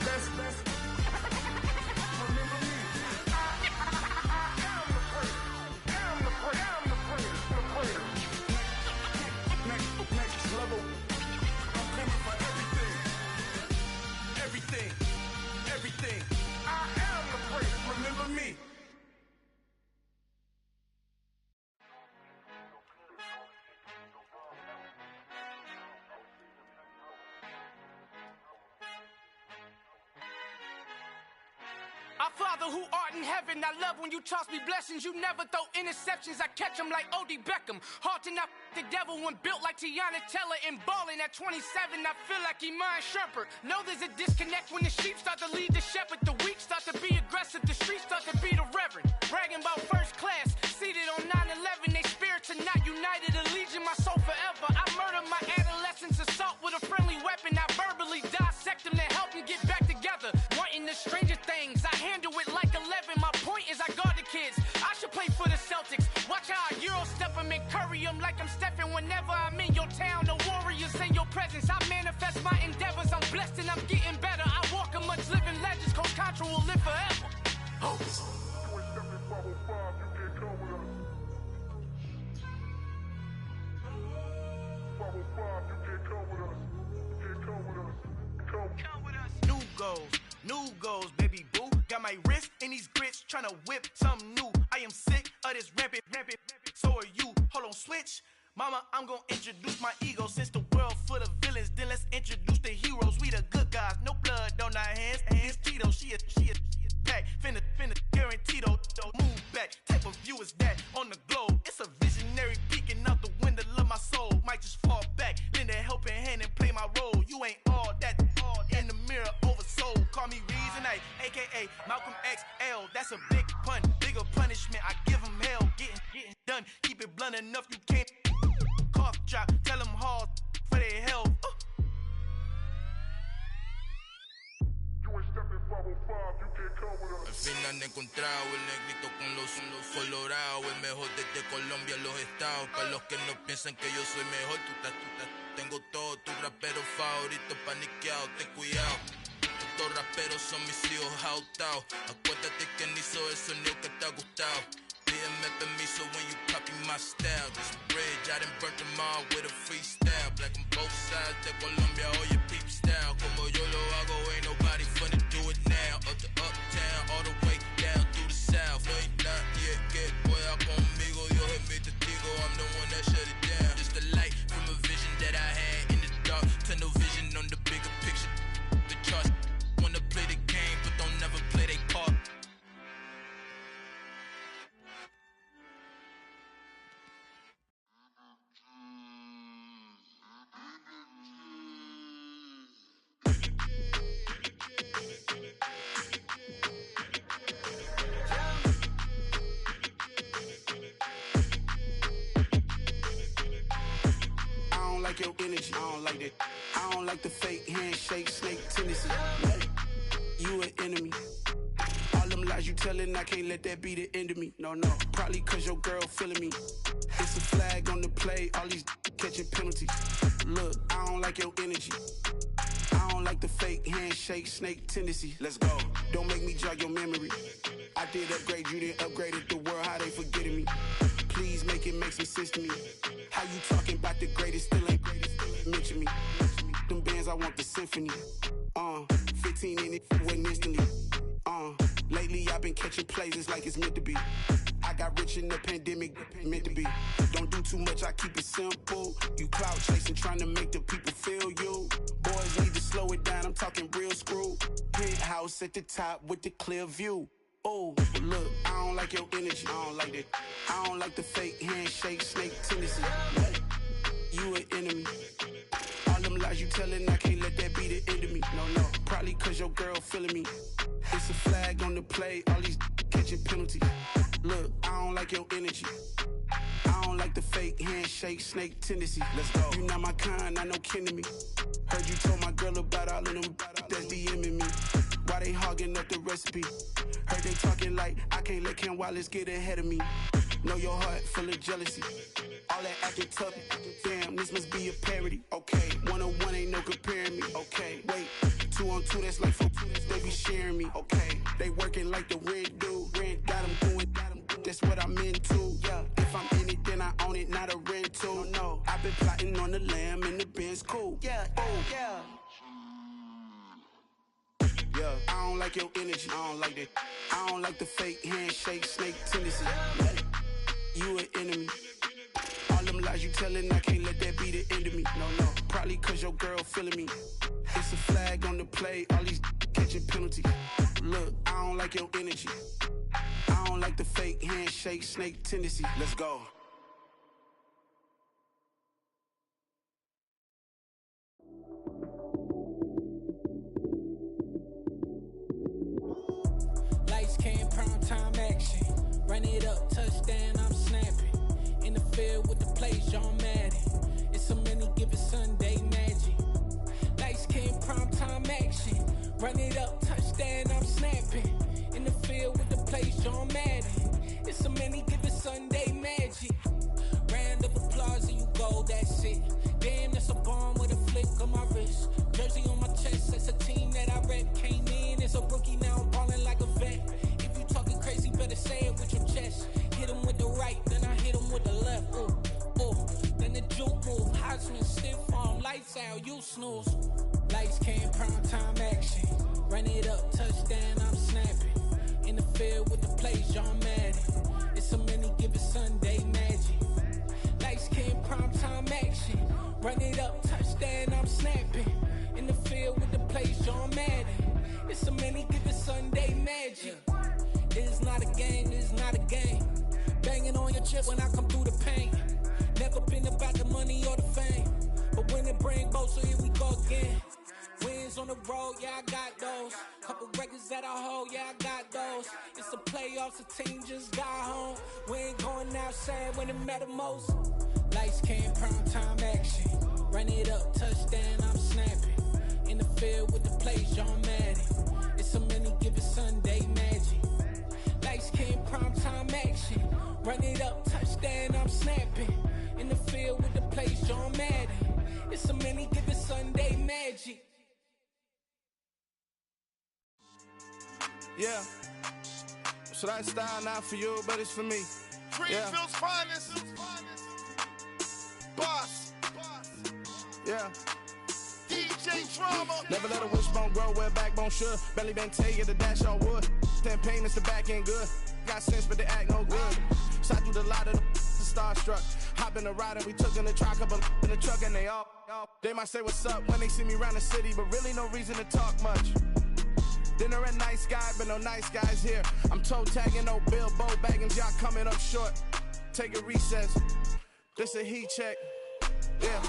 Everything. I am the prince. Remember me. Our Father who art in heaven, I love when you toss me blessings. You never throw interceptions, I catch them like O.D. Beckham. Hard to knock the devil when built like Tiana Teller and balling at 27. I feel like Iman Shumpert. Know there's a disconnect when the sheep start to lead the shepherd. The weak start to be aggressive, the streets start to be the reverend. Bragging about first class, seated on 9/11. They spirits are not united, allegiance my soul forever. I murder my adolescence, assault with a friendly weapon. I verbally dissect them to help them get back together. Wanting the stranger things, I handle it like 11. My point is I guard the kids. I should play for the Celtics. Watch how I Euro step them and curry them like I'm Stephen. Whenever I'm in your town, the Warriors in your presence. I manifest my endeavors. I'm blessed and I'm getting better. I walk amongst living legends. Coach Contra will live forever. Oh. New goals, baby boo. Got my wrist in these grits, tryna whip something new. I am sick of this rampant. So are you. Hold on, switch. Mama, I'm gonna introduce my ego. Since the world full of villains, then let's introduce the heroes. We the good guys, no blood on our hands. Hands Tito, she a pack. Finna guarantee though. Move back. Type of view is that on the globe? It's a visionary peeking out the window of my soul. Might just fall back, lend a helping hand and play my role. You ain't all that in the mirror oversold. Call me Reason A, aka Malcolm XL. That's a big pun, bigger punishment. I give him hell, getting done. Keep it blunt enough, you can't cough drop. Tell them hard for their health. Al fin han encontrado el negrito con los colorados, el mejor desde Colombia, los estados. Para los que no piensan que yo soy mejor, tengo todo, tus raperos favoritos paniqueados, ten cuidado. Estos raperos son mis hijos adoptados. Acuérdate que ni hizo el sonido que te ha gustado. Pídeme permiso when you copy my style. This bridge, I done burnt them all with a freestyle. Black on both sides de Colombia, oye peep style. Como yo lo hago, ain't nobody finna do it now. Up to uptown. I don't like that. I don't like the fake handshake, snake tendency. You an enemy. All them lies you telling, I can't let that be the end of me. No, probably cause your girl feeling me. It's a flag on the play, all these catching penalties. Look, I don't like your energy. I don't like the fake handshake, snake tendency. Let's go. Don't make me jog your memory. I did upgrade, you didn't upgrade it. The world, how they forgetting me. Please make it make some sense to me. How you talking about the greatest, still ain't mention me. Them bands, I want the symphony. 15 in it, wasn't instantly. Lately I've been catching plays, it's like it's meant to be. I got rich in the pandemic, meant to be. Don't do too much, I keep it simple. You clout chasing, trying to make the people feel you. Boys need to slow it down, I'm talking real screw. Penthouse at the top with the clear view. Oh, look, I don't like your energy, I don't like that. I don't like the fake handshake, snake tendency. You an enemy. All them lies you telling, I can't let that be the end of me. No, probably cause your girl feeling me. It's a flag on the play, all these catching penalties. Look, I don't like your energy. I don't like the fake handshake, snake tendency. Let's go. You not my kind, I know kin to me. Heard you told my girl about all of them that's DMing me. Why they hogging up the recipe? Heard they talking like I can't let Ken Wallace get ahead of me. Know your heart full of jealousy. All that acting tough, damn, this must be a parody. Okay, 1-on-1 ain't no comparing me. Okay, wait, 2-on-2, that's like 4-2, they be sharing me. Okay, they working like the rent do. Rent got them going, that's what I'm into. Yeah, if I'm in it, then I own it, not a rental. No, I've been plotting on the lamb and the Benz cool. Yeah, yeah. Yeah, I don't like your energy, I don't like that. I don't like the fake handshake, snake tendency. You an enemy. All them lies you telling, I can't let that be the end of me. No, probably cause your girl feeling me. It's a flag on the play, all these catching penalties. Look, I don't like your energy. I don't like the fake handshake, snake tendency. Let's go. Lights came, prime time action. Run it up, touchdown, I'm snapping. In the field with the plays, John Madden. It's a many given Sunday magic. Lights came, prime time action. Run it up, touchdown, I'm snapping. In the field with the plays, John Madden. It's a many given Sunday magic. Round of applause and you go, that's it. Damn, that's a bomb with a flick on my wrist. Jersey on my chest, that's a team that I rep. Came in as a rookie, now I'm ballin' like a vet. If you talking crazy, better say it with your chest. Hit him with the right, then I hit him with the left. Ooh, then the juke move. Heisman stiff arm, lights out, you snooze. Lights came, prime time action. Run it up, touchdown, I'm snapping. In the field with the plays, John Madden. It's a many given Sunday magic. Lights came, prime time action. Run it up, touchdown, I'm snapping. In the field with the plays, John Madden. It's a many given Sunday magic. It is not a game, it is not a game. Banging on your chest when I come through the pain. Never been about the money or the fame. But when it bring both, so here we go again. Wins on the road, yeah, I got those. Couple records that I hold, yeah, I got those. It's the playoffs, the team just got home. We ain't going outside when it matter most. Lights came, prime time action. Run it up, touchdown, I'm snapping. In the field with the plays, John Madden. It's a many given Sunday magic. Lights came, prime time action. Run it up, touchdown, I'm snapping. In the field with the plays, John Madden. It's a many given Sunday magic. Yeah. So that style not for you, but it's for me. Greenfield's finest. Boss. Yeah. DJ Drama. Never let a wishbone grow where backbone should. Belly been taking the dash on wood. Then pain is the back end good. Got sense, but they act no good. Shot through the lot of the starstruck. Hop in the ride and we took in the truck, couple in the truck and they all. They might say what's up when they see me around the city, but really no reason to talk much. Dinner at nice guy, but no nice guys here. I'm toe tagging, no Bilbo baggins, y'all coming up short. Take a recess. This a heat check. Yeah.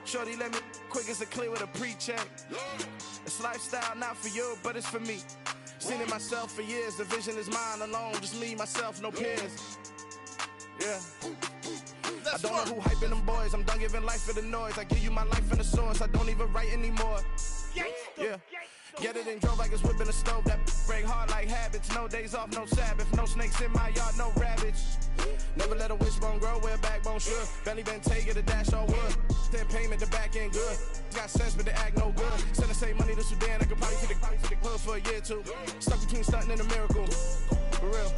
Shorty let me quick as a clear with a pre-check. It's lifestyle not for you, but it's for me. Seen it myself for years. The vision is mine alone. Just me, myself, no peers. Yeah. I don't know who hyping them boys. I'm done giving life for the noise. I give you my life in the source. I don't even write anymore. Yeah. Get it and drove like it's whipping a stove. That break hard like habits. No days off, no Sabbath. No snakes in my yard, no rabbits. Never let a wishbone grow where a backbone should. Belly been taking a dash all wood. Then payment, the back end good. Got sense, but the act no good. Send the same money to Sudan. I could probably take the hood for a year or two. Stuck between stunting and a miracle. For real.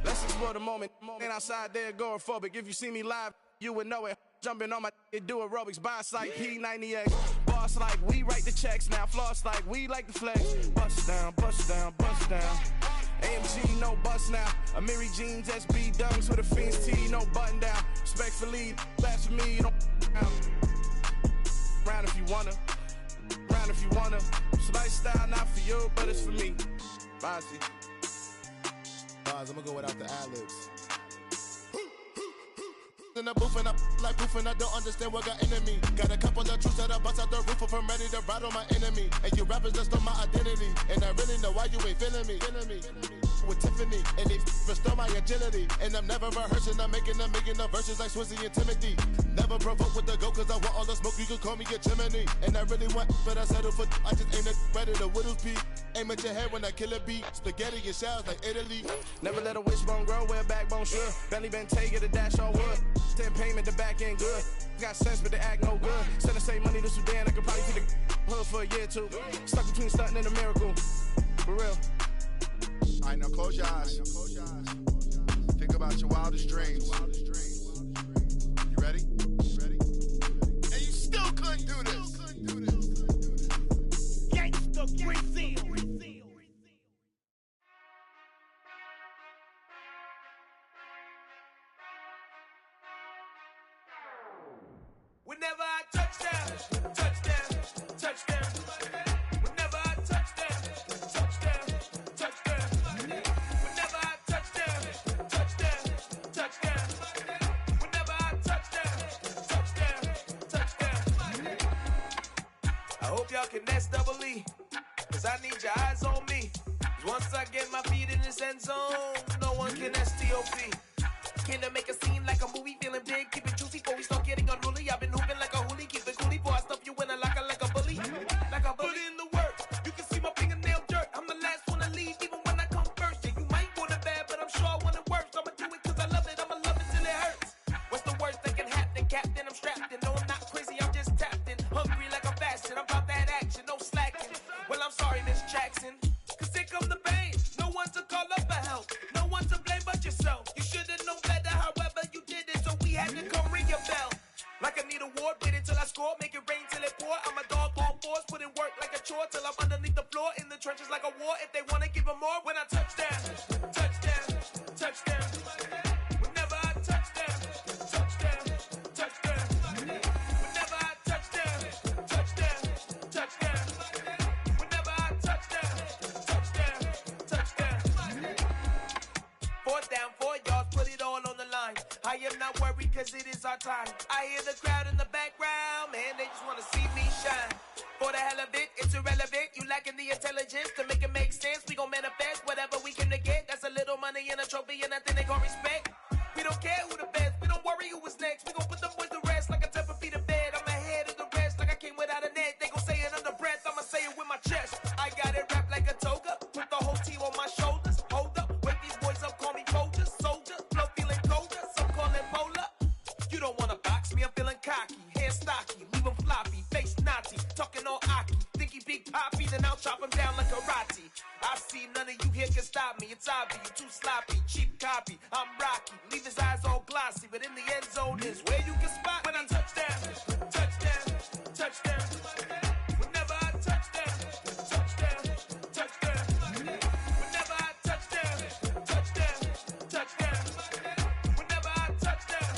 Let's explore the moment. Ain't outside there agoraphobic. If you see me live, you would know it. Jumping on my do aerobics, boss like P90X. Boss like we write the checks now. Floss like we like the flex. Bust down, bust down, bust down. AMG, no bust now. Amiri jeans, SB dunks with a Fiends T, no button down. Respectfully, that's for me, you don't round if you wanna. Round if you wanna. It's lifestyle, not for you, but it's for me. Bossy. Bars, I'm gonna go without the ad-libs. In the booth and I like proof and I don't understand what got into me. Got a couple of truths that I bust out the roof if I'm ready to ride on my enemy. And you rappers just stole my identity. And I really know why you ain't feeling me. With Tiffany, and they restore my agility. And I'm never rehearsing, I'm making the verses like Swizzy and Timothy. Never provoke with the go, cause I want all the smoke, you can call me a chimney. And I really want, but I settle for, I just ain't ready to whittles peak. Aim at your head when I kill a beat. Spaghetti and shells like Italy. Never let a wishbone grow where a backbone should. Belly been taking a dash all wood. Then payment, the back end good. Got sense, but the act no good. Send the same money to Sudan, I could probably take the hood for a year or two. Stuck between stunting and a miracle. For real. All right, now close your eyes. Think about your wildest dreams. You ready? And you still couldn't do this. Gangsta Brazil. Whenever I touchdown, touchdown, touchdown. Whenever I touchdown, touchdown, touchdown. Whenever I touchdown, touchdown, touchdown. Whenever I touchdown, touchdown, touchdown. I hope y'all can nest double E, cause I need your eyes on me. 'Cause once I get my feet in this end zone, no one can STOP. Can I make a scene like a movie, feeling big, keep it juicy before we start getting unruly. I've been hooping like a hoolie, keep it coolie before I stuff you in a locker like a bully. Like a bully. Put in the work, you can see my fingernail dirt. I'm the last one to leave, even when I come first. Yeah, you might want it bad, but I'm sure I want it worse. I'ma do it cause I love it, I'ma love it till it hurts. What's the worst that can happen, Captain? I'm strapped in, no I'm not crazy, I'm just tapped in. Hungry like I'm fasting, I'm about that action, no slacking. Well, I'm sorry, Miss Jackson, cause here come the pain. No one to call up for help, no one to blame but yourself. You should've known better, however you did it, so we had to come ring your bell. Like I need a ward, wait until I score, make it rain till it pour. I'm a dog on force, put in work like a chore till I'm underneath the floor, in the trenches like a war. If they wanna give them more, when I touchdown, touchdown, touchdown. Whenever I touchdown, touchdown, touchdown. Whenever I touchdown, touchdown, touchdown. Whenever I touchdown, touchdown, touchdown. 4th down, 4 yards, put it all on the line. I am not worried cause it is our time. I hear the crowd in the background, man, they just wanna see me shine. For the hell of it, it's irrelevant. You lacking the intelligence to make it make sense. We gon' manifest whatever we can to get. That's a little money and a trophy and nothing they gon' respect. We don't care who the best, we don't worry who was next. We gon' put them boys to rest like a 10 feet of bed. I'm ahead of the rest like I came without a net. They gon' say it under breath, I'ma say it with my chest. I got it wrapped like a toga, put the whole team on my shoulders. Hold up, wake these boys up, call me Folger, soldier, flow feeling colder, some call it polar. You don't wanna box me, I'm feeling cocky, hair stocky, leave him floppy, face naughty, talking all aki, think he big poppy, then I'll chop him down like karate. I see none of you here can stop me, it's obvious, you too sloppy, cheap copy, I'm rocky, leave his eyes all glossy, but in the end zone is where you can spot when I touchdown, touchdown, touchdown. Whenever I touchdown, touchdown, touchdown. Whenever I touchdown, touchdown, touchdown. Whenever I touchdown,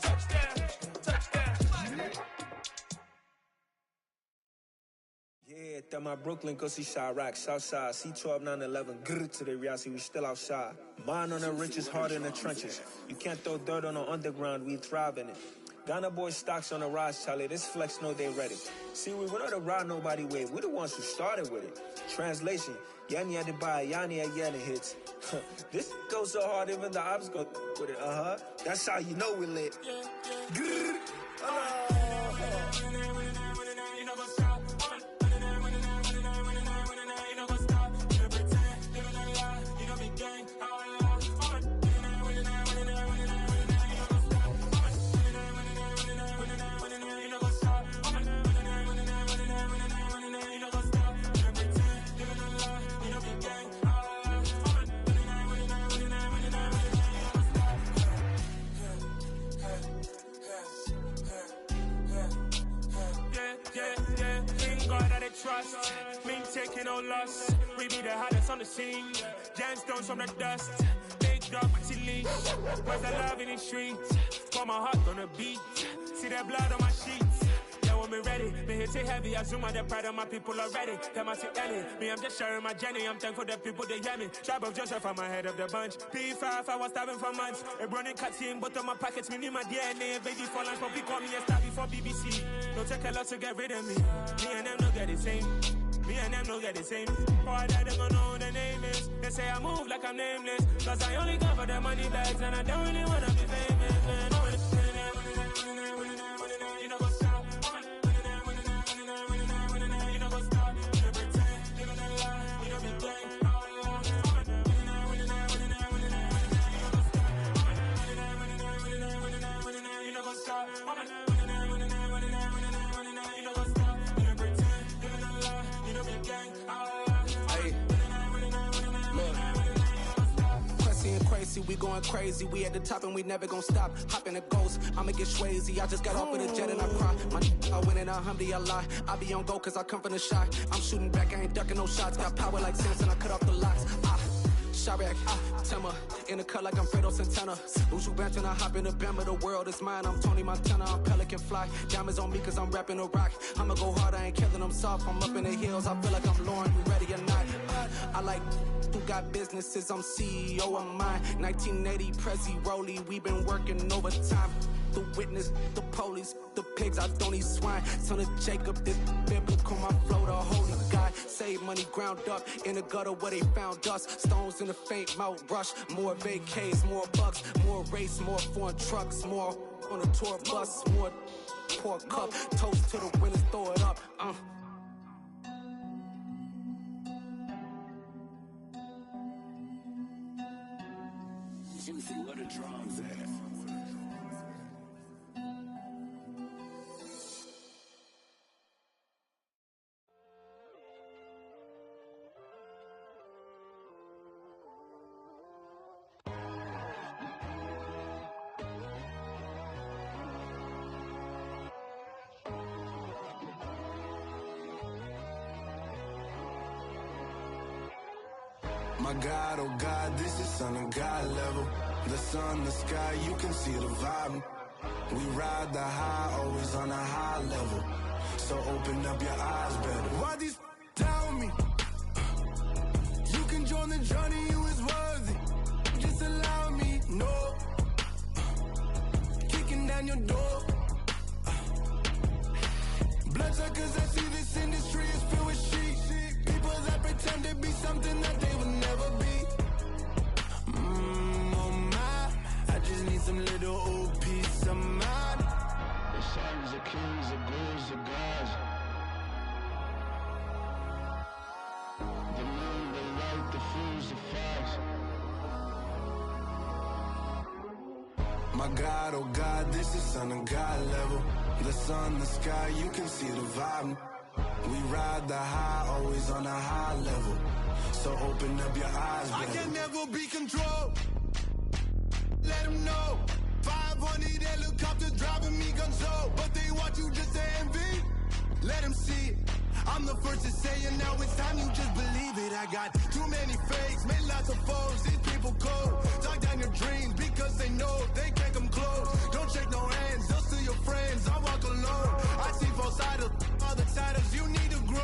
touchdown, touchdown. Yeah, that my Brooklyn, go see Chirac, Southside, C12, 911, grr to the reality, we still outside. Mine on the riches, hard in the trenches. You can't throw dirt on the underground, we thrive in it. Ghana boys stocks on the rise, Charlie, this flex know they ready. See, we not the ride nobody wave, we the ones who started with it. Translation, Yani had to buy, Yani had Yana hits. This goes so hard, even the ops go with it. That's how you know we lit. Grrr. Trust, me taking no loss. We be the hottest on the scene. Gemstones from the dust. Big dog with leash. Where's the love in the streets? Pour my heart on the beat. See that blood on my sheets. Yeah, when me ready, me hit it heavy. I zoom on the pride of my people already. Them I see Ellie. Me, I'm just sharing my journey. I'm thankful the people they hear me. Tribe of Joseph, I'm ahead of the bunch. P5, I was starving for months. A running cut in both of my pockets. Me need my DNA. Baby for lunch, but call me a star before BBC. Don't take a lot to get rid of me. Me and them no get the same. Me and them no get the same. All that they gon' know who the name is. They say I move like I'm nameless. Cause I only come for the money bags. And I don't really wanna be famous, man. You know what's up? You know what's up? You pretend, living a lie. You know be gang. You know what's up? Crazy, we going crazy. We at the top and we never gon' stop. Hop in a ghost, I'ma get swayzy. I just got off with a jet and I cry. I win in a Humvee, I lie. I be on go cause I come from the shot. I'm shooting back, I ain't ducking no shots. Got power like Samson, I cut off the locks. Chirac, Timmer, in the cut like I'm Fredo Santana. Uju Banton, I hop in the Bama, the world is mine. I'm Tony Montana, I'm Pelican Fly. Diamonds on me cause I'm rapping a rock. I'ma go hard, I ain't killing them soft. I'm up in the hills, I feel like I'm Lauren, you ready or not? I like who got businesses, I'm CEO of mine. 1980 Prezi Rolly, we been working overtime. The witness, the police, the pigs, I don't eat swine. Son of Jacob, this biblical, my flow, the holy God. Save money ground up in the gutter where they found us. Stones in the faint mouth rush. More vacays, more bucks, more race, more foreign trucks, more on a tour bus, more pour cup. Toast to the winners, throw it up. Juicy, where the drums at? My God, oh God, this is Son of God level. The sun, the sky, you can see the vibe. We ride the high, always on a high level. So open up your eyes better. Why these tell me? You can join the journey, you is worthy. Just allow me, no. Kicking down your door. Bloodsuckers, I see this industry is filled with sheep. People that pretend to be something that they will never be. Oh my, I just need some little old peace of mind. The sons of kings, the ghouls, the gods. The moon, the light, the fools, the fogs. My God, oh God, this is Son of God level. The sun, the sky, you can see the vibe. We ride the high, always on a high level. So open up your eyes, baby. I can never be controlled. Let them know. 500 helicopters driving me gonzo. But they want you just to envy. Let them see it. I'm the first to say it, now it's time you just believe it. I got too many fakes, made lots of foes. These people cold. Talk down your dreams because they know they can't come close. Don't shake no hands, they'll steal your friends. I walk alone. I see false idols, other titles, you need to grow.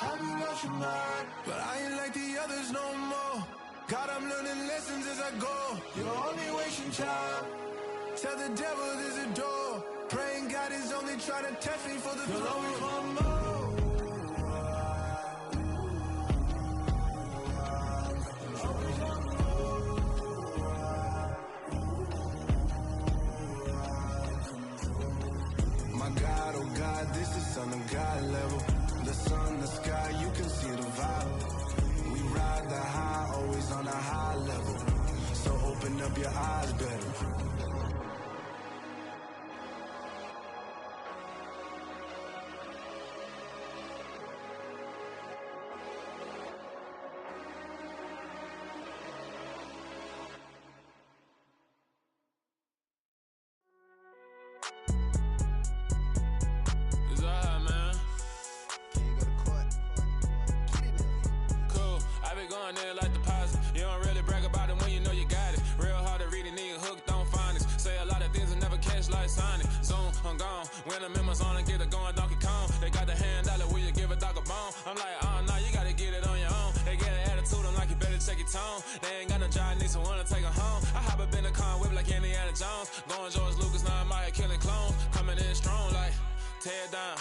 Have you lost your mind? But I ain't like the others no more. God, I'm learning lessons as I go. You're only wasting time. Tell the devil there's a door. Praying God is only trying to test me for the throne. sky level. The sun, the sky, you can see the vibe. We ride the high, always on a high level. So open up your eyes better. When the members on and get it going Donkey Kong, they got the hand dollar, will you give a dog a bone? I'm like, oh no, you gotta get it on your own. They get an attitude, I'm like, you better check your tone. They ain't got no job, need someone to take her home. I hop up in the car, whip like Indiana Jones. Going George Lucas, now I'm out here killing clones. Coming in strong like, tear down,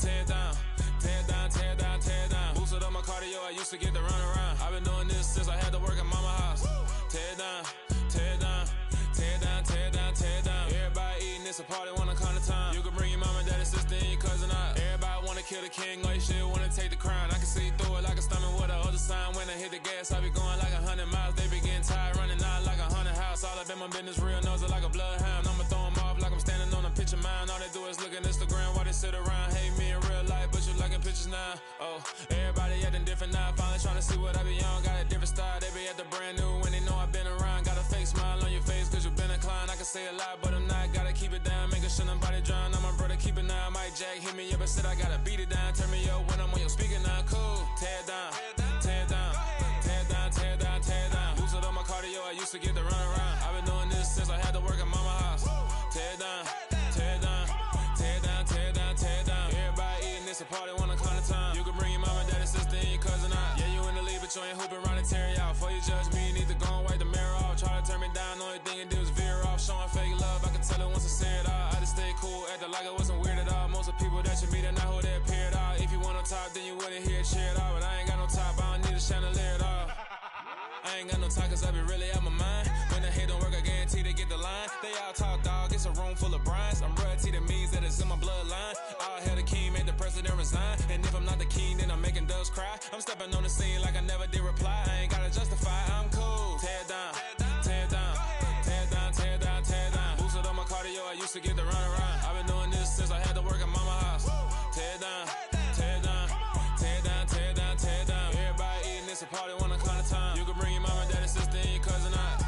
tear down, tear down, tear down, tear down. Boosted up my cardio, I used to get to run around. I've been doing this since I had to work at mama house. Tear down, tear down, tear down, tear down, tear down. Everybody eating, it's a party, wanna come to time. You can bring your mama, daddy, sister, and your cousin out. Everybody wanna kill the king, or you shit wanna take the crown. I can see through it like a stomach with a other sign. When I hit the gas, I be going like 100 miles. They be getting tired, running out like 100 house. All up in my business, real nose like a bloodhound. I'ma throw them off like I'm standing on a picture mine. All they do is look at Instagram while they sit around. Hate me in real life, but you liking pictures now. Oh, everybody acting different now. Finally trying to see what I be on. Got a different style, they be at the brand new when they know I've been around. Got a fake smile on your face cause you been inclined. I can say a lot, but I'm not. Gotta keep it down, making sure nobody drown. I'm my brother, keep it now. Mike Jack hit me up and said I gotta beat it down. Turn me up when I'm on your speaker now. Cool, tear down, tear down, tear down, tear down, tear down. Boosted up my cardio, I used to get to run around. I've been doing this since I had to work at mama house. Tear down, tear down, tear down, tear down, tear down. Everybody eating, it's a party, wanna come to time. You can bring your mama, daddy, sister, and your cousin out. Yeah, you in the lead, but you ain't hooping around and tear out. Before you judge me, you need to go and wipe the mirror off. Try to turn me down, only thing you do is veer off. Showing fake love, I can tell it once I say it all. I just stay cool, acting like it wasn't weird at all. Most of the people that you meet are not who they appear at all. If you want on top, then you wouldn't hear it cheer at all. But I ain't got no top, I don't need a chandelier at all. I ain't got no talk cause I be really out my mind. When the hate don't work, I guarantee they get the line. They all talk dog, it's a room full of brines. I'm royalty, that means that it's in my bloodline. All hail the king, made the president resign. And if I'm not the king, then I'm making doves cry. I'm stepping on the scene like I never did reply. I ain't gotta justify, I'm cool. Tear down, tear down, tear down, tear down, tear down. Boosted up my cardio, I used to get to run around. I've been doing this since I had to work at mama house. Tear down, tear down, tear down, tear down, tear down. Everybody eating, it's a party, wanna come to time. You can bring your mama, daddy, sister, and your cousin out.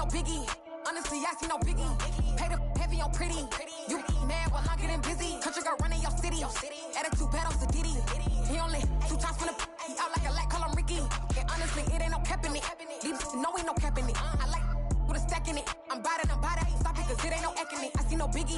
Biggie. Honestly, I see no biggie. Pay the heavy on pretty. You mad while I'm getting busy. Country girl running your city. Attitude bad on Sadiddy. He only 2 times from the he out like a light, call him Ricky. And honestly, it ain't no cap in it. These know ain't no cap in it. I like with a stack in it. I'm bad, I ain't stop it cause it ain't no eck in it. I see no biggie.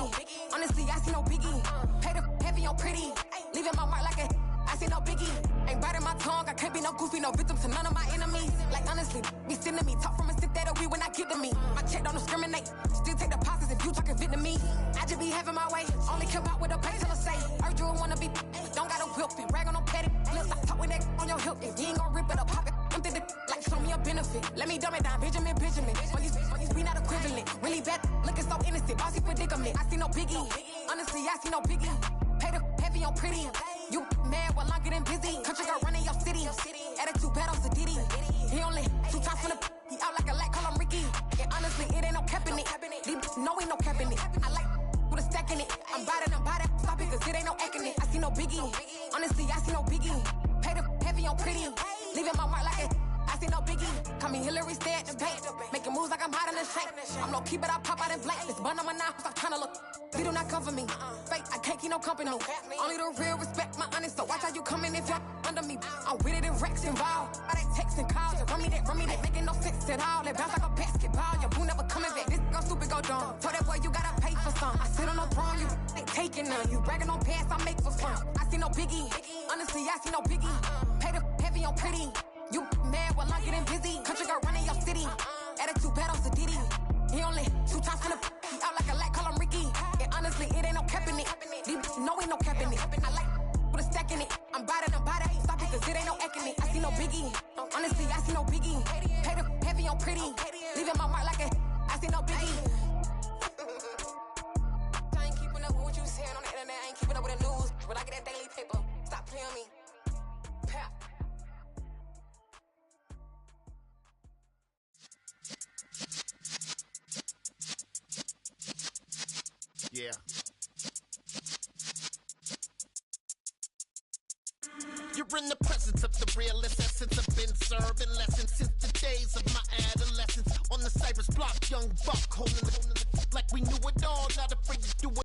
Honestly, I see no biggie. Pay the heavy on pretty. Leaving my mark like a I see no biggie. Ain't biting my tongue, I can't be no goofy, no victim to none of my enemies. Like honestly, be sending me talk from a stick that'll be when I get to me. My check don't discriminate, still take deposits if you talking Vietnamese. I just be having my way, only come out with a pay till I say. Heard you wanna be, don't got no whip, rag on no petty. Lips, I talk with that on your hip, if you ain't gon' rip it up, pop it. Empty the like show me a benefit. Let me dumb it down, Benjamin. For you be not equivalent. Really bad, looking so innocent, bossy predicament. I see no biggie, honestly, I see no biggie. Pay the heavy on pretty. You mad while I'm getting busy. Country girl running your city. Attitude bad on Diddy. He only 2 times from the he out like a light, call him Ricky. And honestly, it ain't no cap in it. These know ain't no cap in it. I like with a stack in it. I'm by that. Stop it, cause it ain't no acting it. I see no biggie. Honestly, I see no biggie. Pay the heavy on pretty. Leaving my mark like it. I see no biggie. Call me Hillary, stay at the bank. Making moves like I'm hiding the shank. I'm low key, but I pop out in blank. This bun on my knife, I'm trying to look. They do not come for me. Fake, I can't keep no company. Only the real respect my honest. So watch how you coming if you're under me. I'm with it and Rex involved. All that text and calls. Just run me that. Making no sense at all. They bounce like a basketball. Your boo never coming back. This go stupid, go dumb. Told that boy you gotta pay for some. I sit on no throne, you ain't taking none. You bragging on pants, I make for fun. I see no biggie. Honestly, I see no biggie. Pay the heavy on pretty. You mad while I'm getting busy. Country girl running your city. Attitude bad on Diddy. He only 2 times from the he out like a light, call him Ricky. And honestly, it ain't no cap in it. These know ain't no cap in it. I like with a stack in it. I'm by that. Stop it, cause it ain't no acting it. I see no biggie. Honestly, I see no biggie. Pay the heavy on pretty. Leaving my mark like a I see no biggie. I ain't keeping up with what you saying on the internet. I ain't keeping up with the news. But I get that daily paper. Stop playing me. Pap. Yeah. You're in the presence of the realest essence. I've been serving lessons since the days of my adolescence. On the Cypress block, young buck holding the like we knew it all, not afraid to do it.